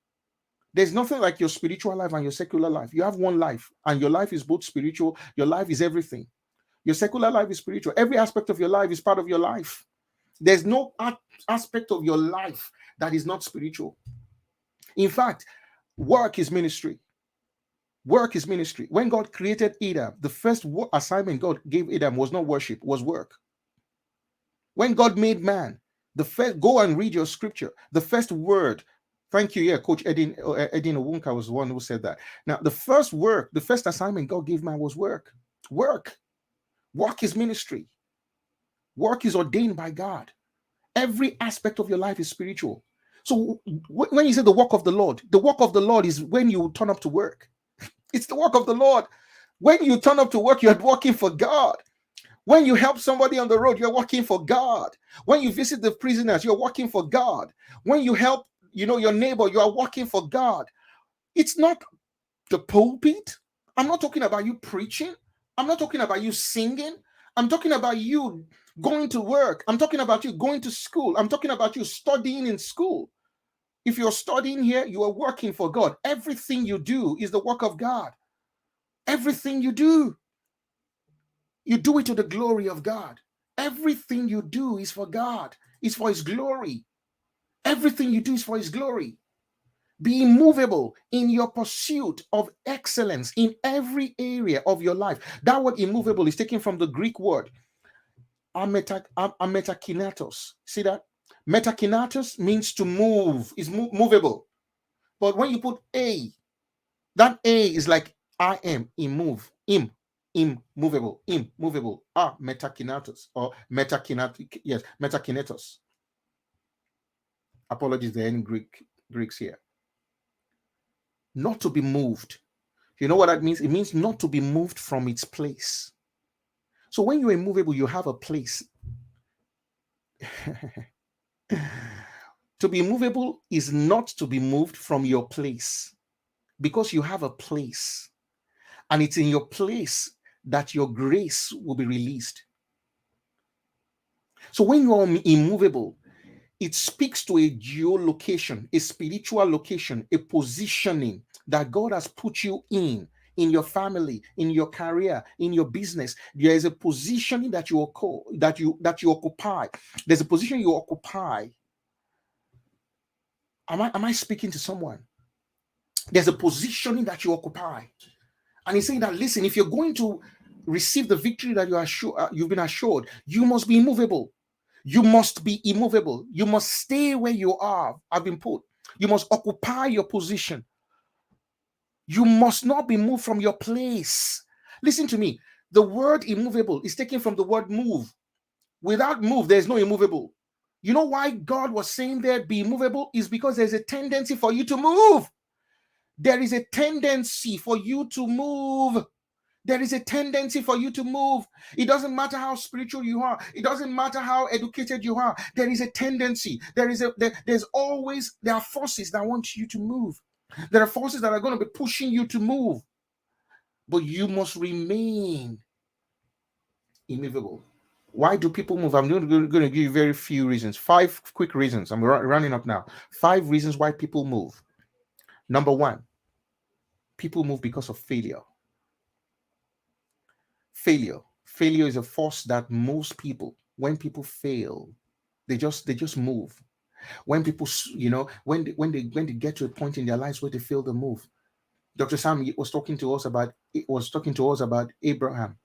There's nothing like your spiritual life and your secular life. You have one life, and your life is both spiritual. Your life is everything. Your secular life is spiritual. Every aspect of your life is part of your life. There's no aspect of your life that is not spiritual. In fact, work is ministry. Work is ministry. When God created Adam, the first assignment God gave Adam was not worship, was work. When God made man, go and read your scripture. The first word, thank you, Coach Edin Owunka was the one who said that. Now, the first assignment God gave man was work. Work. Work is ministry. Work is ordained by God. Every aspect of your life is spiritual. So when you say the work of the Lord is when you turn up to work. It's the work of the Lord. When you turn up to work, you're working for God. When you help somebody on the road, you're working for God. When you visit the prisoners, you're working for God. When you help, your neighbor, you are working for God. It's not the pulpit. I'm not talking about you preaching. I'm not talking about you singing. I'm talking about you going to work. I'm talking about you going to school. I'm talking about you studying in school. If you're studying here, you are working for God. Everything you do is the work of God. Everything you do it to the glory of God. Everything you do is for God. It's for His glory. Everything you do is for His glory. Be immovable in your pursuit of excellence in every area of your life. That word immovable is taken from the Greek word ametakinatos. See that? Metakinatos means to move, is movable. But when you put a, that a is like I am immovable, metakinatos or metakinatos. Yes, metakinatos. Apologies, there are any Greeks here. Not to be moved. You know what that means? It means not to be moved from its place. So when you're immovable, you have a place. To be movable is not to be moved from your place, because you have a place, and it's in your place that your grace will be released. So when you are immovable, it speaks to a geolocation, a spiritual location, a positioning that God has put you in your family, in your career, in your business. There is a positioning that you occupy. There's a position you occupy. Am I speaking to someone? There's a positioning that you occupy. And he's saying that, listen, if you're going to receive the victory that you've been assured, you must be immovable. You must be immovable. You must stay where you have been put. You must occupy your position. You must not be moved from your place. Listen to me. The word immovable is taken from the word move. Without move, there's no immovable. You know why God was saying there, be immovable? Is because there's a tendency for you to move. There is a tendency for you to move. There is a tendency for you to move. It doesn't matter how spiritual you are. It doesn't matter how educated you are. There is a tendency. There are forces that want you to move. There are forces that are going to be pushing you to move. But you must remain immovable. Why do people move? I'm going to give you very few reasons. 5 quick reasons. I'm running up now. 5 reasons why people move. Number 1, people move because of failure. Failure is a force that moves people. When people fail, they just move. When people, when they get to a point in their lives where they fail to move. Dr. Sam was talking to us about Abraham.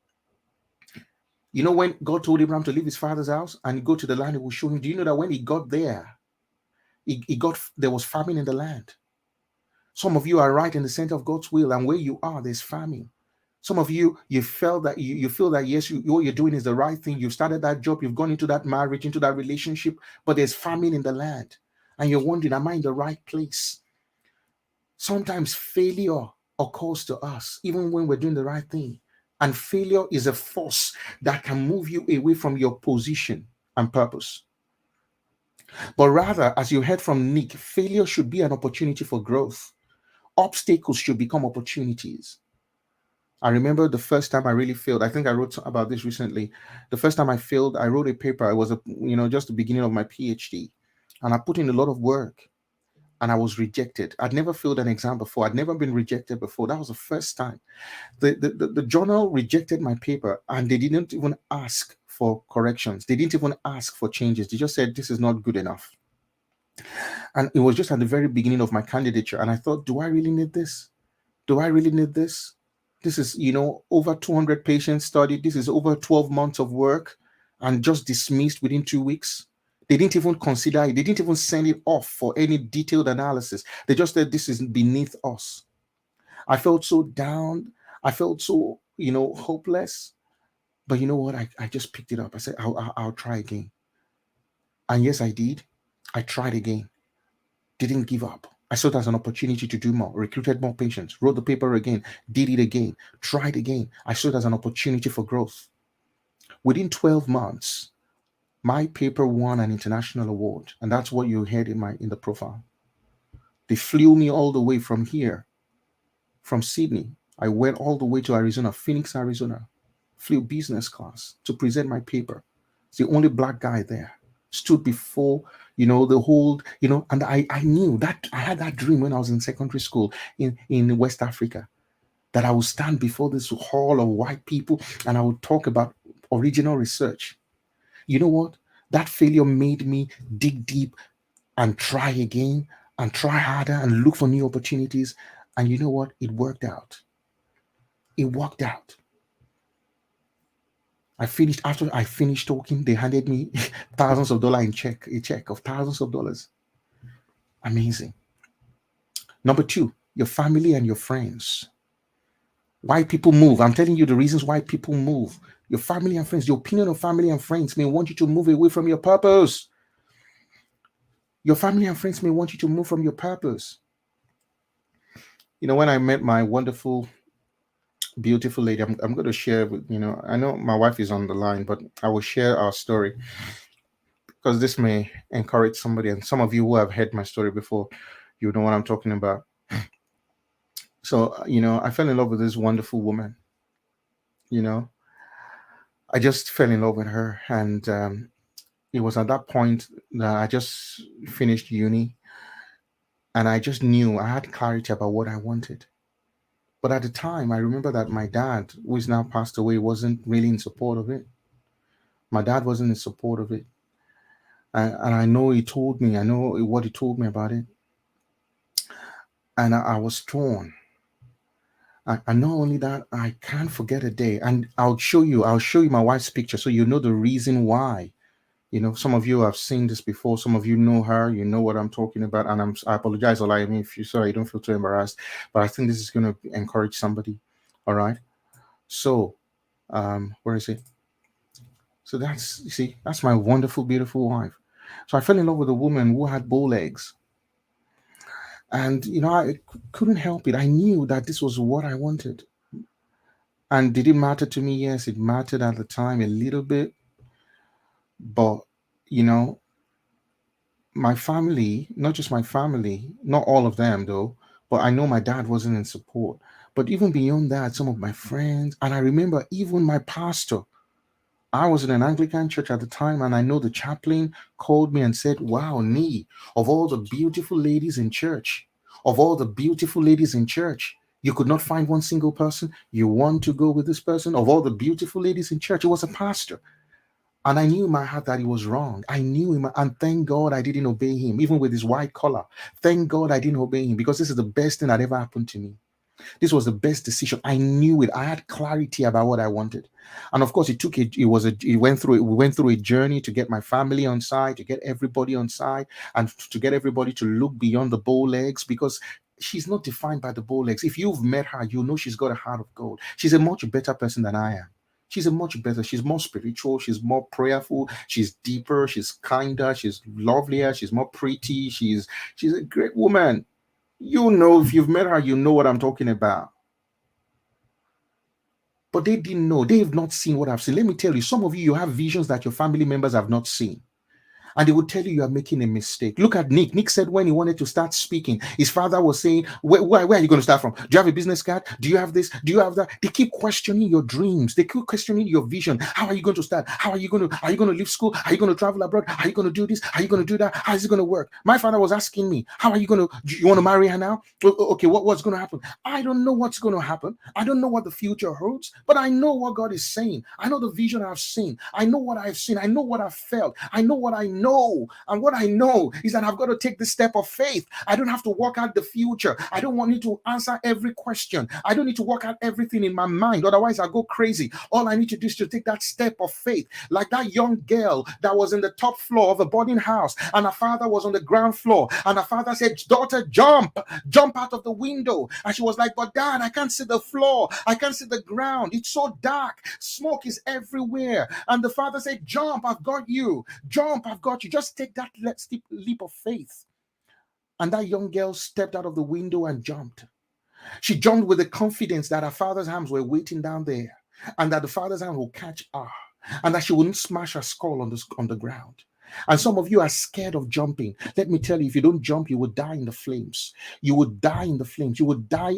You know, when God told Abraham to leave his father's house and go to the land he will show him, do you know that when he got there, there was famine in the land? Some of you are right in the center of God's will, and where you are, there's famine. Some of you felt that you feel that yes, what you're doing is the right thing. You've started that job, you've gone into that marriage, into that relationship, but there's famine in the land, and you're wondering, am I in the right place? Sometimes failure occurs to us, even when we're doing the right thing. And failure is a force that can move you away from your position and purpose. But rather, as you heard from Nick, failure should be an opportunity for growth. Obstacles should become opportunities. I remember the first time I really failed. I think I wrote about this recently. The first time I failed, I wrote a paper. It was just the beginning of my PhD, and I put in a lot of work, and I was rejected. I'd never failed an exam before. I'd never been rejected before. That was the first time. The journal rejected my paper, and they didn't even ask for corrections. They didn't even ask for changes. They just said, this is not good enough. And it was just at the very beginning of my candidature. And I thought, do I really need this? Do I really need this? This is, over 200 patients studied. This is over 12 months of work, and just dismissed within 2 weeks. They didn't even consider it. They didn't even send it off for any detailed analysis. They just said, this is beneath us. I felt so down. I felt so, hopeless. But you know what? I just picked it up. I said, I'll try again. And yes, I did. I tried again. Didn't give up. I saw it as an opportunity to do more, recruited more patients, wrote the paper again, did it again, tried again. I saw it as an opportunity for growth. Within 12 months, my paper won an international award, and that's what you heard in the profile. They flew me all the way from here, from Sydney. I went all the way to Arizona, Phoenix, Arizona, flew business class to present my paper. It's the only black guy there. Stood before, the whole, and I knew that I had that dream when I was in secondary school in West Africa, that I would stand before this hall of white people and I would talk about original research. You know what? That failure made me dig deep and try again and try harder and look for new opportunities. And you know what? It worked out. It worked out. After I finished talking, they handed me thousands of dollars a check of thousands of dollars. Amazing. Number two, your family and your friends. Why people move. I'm telling you the reasons why people move. Your family and friends. The opinion of family and friends may want you to move away from your purpose. Your family and friends may want you to move from your purpose. When I met my wonderful, beautiful lady, I'm going to share with, I know my wife is on the line, but I will share our story because this may encourage somebody. And some of you who have heard my story before, you know what I'm talking about. So, I fell in love with this wonderful woman. I just fell in love with her. And it was at that point that I just finished uni. And I just knew I had clarity about what I wanted. But at the time, I remember that my dad, who is now passed away, wasn't really in support of it. My dad wasn't in support of it. And I know I know what he told me about it. And I was torn. And not only that, I can't forget a day. And I'll show you my wife's picture so you know the reason why. Some of you have seen this before. Some of you know her. You know what I'm talking about. And I apologize, Ola. I mean, if you sorry, don't feel too embarrassed. But I think this is going to encourage somebody. All right. So, where is it? So that's my wonderful, beautiful wife. So I fell in love with a woman who had bow legs. And, I couldn't help it. I knew that this was what I wanted. And did it matter to me? Yes, it mattered at the time a little bit. But, my family, not just my family, not all of them though, but I know my dad wasn't in support. But even beyond that, some of my friends, and I remember even my pastor, I was in an Anglican church at the time, and I know the chaplain called me and said, "Wow, Niyi, of all the beautiful ladies in church, you could not find one single person. You want to go with this person? Of all the beautiful ladies in church," it was a pastor. And I knew in my heart that he was wrong. And thank God I didn't obey him, even with his white collar. Thank God I didn't obey him, because this is the best thing that ever happened to me. This was the best decision. I knew it. I had clarity about what I wanted. And of course, we went through a journey to get my family on side, to get everybody on side, and to get everybody to look beyond the bow legs, because she's not defined by the bow legs. If you've met her, you know she's got a heart of gold. She's a much better person than I am. She's more spiritual, she's more prayerful, she's deeper, she's kinder, she's lovelier, she's more pretty, she's a great woman. If you've met her, you know what I'm talking about. But they didn't know. They've not seen what I've seen. Let me tell you, some of you have visions that your family members have not seen. And they would tell you are making a mistake. Look at Nick. Nick said when he wanted to start speaking, his father was saying, where are you going to start from? Do you have a business card? Do you have this? Do you have that? They keep questioning your dreams. They keep questioning your vision. How are you going to start? Are you going to leave school? Are you going to travel abroad? Are you going to do this? Are you going to do that? How is it going to work? My father was asking me, how are you going to, you want to marry her now? Okay, what's going to happen? I don't know what's going to happen. I don't know what the future holds, but I know what God is saying. I know the vision I've seen. I know what I've seen. I know what I've felt. I know what I know. And what I know is that I've got to take the step of faith. I don't have to work out the future. I don't need to answer every question. I don't need to work out everything in my mind. Otherwise, I'll go crazy. All I need to do is to take that step of faith. Like that young girl that was in the top floor of a boarding house, and her father was on the ground floor. And her father said, "Daughter, jump out of the window." And she was like, "But Dad, I can't see the floor. I can't see the ground. It's so dark. Smoke is everywhere." And the father said, "Jump, I've got you. Jump, I've got you. Just take that steep leap of faith." And that young girl stepped out of the window and jumped. She jumped with the confidence that her father's arms were waiting down there, and that the father's hand will catch her. and that she wouldn't smash her skull on the ground. And some of you are scared of jumping. Let me tell you, if you don't jump, you will die in the flames. You will die in the flames. You will die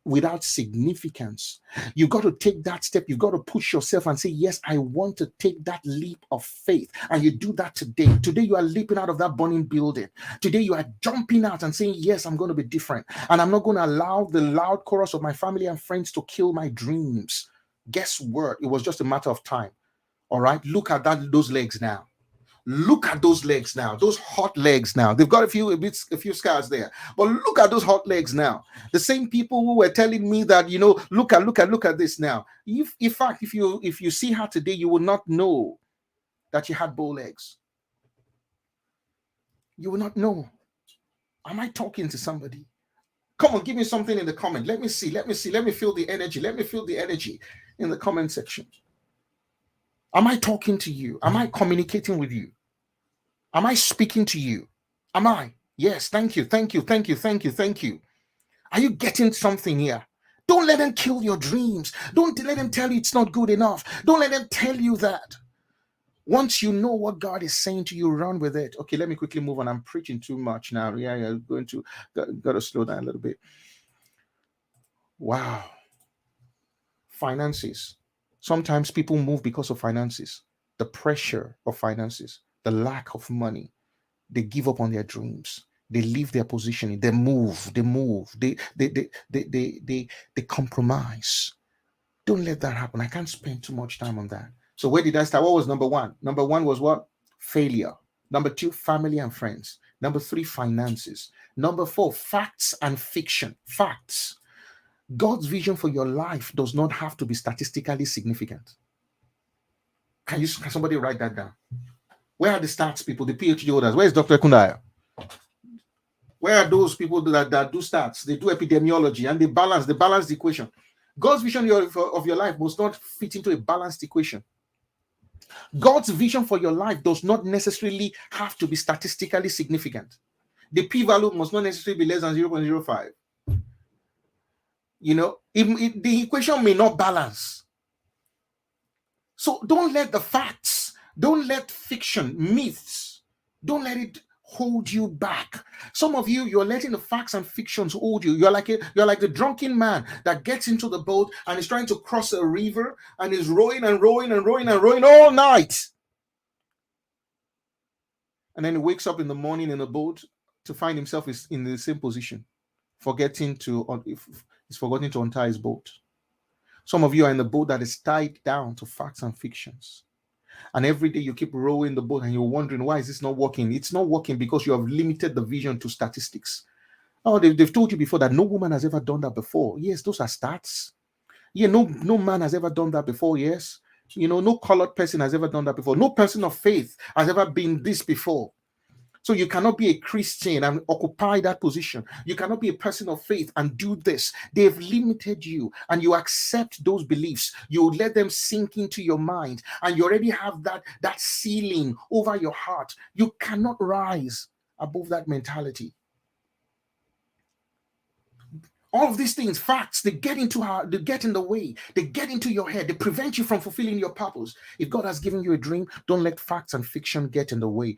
without significance. You got to take that step. You've got to push yourself and say, yes, I want to take that leap of faith. And you do that today. Today, you are leaping out of that burning building. Today, you are jumping out and saying, yes, I'm going to be different. And I'm not going to allow the loud chorus of my family and friends to kill my dreams. Guess what? It was just a matter of time. All right? Look at those legs now. Look at those legs now, those hot legs now. They've got a few scars there, but look at those hot legs now. The same people who were telling me that, look at this now. In fact, if you see her today, you will not know that she had bow legs. You will not know. Am I talking to somebody? Come on, give me something in the comment. Let me see. Let me feel the energy. Let me feel the energy in the comment section. Am I talking to you? Am I communicating with you? Am I speaking to you? Am I? Yes, thank you. Are you getting something here? Don't let them kill your dreams. Don't let them tell you it's not good enough. Don't let them tell you that. Once you know what God is saying to you, run with it. Okay, let me quickly move on. I'm preaching too much now. Yeah, got to slow down a little bit. Wow. Finances. Sometimes people move because of finances. The pressure of finances. The lack of money, they give up on their dreams. They leave their positioning. They move. They compromise. Don't let that happen. I can't spend too much time on that. So where did I start? What was number one? Number one was what? Failure. Number two, family and friends. Number three, finances. Number four, facts and fiction. Facts. God's vision for your life does not have to be statistically significant. Can somebody write that down? Where are the stats people, the PhD holders? Where is Dr. Kundaya? Where are those people that do stats? They do epidemiology and they balance the equation. God's vision of your life must not fit into a balanced equation. God's vision for your life does not necessarily have to be statistically significant. The p-value must not necessarily be less than 0.05. The equation may not balance. So don't let the facts, don't let fiction, myths, don't let it hold you back. Some of you're letting the facts and fictions hold you. You're like the drunken man that gets into the boat and is trying to cross a river and is rowing all night. And then he wakes up in the morning in a boat to find himself is in the same position, forgotten to untie his boat. Some of you are in the boat that is tied down to facts and fictions. And every day you keep rowing the boat and you're wondering, why is this not working? It's not working because you have limited the vision to statistics. Oh, they've told you before that no woman has ever done that before. Yes, those are stats. Yeah, no man has ever done that before. Yes. No colored person has ever done that before. No person of faith has ever been this before. So you cannot be a Christian and occupy that position. You cannot be a person of faith and do this. They've limited you and you accept those beliefs. You let them sink into your mind and you already have that ceiling over your heart. You cannot rise above that mentality. All of these things, facts, they get in the way. They get into your head. They prevent you from fulfilling your purpose. If God has given you a dream, don't let facts and fiction get in the way.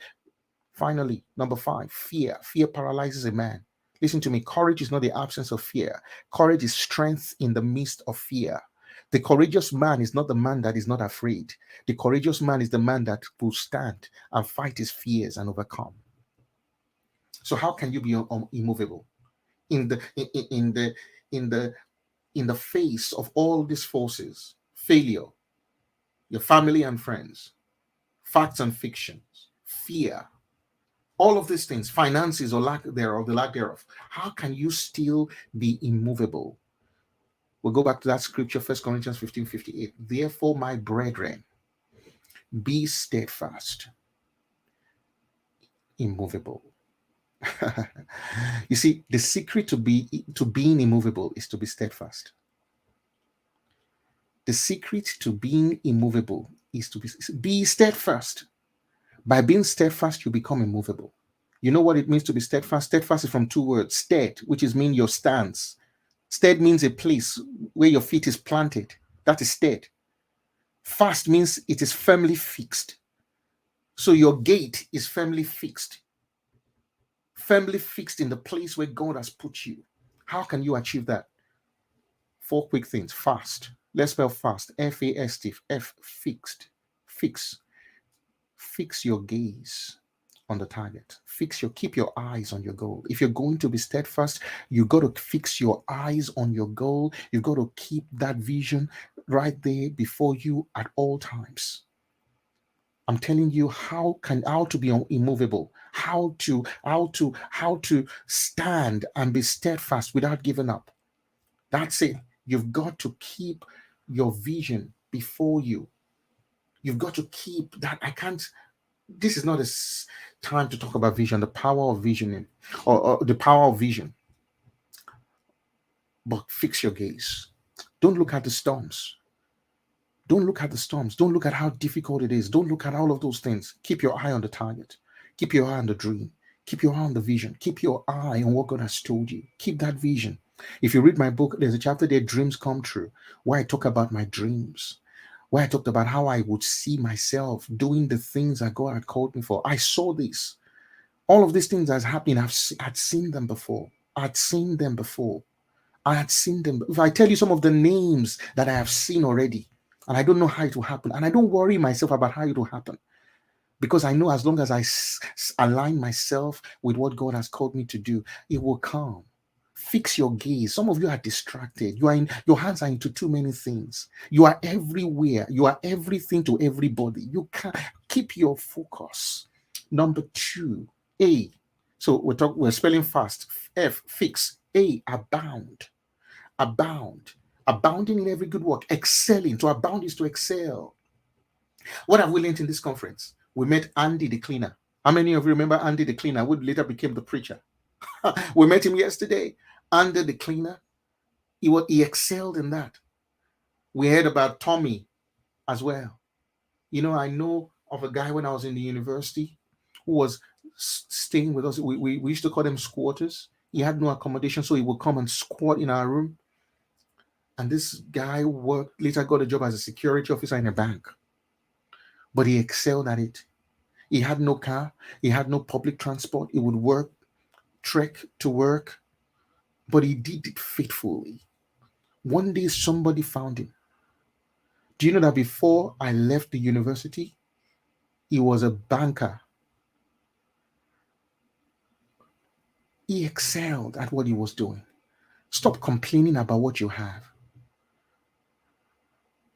Finally, number 5, fear. Fear paralyzes a man. Listen to me. Courage is not the absence of fear. Courage is strength in the midst of fear. The courageous man is not the man that is not afraid. The courageous man is the man that will stand and fight his fears and overcome. So how can you be immovable in the face of all these forces? Failure, your family and friends, facts and fictions, fear, all of these things, finances or the lack thereof. How can you still be immovable? We'll go back to that scripture, 1 Corinthians 15:58. Therefore, my brethren, be steadfast, immovable. You see, the secret to being immovable is to be steadfast. The secret to being immovable is to be steadfast. By being steadfast, you become immovable. You know what it means to be steadfast? Steadfast is from 2 words. Stead, which is mean your stance. Stead means a place where your feet is planted. That is stead. Fast means it is firmly fixed. So your gate is firmly fixed in the place where God has put you. How can you achieve that? 4 quick things. Fast. Let's spell fast. F-A-S-T. F, fixed. Fix your gaze on the target. Keep your eyes on your goal. If you're going to be steadfast, you got to fix your eyes on your goal. You've got to keep that vision right there before you at all times. I'm telling you how to be immovable, how to stand and be steadfast without giving up. That's it. You've got to keep your vision before you. You've got to keep that. This is not a time to talk about vision, the power of visioning, or the power of vision. But fix your gaze. Don't look at the storms. Don't look at the storms. Don't look at how difficult it is. Don't look at all of those things. Keep your eye on the target. Keep your eye on the dream. Keep your eye on the vision. Keep your eye on what God has told you. Keep that vision. If you read my book, there's a chapter there, Dreams Come True, where I talk about my dreams, where I talked about how I would see myself doing the things that God had called me for. I saw this. All of these things that's happening, I'd seen them before. I had seen them. If I tell you some of the names that I have seen already, and I don't know how it will happen, and I don't worry myself about how it will happen, because I know as long as I align myself with what God has called me to do, it will come. Fix your gaze. Some of you are distracted. Your hands are into too many things. You are everywhere. You are everything to everybody. You can't keep your focus. Number 2, A. So we're spelling fast. F, fix. A, abound. Abounding in every good work. Excelling. To abound is to excel. What have we learned in this conference? We met Andy the cleaner. How many of you remember Andy the cleaner, who later became the preacher? We met him yesterday. Andy the cleaner. He excelled in that. We heard about Tommy as well. I know of a guy when I was in the university who was staying with us. We used to call them squatters. He had no accommodation, so he would come and squat in our room. And this guy later got a job as a security officer in a bank. But he excelled at it. He had no car. He had no public transport. He would trek to work. But he did it faithfully. One day, somebody found him. Do you know that before I left the university, he was a banker? He excelled at what he was doing. Stop complaining about what you have.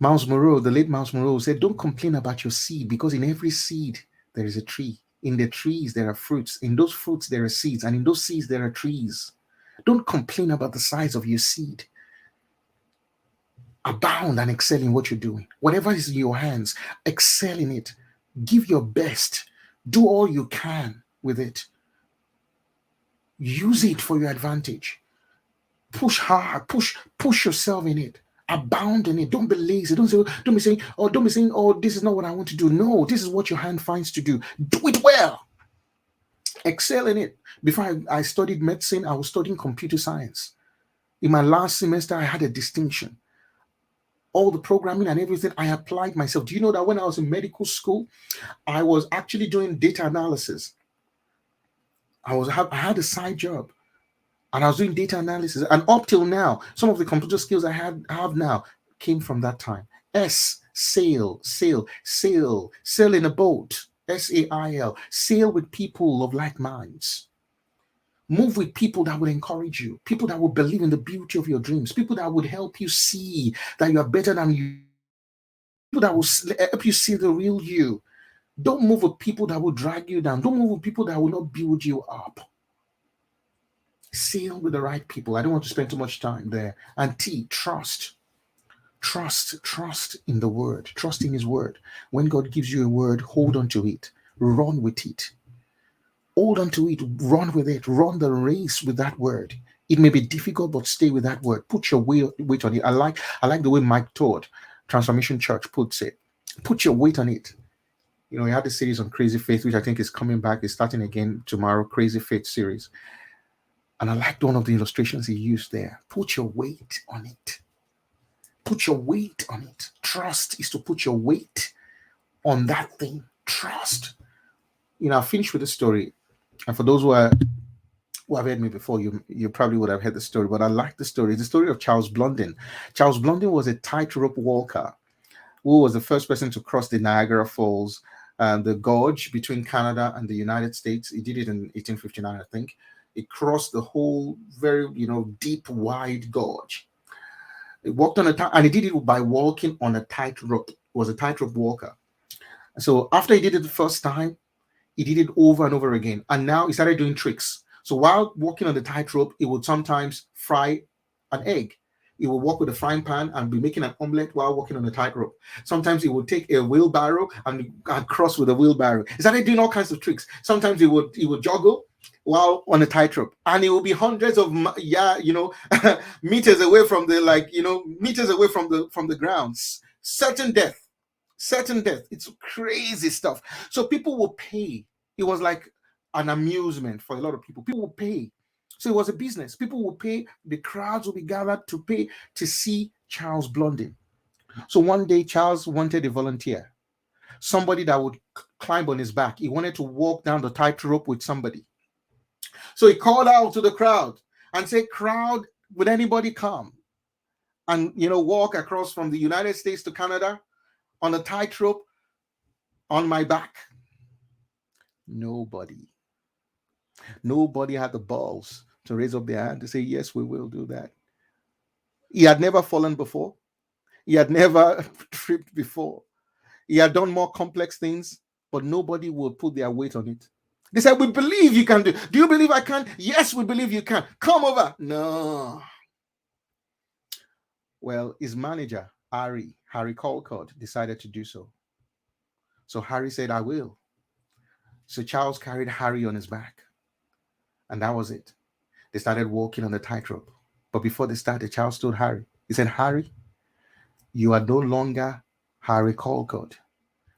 The late Miles Monroe said, don't complain about your seed, because in every seed there is a tree. In the trees there are fruits. In those fruits there are seeds. And in those seeds there are trees. Don't complain about the size of your seed. Abound and excel in what you're doing. Whatever is in your hands, excel in it. Give your best. Do all you can with it. Use it for your advantage. Push hard. Push yourself in it. Abound in it. Don't be lazy. Don't be saying, oh, this is not what I want to do. No, this is what your hand finds to do. Do it well. Excel in it. Before I studied medicine, I was studying computer science. In my last semester, I had a distinction. All the programming and everything, I applied myself. Do you know that when I was in medical school, I was actually doing data analysis? I had a side job. And I was doing data analysis. And up till now, some of the computer skills I have now came from that time. Sail in a boat. SAIL. Sail with people of like minds. Move with people that will encourage you. People that will believe in the beauty of your dreams. People that would help you see that you are better than you. People that will help you see the real you. Don't move with people that will drag you down. Don't move with people that will not build you up. Sail with the right people. I don't want to spend too much time there. And T, trust. Trust in the word. Trust in his word. When God gives you a word, hold on to it. Run with it. Hold on to it. Run with it. Run the race with that word. It may be difficult, but stay with that word. Put your weight on it. I like the way Mike Todd, Transformation Church, puts it. Put your weight on it. He had a series on Crazy Faith, which I think is coming back. It's starting again tomorrow, Crazy Faith series. And I liked one of the illustrations he used there. Put your weight on it. Put your weight on it. Trust is to put your weight on that thing. Trust. I'll finish with the story. And for those who have heard me before, you probably would have heard the story, but I like the story. It's the story of Charles Blondin. Charles Blondin was a tightrope walker who was the first person to cross the Niagara Falls, the gorge between Canada and the United States. He did it in 1859, I think. He crossed the whole very, deep, wide gorge. He walked on and he did it by walking on a tightrope. He was a tightrope walker. So after he did it the first time, he did it over and over again. And now he started doing tricks. So while walking on the tightrope, he would sometimes fry an egg. He would walk with a frying pan and be making an omelette while walking on the tightrope. Sometimes he would take a wheelbarrow and cross with a wheelbarrow. He started doing all kinds of tricks. Sometimes he would juggle while on a tightrope, and he will be hundreds of meters away from the grounds. Certain death. It's crazy stuff. So people will pay. It was like an amusement for a lot of people. People will pay. So it was a business. People will pay. The crowds will be gathered to pay to see Charles Blondin. So one day Charles wanted a volunteer, somebody that would climb on his back. He wanted to walk down the tightrope with somebody. So he called out to the crowd and said, "Crowd, would anybody come and walk across from the United States to Canada on a tightrope on my back?" Nobody had the balls to raise up their hand to say, "Yes, we will do that." He had never fallen before. He had never tripped before. He had done more complex things, but nobody would put their weight on it. They said, "We believe you can do. Do you believe I can?" "Yes, we believe you can. Come over." No. Well, his manager, Harry Colcord, decided to do so. So Harry said, "I will." So Charles carried Harry on his back. And that was it. They started walking on the tightrope. But before they started, Charles told Harry, he said, "Harry, you are no longer Harry Colcord.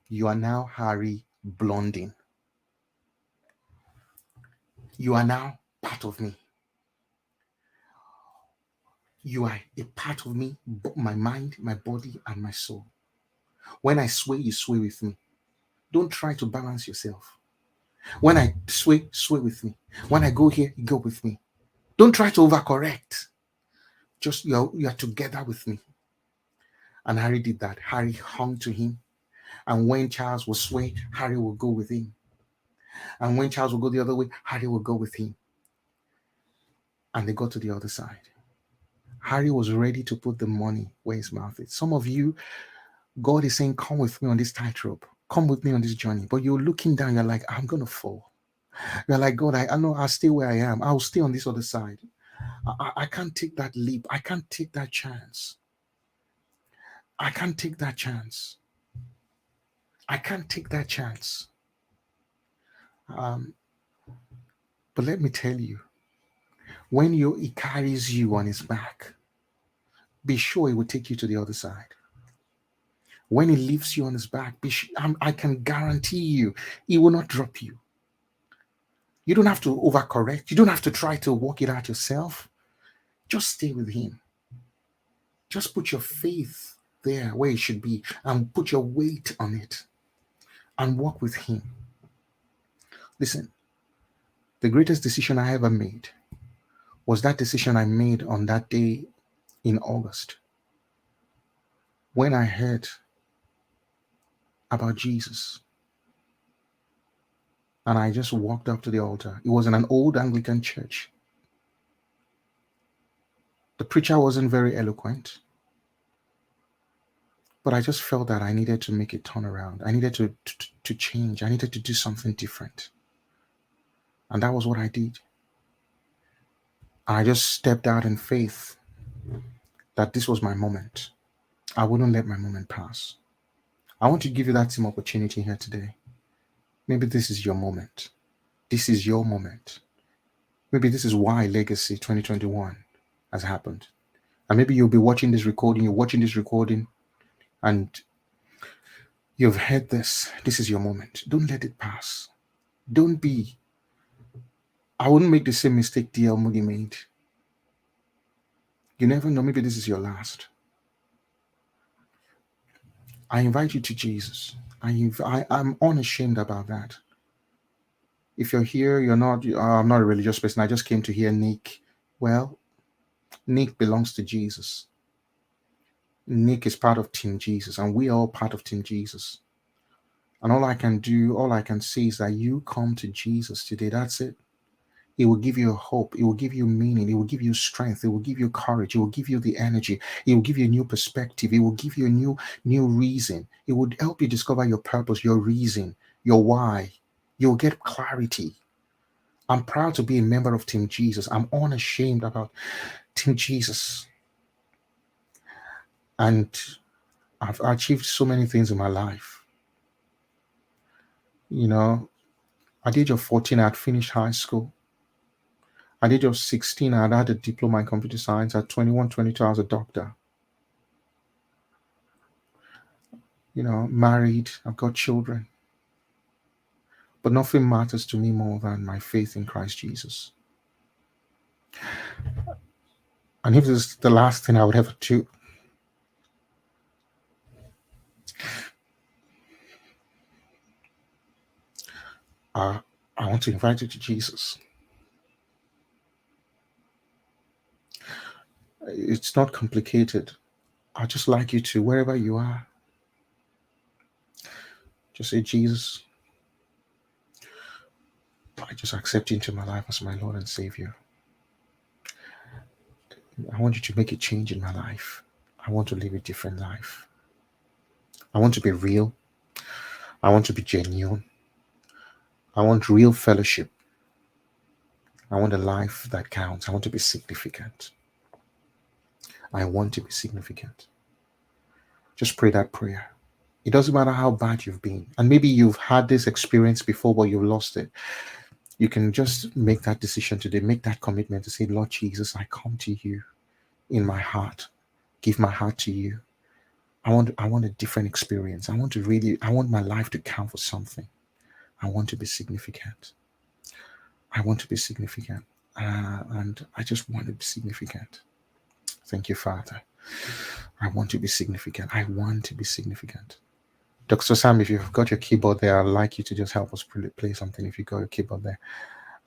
You are now Harry Blondin. You are now part of me. You are a part of me, my mind, my body, and my soul. When I sway, you sway with me. Don't try to balance yourself. When I sway, sway with me. When I go here, you go with me. Don't try to overcorrect. Just you are together with me." And Harry did that. Harry hung to him. And when Charles would sway, Harry would go with him. And when Charles would go the other way, Harry would go with him. And they got to the other side. Harry was ready to put the money where his mouth is. Some of you, God is saying, "Come with me on this tightrope. Come with me on this journey." But you're looking down, you're like, "I'm going to fall." You're like, "God, I know I'll stay where I am. I'll stay on this other side. I can't take that leap. I can't take that chance. I can't take that chance. I can't take that chance." But let me tell you, when he carries you on his back, be sure he will take you to the other side. When he lifts you on his back, I can guarantee you, he will not drop you. You don't have to overcorrect. You don't have to try to work it out yourself. Just stay with him. Just put your faith there where it should be and put your weight on it and walk with him. Listen, the greatest decision I ever made was that decision I made on that day in August when I heard about Jesus. And I just walked up to the altar. It was in an old Anglican church. The preacher wasn't very eloquent, but I just felt that I needed to make a turnaround. I needed to change. I needed to do something different. And that was what I did. I just stepped out in faith that this was my moment. I wouldn't let my moment pass. I want to give you that same opportunity here today. Maybe this is your moment. This is your moment. Maybe this is why Legacy 2021 has happened. And maybe you'll be watching this recording, and you've heard this. This is your moment. Don't let it pass. I wouldn't make the same mistake D.L. Moody made. You never know, maybe this is your last. I invite you to Jesus. I'm unashamed about that. If you're here, you're not, I'm not a religious person. I just came to hear Nick. Well, Nick belongs to Jesus. Nick is part of Team Jesus, and we are all part of Team Jesus. And all I can say is that you come to Jesus today. That's it. It will give you hope. It will give you meaning. It will give you strength. It will give you courage. It will give you the energy. It will give you a new perspective. It will give you a new reason. It would help you discover your purpose, your reason, your why. You'll get clarity. I'm proud to be a member of Team Jesus. I'm unashamed about Team Jesus. And I've achieved so many things in my life. You know, at the age of 14, I had finished high school. At the age of 16, I had a diploma in computer science. At 21, 22, I was a doctor. Married, I've got children. But nothing matters to me more than my faith in Christ Jesus. And if this is the last thing I would ever do, I want to invite you to Jesus. It's not complicated. I'd just like you to, wherever you are, just say, Jesus, I just accept you into my life as my Lord and Savior. I want you to make a change in my life. I want to live a different life. I want to be real. I want to be genuine. I want real fellowship. I want a life that counts. I want to be significant. I want to be significant. Just pray that prayer. It doesn't matter how bad you've been. And maybe you've had this experience before, but you've lost it. You can just make that decision today. Make that commitment to say, Lord Jesus, I come to you in my heart. Give my heart to you. I want a different experience. I want my life to count for something. I want to be significant. I want to be significant. And I just want to be significant. Thank you, Father. I want to be significant. I want to be significant. Dr. Sam, if you've got your keyboard there, I'd like you to just help us play something if you got your keyboard there.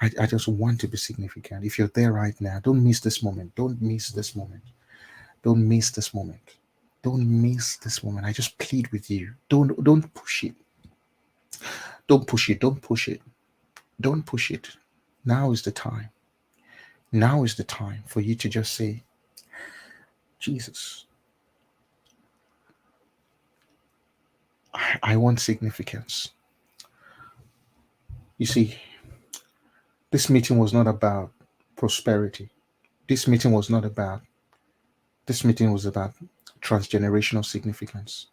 I just want to be significant. If you're there right now, don't miss this moment. Don't miss this moment. Don't miss this moment. Don't miss this moment. I just plead with you. Don't push it. Don't push it. Don't push it. Don't push it. Now is the time. Now is the time for you to just say, Jesus, I want significance. You see, this meeting was not about prosperity. This meeting was about transgenerational significance.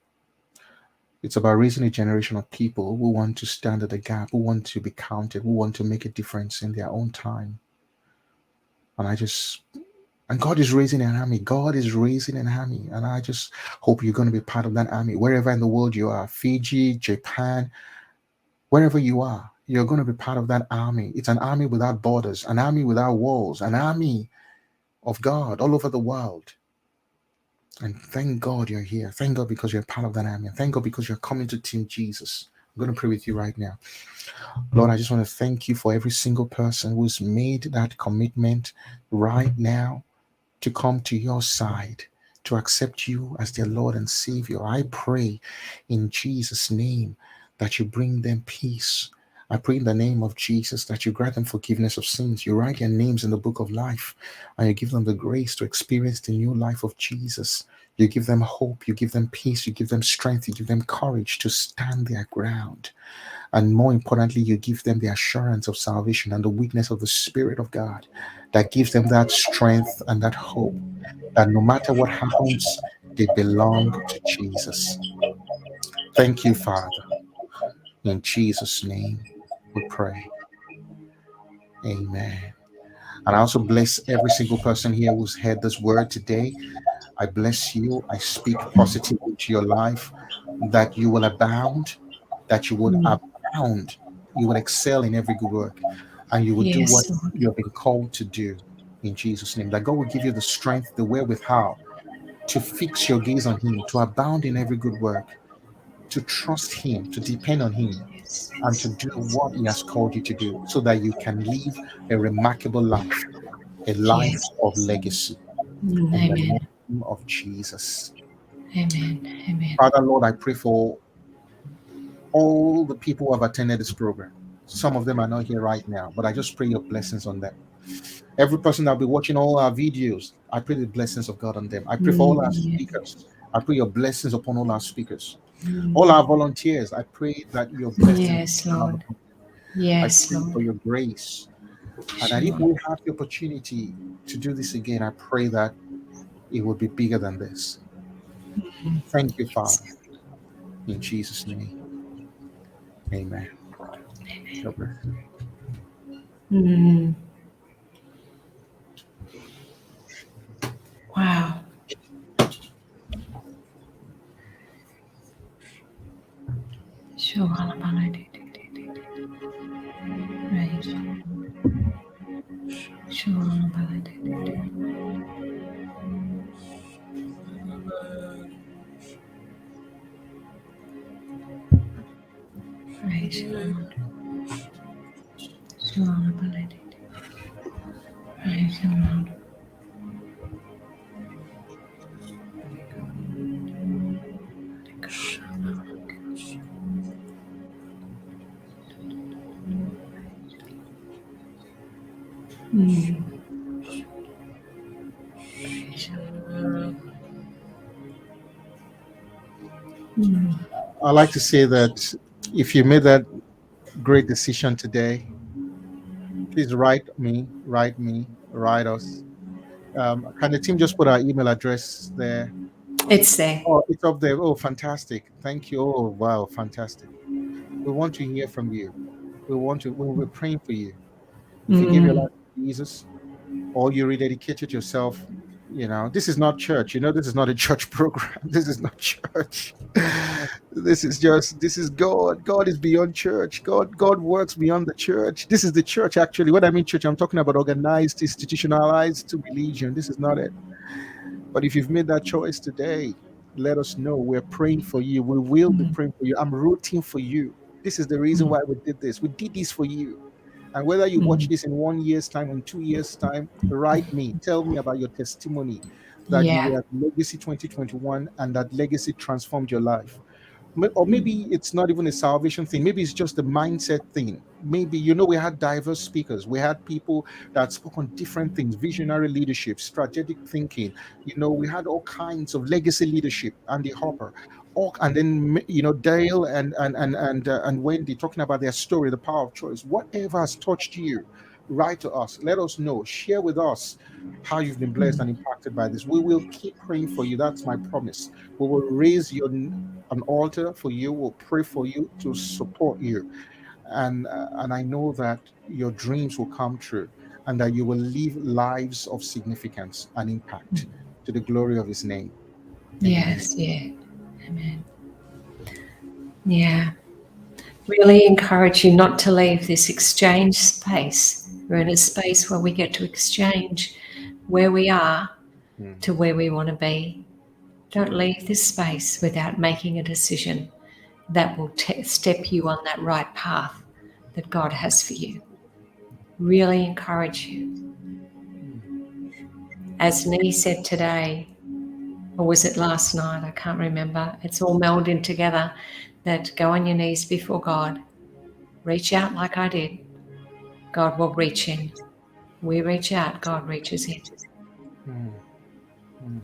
It's about raising a generation of people who want to stand at the gap, who want to be counted, who want to make a difference in their own time. And God is raising an army. God is raising an army. And I just hope you're going to be part of that army. Wherever in the world you are, Fiji, Japan, wherever you are, you're going to be part of that army. It's an army without borders, an army without walls, an army of God all over the world. And thank God you're here. Thank God because you're part of that army. And thank God because you're coming to Team Jesus. I'm going to pray with you right now. Lord, I just want to thank you for every single person who's made that commitment right now to come to your side, to accept you as their Lord and Savior. I pray in Jesus' name that you bring them peace. I pray in the name of Jesus that you grant them forgiveness of sins. You write their names in the book of life and you give them the grace to experience the new life of Jesus. You give them hope, you give them peace, you give them strength, you give them courage to stand their ground. And more importantly, you give them the assurance of salvation and the witness of the Spirit of God that gives them that strength and that hope that no matter what happens, they belong to Jesus. Thank you, Father. In Jesus' name we pray. Amen. And I also bless every single person here who's heard this word today. I bless you. I speak positively to your life, that you will abound, that you would abound, you would excel in every good work, and you will do what Yes, Lord. you have been called to do in Jesus' name. That God will give you the strength, the wherewithal to fix your gaze on Him, to abound in every good work, to trust Him, to depend on Him, Yes. and to do what He has called you to do so that you can live a remarkable life, a life Yes. of legacy. In the Amen. name of Jesus. Amen. Amen. Father, Lord, I pray for all the people who have attended this program. Some of them are not here right now, but I just pray your blessings on them. Every person that'll be watching all our videos, I pray the blessings of God on them. I pray for all our speakers. I pray your blessings upon all our speakers. All our volunteers, I pray that your blessings Yes, come Lord. upon them. I Yes, pray for Lord. your grace. And that if Sure. we have the opportunity to do this again, I pray that it will be bigger than this. Thank you, Father. In Jesus' name. Amen. God bless you. Mm. Wow. Sure. Right. Sure. Praise you, Lord. Sure. Praise you, Lord. Mm. Praise you. Mm. I like to say that if you made that great decision today, please write me, write us. Can the team just put our email address there? It's there. Oh, it's up there. Oh, fantastic. Thank you. Oh, wow, fantastic. We want to hear from you. We're praying for you. If you give your Mm. life to Jesus, or you rededicated yourself, this is not church. This is not a church program. This is not church. This is God. God is beyond church. God works beyond the church. This is the church, actually. When I mean church, I'm talking about organized, institutionalized to religion. This is not it. But if you've made that choice today, let us know. We're praying for you. We will be Mm. praying for you. I'm rooting for you. This is the reason Mm. why we did this. We did this for you. And whether you watch Mm. this in 1 year's time, in 2 years' time, write me. Tell me about your testimony that you Yeah. were at Legacy 2021 and that legacy transformed your life. Or maybe it's not even a salvation thing. Maybe it's just a mindset thing. Maybe, we had diverse speakers. We had people that spoke on different things, visionary leadership, strategic thinking. We had all kinds of legacy leadership, Andy Hopper. And then, Dale and Wendy talking about their story, the power of choice. Whatever has touched you, write to us. Let us know. Share with us how you've been blessed and impacted by this. We will keep praying for you. That's my promise. We will raise an altar for you. We'll pray for you to support you, and I know that your dreams will come true, and that you will live lives of significance and impact to the glory of His name. Amen. Yes. Yeah. Amen. Yeah. Really encourage you not to leave this exchange space. We're in a space where we get to exchange where we are Mm. to where we want to be. Don't leave this space without making a decision that will step you on that right path that God has for you. Really encourage you. As Niyi said today, or was it last night? I can't remember. It's all melding together that go on your knees before God. Reach out like I did. God will reach in. We reach out, God reaches in. Mm. Mm.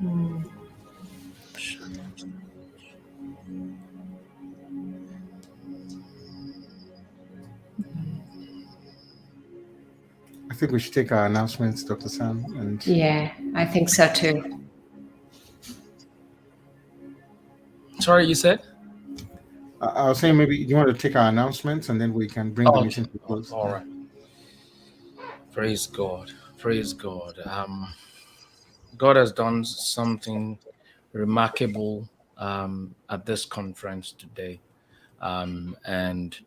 Mm. I think we should take our announcements, Dr. Sam. And Yeah, I think so too. Sorry, you said? I was saying maybe you want to take our announcements and then we can bring the Oh, meeting to a close. all right. Praise God. Praise God. God has done something remarkable at this conference today. And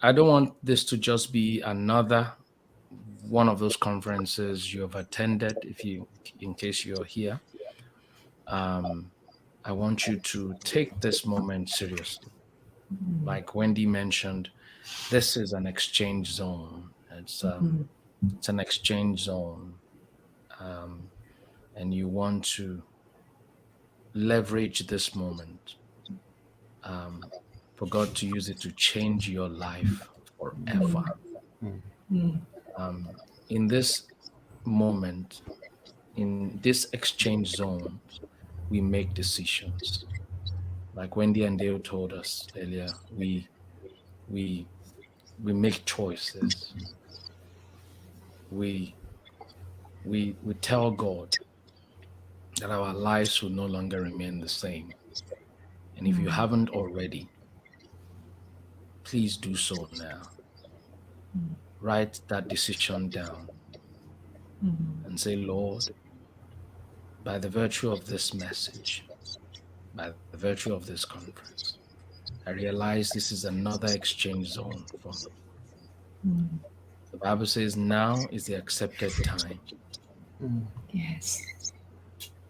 I don't want this to just be another one of those conferences you have attended, in case you're here. I want you to take this moment seriously. Like Wendy mentioned, this is an exchange zone. It's an exchange zone, and you want to leverage this moment for God to use it to change your life forever. In this moment, in this exchange zone, we make decisions. Like Wendy and Dale told us earlier, we we make choices. We we tell God that our lives will no longer remain the same. And if you haven't already, please do so now. Write that decision down and say, Lord, by the virtue of this message, by the virtue of this conference, I realize this is another exchange zone for me. The Bible says now is the accepted time. Yes.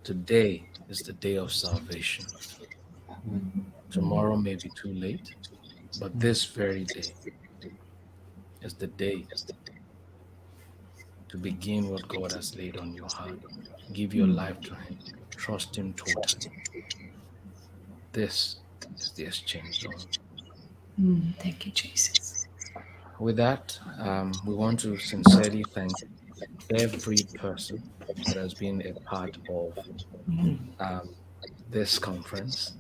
Today is the day of salvation. Tomorrow may be too late, but this very day is the day to begin what God has laid on your heart. Give your life to Him. Trust Him totally. This is the exchange zone. Thank you, Jesus. With that, we want to sincerely thank every person that has been a part of this conference.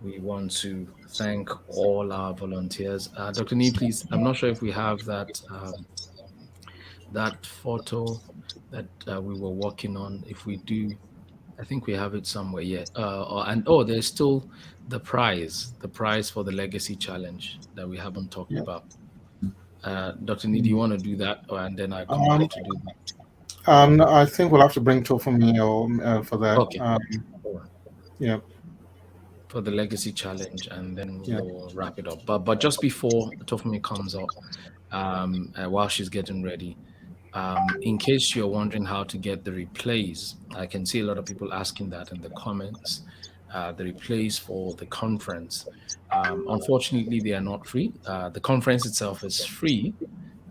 We want to thank all our volunteers. Dr. Nee, please, I'm not sure if we have that photo that we were working on. If we do, I think we have it somewhere yet. There's still the prize for the Legacy Challenge that we haven't talked about. Dr. Nee, do you want to do that, and then I come back to do that? No, I think we'll have to bring Tofumi for that. Okay. Yeah. For the Legacy Challenge, and then Yeah. we'll wrap it up. But just before Tofumi comes up, while she's getting ready, in case you're wondering how to get the replays, I can see a lot of people asking that in the comments. The replays for the conference, unfortunately, they are not free. The conference itself is free,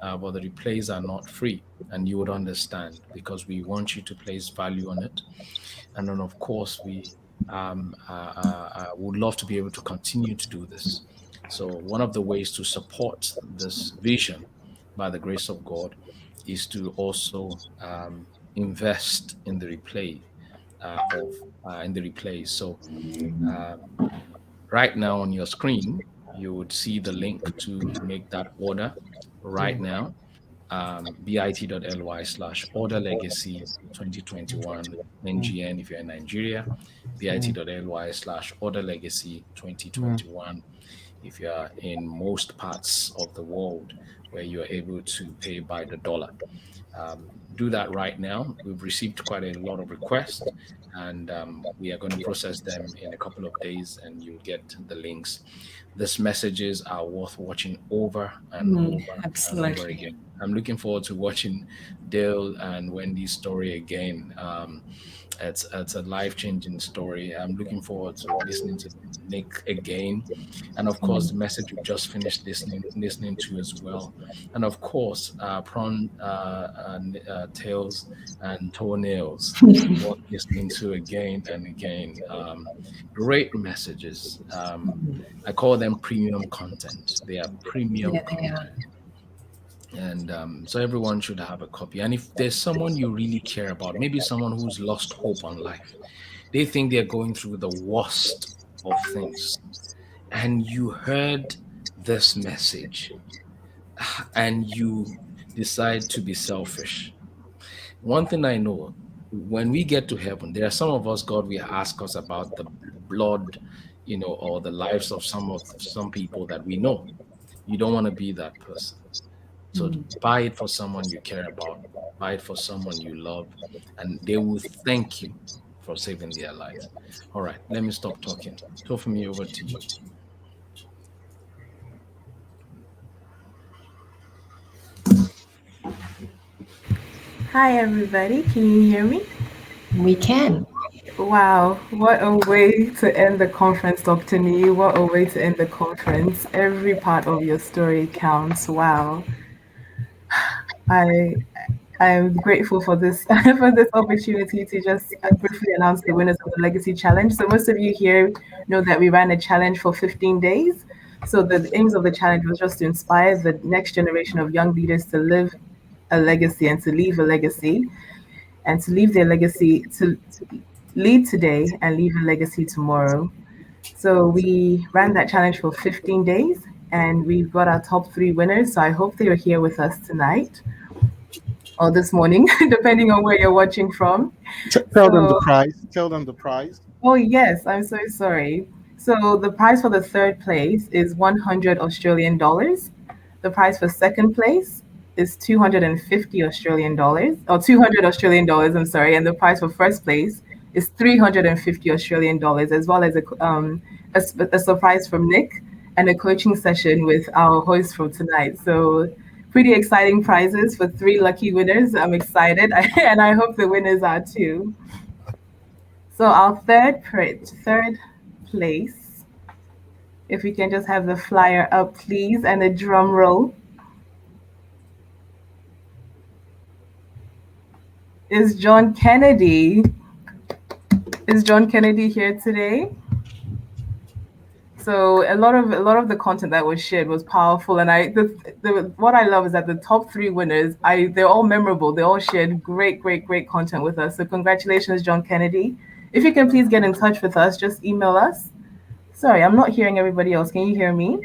but the replays are not free, and you would understand because we want you to place value on it. And then, of course, we would love to be able to continue to do this. So one of the ways to support this vision, by the grace of God, is to also invest in the replay So right now on your screen, you would see the link to make that order right now. bit.ly/order legacy 2021 NGN if you're in Nigeria, bit.ly/order legacy 2021 if you are in most parts of the world where you're able to pay by the dollar. Do that right now. We've received quite a lot of requests, and we are going to process them in a couple of days, and you'll get the links. These messages are worth watching over and over absolutely. and over again. I'm looking forward to watching Dale and Wendy's story again. It's a life-changing story. I'm looking forward to listening to Nick again, and of course the message we just finished listening to as well, and of course prawn tails and toenails worth listening to again and again. Great messages. I call them premium content. They are premium content. And so everyone should have a copy. And if there's someone you really care about, maybe someone who's lost hope on life, they think they're going through the worst of things, and you heard this message and you decide to be selfish. One thing I know, when we get to heaven, there are some of us, God will ask us about the blood, or the lives of some people that we know. You don't want to be that person. So buy it for someone you care about, buy it for someone you love, and they will thank you for saving their lives. All right, let me stop talking. Tofumi, over to you. Hi, everybody. Can you hear me? We can. Wow, what a way to end the conference, Dr. Nee. What a way to end the conference. Every part of your story counts. Wow. I I am grateful for this for this opportunity to just briefly announce the winners of the Legacy Challenge. So most of you here know that we ran a challenge for 15 days. So the aims of the challenge was just to inspire the next generation of young leaders to live a legacy and to leave a legacy and to leave their legacy to lead today and leave a legacy tomorrow. So we ran that challenge for 15 days and we've got our top three winners. So I hope they are here with us tonight or this morning, depending on where you're watching from. Tell them the So, prize. Tell them the prize. oh yes, I'm so sorry. So the prize for the third place is 100 Australian dollars. The prize for second place is 250 Australian dollars, or 200 Australian dollars, I'm sorry. And the prize for first place is 350 Australian dollars, as well as a surprise from Nick and a coaching session with our host for tonight. So pretty exciting prizes for three lucky winners. I'm excited, and I hope the winners are too. So our third place, if we can just have the flyer up, please, and a drum roll, is John Kennedy. Is John Kennedy here today? So a lot of the content that was shared was powerful, and what I love is that the top three winners, they're all memorable. They all shared great content with us. So congratulations, John Kennedy. If you can please get in touch with us, just email us. Sorry, I'm not hearing everybody else. Can you hear me?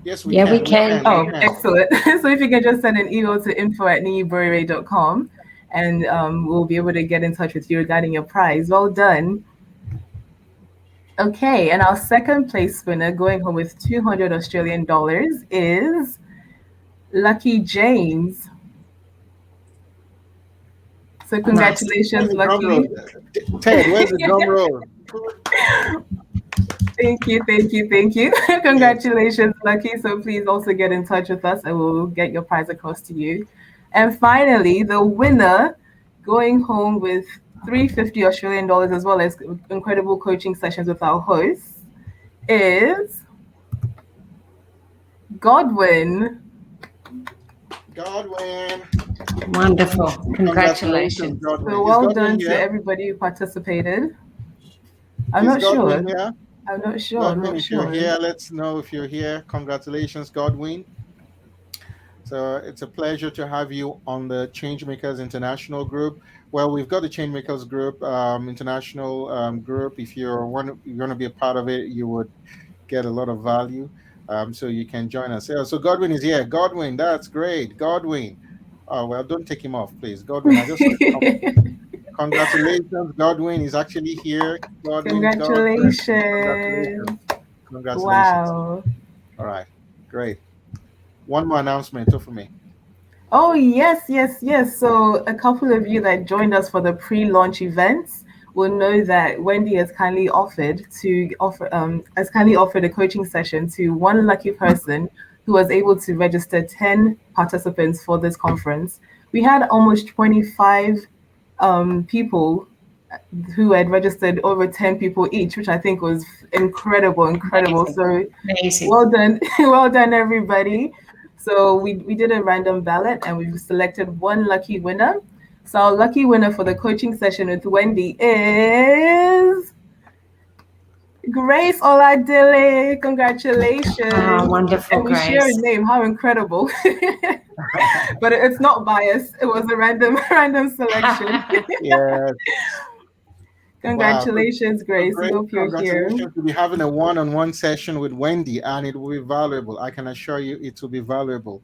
Yes, Yeah, we can. Oh, excellent. So if you can just send an email to info@niyiborire.com and we'll be able to get in touch with you regarding your prize. Well done. Okay, and our second place winner going home with 200 Australian dollars is Lucky James. So congratulations, Lucky. Ted, where's the drum roll? Thank you. Congratulations, Lucky. So please also get in touch with us and we'll get your prize across to you. And finally, the winner going home with 350 Australian dollars as well as incredible coaching sessions with our hosts is Godwin. Wonderful. Congratulations. So well done to everybody who participated. I'm not sure. Godwin, if you're here, let's know if you're here. Congratulations, Godwin. So it's a pleasure to have you on the Changemakers International group. Well, we've got the Changemakers group, international group. If you're going to be a part of it, you would get a lot of value. So you can join us. So Godwin is here. Godwin, that's great. Godwin. Oh, well, don't take him off, please. Godwin, I just congratulations. Godwin is actually here. Godwin, Congratulations. Wow. All right, great. One more announcement for me. Oh, yes. So a couple of you that joined us for the pre-launch events will know that Wendy has kindly offered a coaching session to one lucky person who was able to register 10 participants for this conference. We had almost 25 people who had registered, over 10 people each, which I think was incredible. So Amazing. well done everybody. So we did a random ballot and we've selected one lucky winner. So our lucky winner for the coaching session with Wendy is Grace Oladile. Congratulations. Oh, wonderful, and we Grace. share a name. How incredible. But it's not biased. It was a random selection. Yeah. Congratulations, wow. Grace. We hope you're here. Congratulations to be having a one-on-one session with Wendy, and it will be valuable. I can assure you it will be valuable.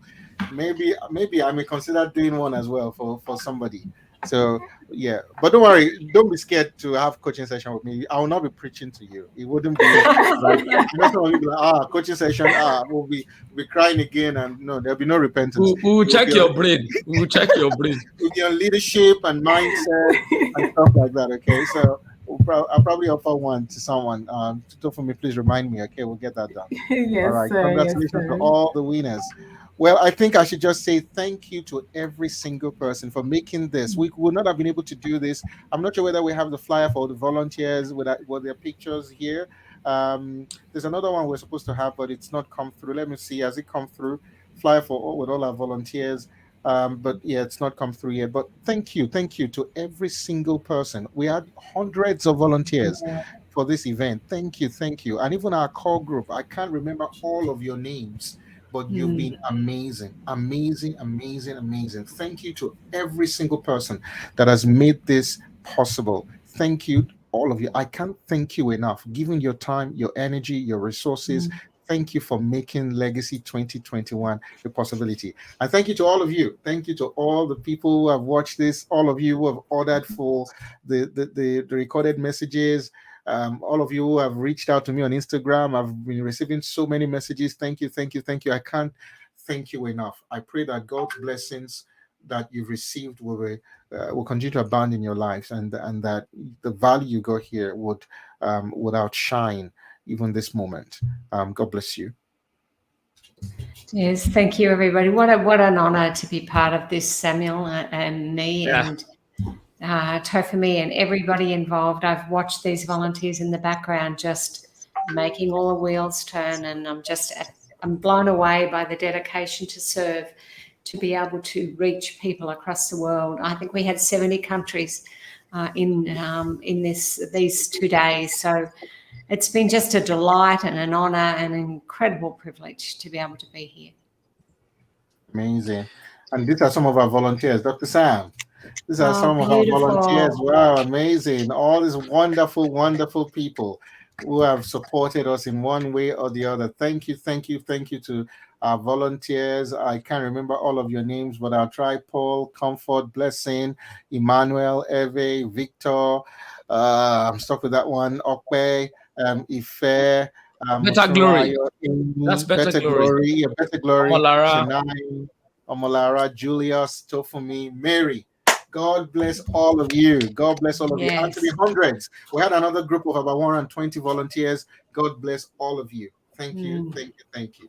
Maybe I may consider doing one as well for somebody. So yeah, but don't worry, don't be scared to have coaching session with me. I will not be preaching to you. It wouldn't be like, some people like, coaching session, we'll be crying again, and no, there'll be no repentance. We'll check your brain. We'll check your brain. With your leadership and mindset and stuff like that. Okay, so I'll probably offer one to someone. For me, please remind me. Okay, we'll get that done. Yes, all right. Sir, Congratulations to all the winners. Well, I think I should just say thank you to every single person for making this. We would not have been able to do this. I'm not sure whether we have the flyer for the volunteers with their pictures here. There's another one we're supposed to have, but it's not come through. Let me see. Has it come through? Flyer for with all our volunteers. But yeah, it's not come through yet. But thank you to every single person. We had hundreds of volunteers for this event. Thank you. And even our core group, I can't remember all of your names, but you've been amazing, amazing, amazing, amazing. Thank you to every single person that has made this possible. Thank you, all of you. I can't thank you enough. Giving your time, your energy, your resources. Thank you for making Legacy 2021 a possibility. And thank you to all of you. Thank you to all the people who have watched this, all of you who have ordered for the recorded messages. All of you who have reached out to me on Instagram. I've been receiving so many messages. Thank you, thank you, thank you. I can't thank you enough. I pray that God's blessings that you've received will continue to abound in your lives, and that the value you got here would outshine even this moment. God bless you. Yes, thank you, everybody. What an honour to be part of this, Samuel and me and Tofumi and everybody involved. I've watched these volunteers in the background just making all the wheels turn, and I'm blown away by the dedication to serve, to be able to reach people across the world. I think we had 70 countries in these 2 days. So it's been just a delight and an honour and an incredible privilege to be able to be here. Amazing. And these are some of our volunteers. Dr. Sam, these are some beautiful. of our volunteers. Wow, amazing. All these wonderful, wonderful people who have supported us in one way or the other. Thank you to our volunteers. I can't remember all of your names, but I'll try. Paul, Comfort, Blessing, Emmanuel, Eve, Victor. I'm stuck with that one. Okwe, Ife, Better Glory. That's Better Glory. Yeah, Better Glory. Shania, Omolara, Julius, Tofumi, Mary. God bless all of you. God bless all of you. Actually, hundreds. We had another group of about 120 volunteers. God bless all of you. Thank you. Thank you.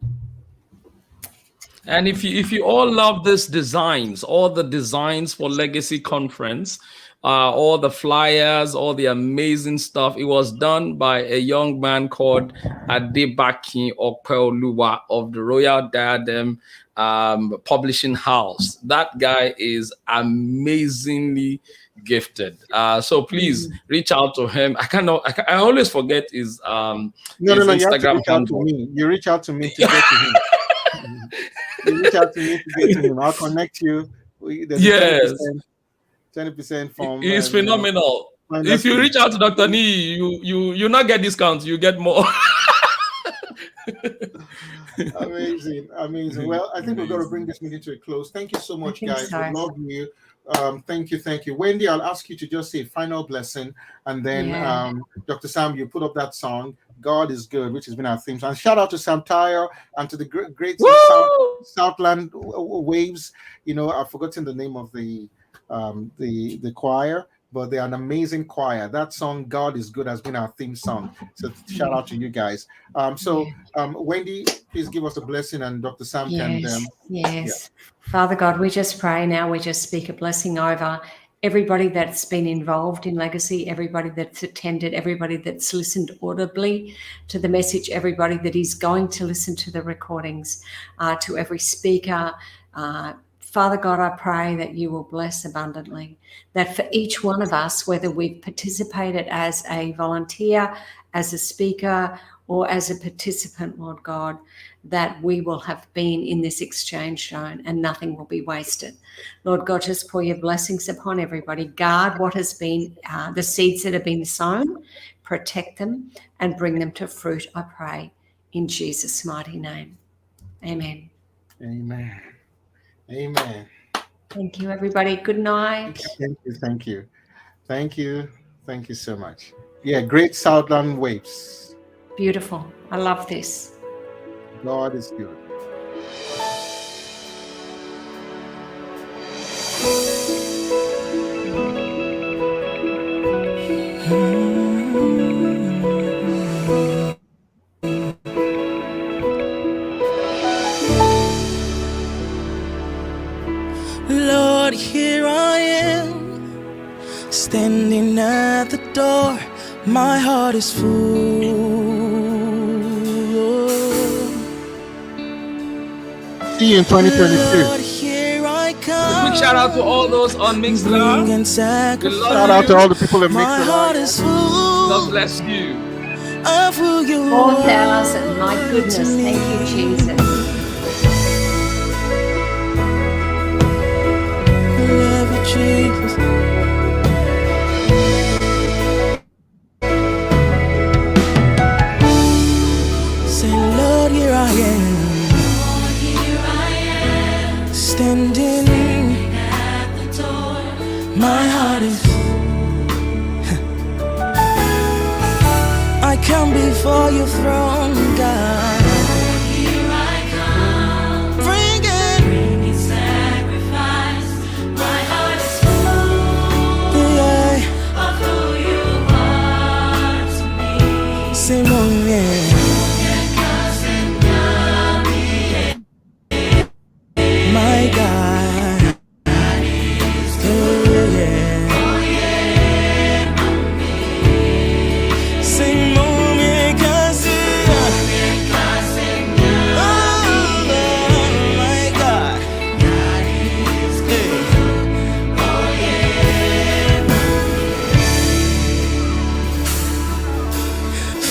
And if you all love these designs, all the designs for Legacy Conference, all the flyers, all the amazing stuff, it was done by a young man called Adebaki Opeoluwa of the Royal Diadem Publishing House. That guy is amazingly gifted. So please reach out to him. I always forget his No, Instagram you have to reach out to me. You reach out to me to get to him. You reach out to me to get to him. I'll connect you. Yes. 20% from. He's phenomenal. If you reach out to Dr. Niyi, you not get discounts, you get more. Amazing. Well, I think we're going to bring this meeting to a close. Thank you so much, guys. So. We love you. Thank you. Wendy, I'll ask you to just say a final blessing, and then Dr. Sam, you put up that song, God is Good, which has been our theme song. And shout out to Sam Tyre and to the great Southland Waves. I've forgotten the name of the choir, but they're an amazing choir. That song, God is Good, has been our theme song. So shout out to you guys. Wendy, please give us a blessing, and Dr. Sam can. Yes. Father God, we just pray now. We just speak a blessing over everybody that's been involved in Legacy, everybody that's attended, everybody that's listened audibly to the message, everybody that is going to listen to the recordings, to every speaker. Father God, I pray that you will bless abundantly, that for each one of us, whether we've participated as a volunteer, as a speaker, or as a participant, Lord God, that we will have been in this exchange zone and nothing will be wasted. Lord God, just pour your blessings upon everybody. Guard what has been, the seeds that have been sown, protect them and bring them to fruit, I pray, in Jesus' mighty name. Amen. Amen. Amen. Thank you, everybody. Good night. Thank you so much. Yeah, great Southland Waves. Beautiful. I love this. God is good. Lord, here I am, standing at the door. My heart is full. See you in 2022. Lord, here I come. Quick shout out to all those on Mixlr. And sacrifice. Shout out to all the people in My heart Mixlr. is full God bless you. of who you 4,000. My goodness. Thank you, Jesus. love you, Jesus. Say, Lord, here I am, Here I am, standing. at the door. My heart is. I come before your throne, God. Here I come, bringing sacrifice. My heart is full Yeah. of who you are to me. Say, Mom, yeah. My God. Oh, yeah. Say, Mom, yeah, 'cause oh, my God.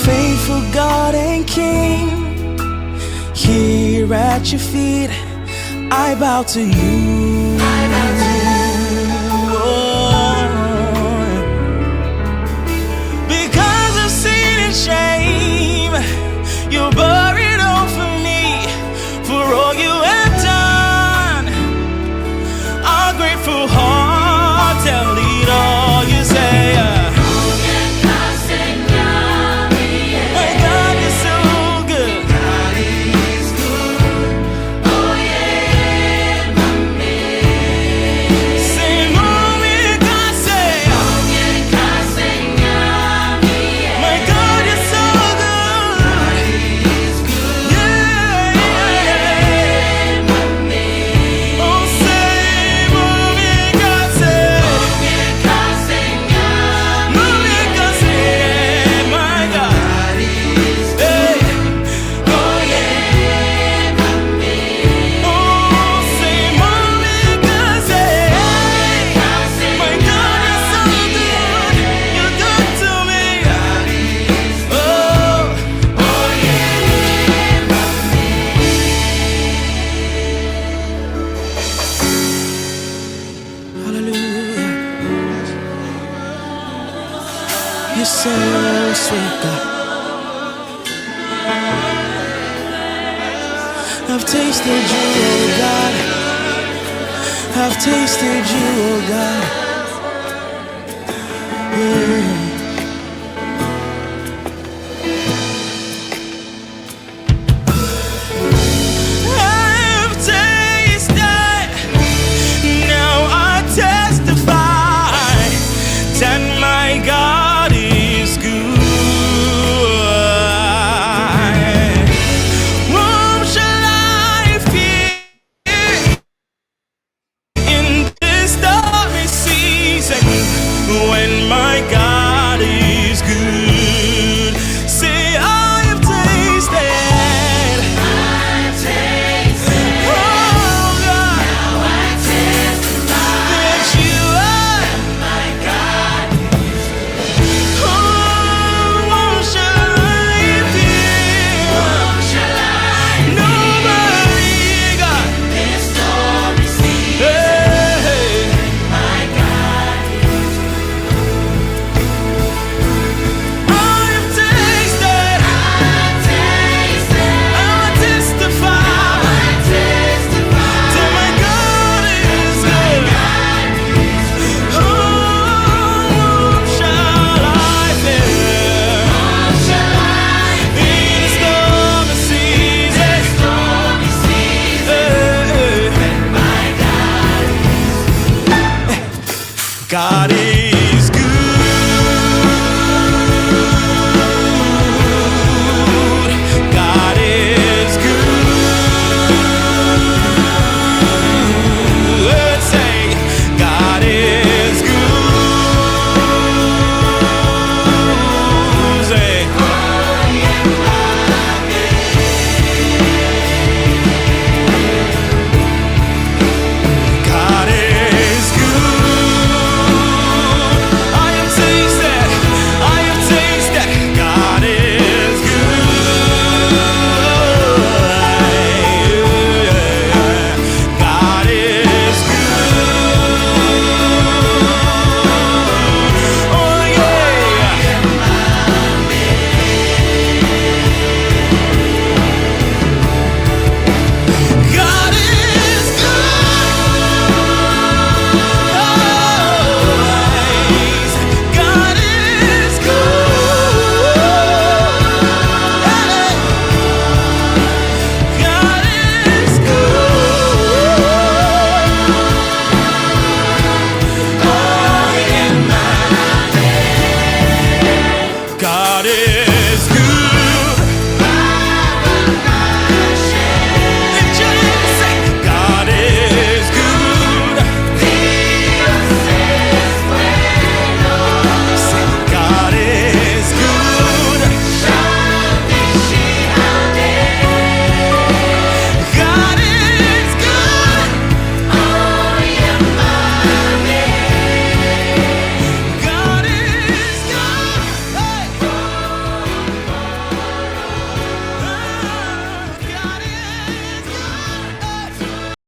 Faithful God and King, here at your feet, I bow to you. Oh, because of sin and shame, you bore it all for me, for all you have done. Our grateful hearts have lead all you say. My God, you're so good. Say, Mom, God, say, my God, you're so good. Yeah, yeah. Oh, say, Mom, God, say, Mom, God, say, my God. Hey. Oh, yeah. Oh, say, Mom, God, say, my God, you're so good. You're good to me. Oh, hallelujah. You're so sweet, God. I've tasted you, oh God. I've tasted you, oh God. Yeah. I've tasted, now I testify that my God is good. Whom shall I fear in this stormy season when my God is good? Say, I have tasted. Oh God, that you are. Oh, whom shall I fear? Nobody, God. Hey. I've tasted. I testify that my God is good. Oh, whom shall I fear? In stormy seasons. Hey. God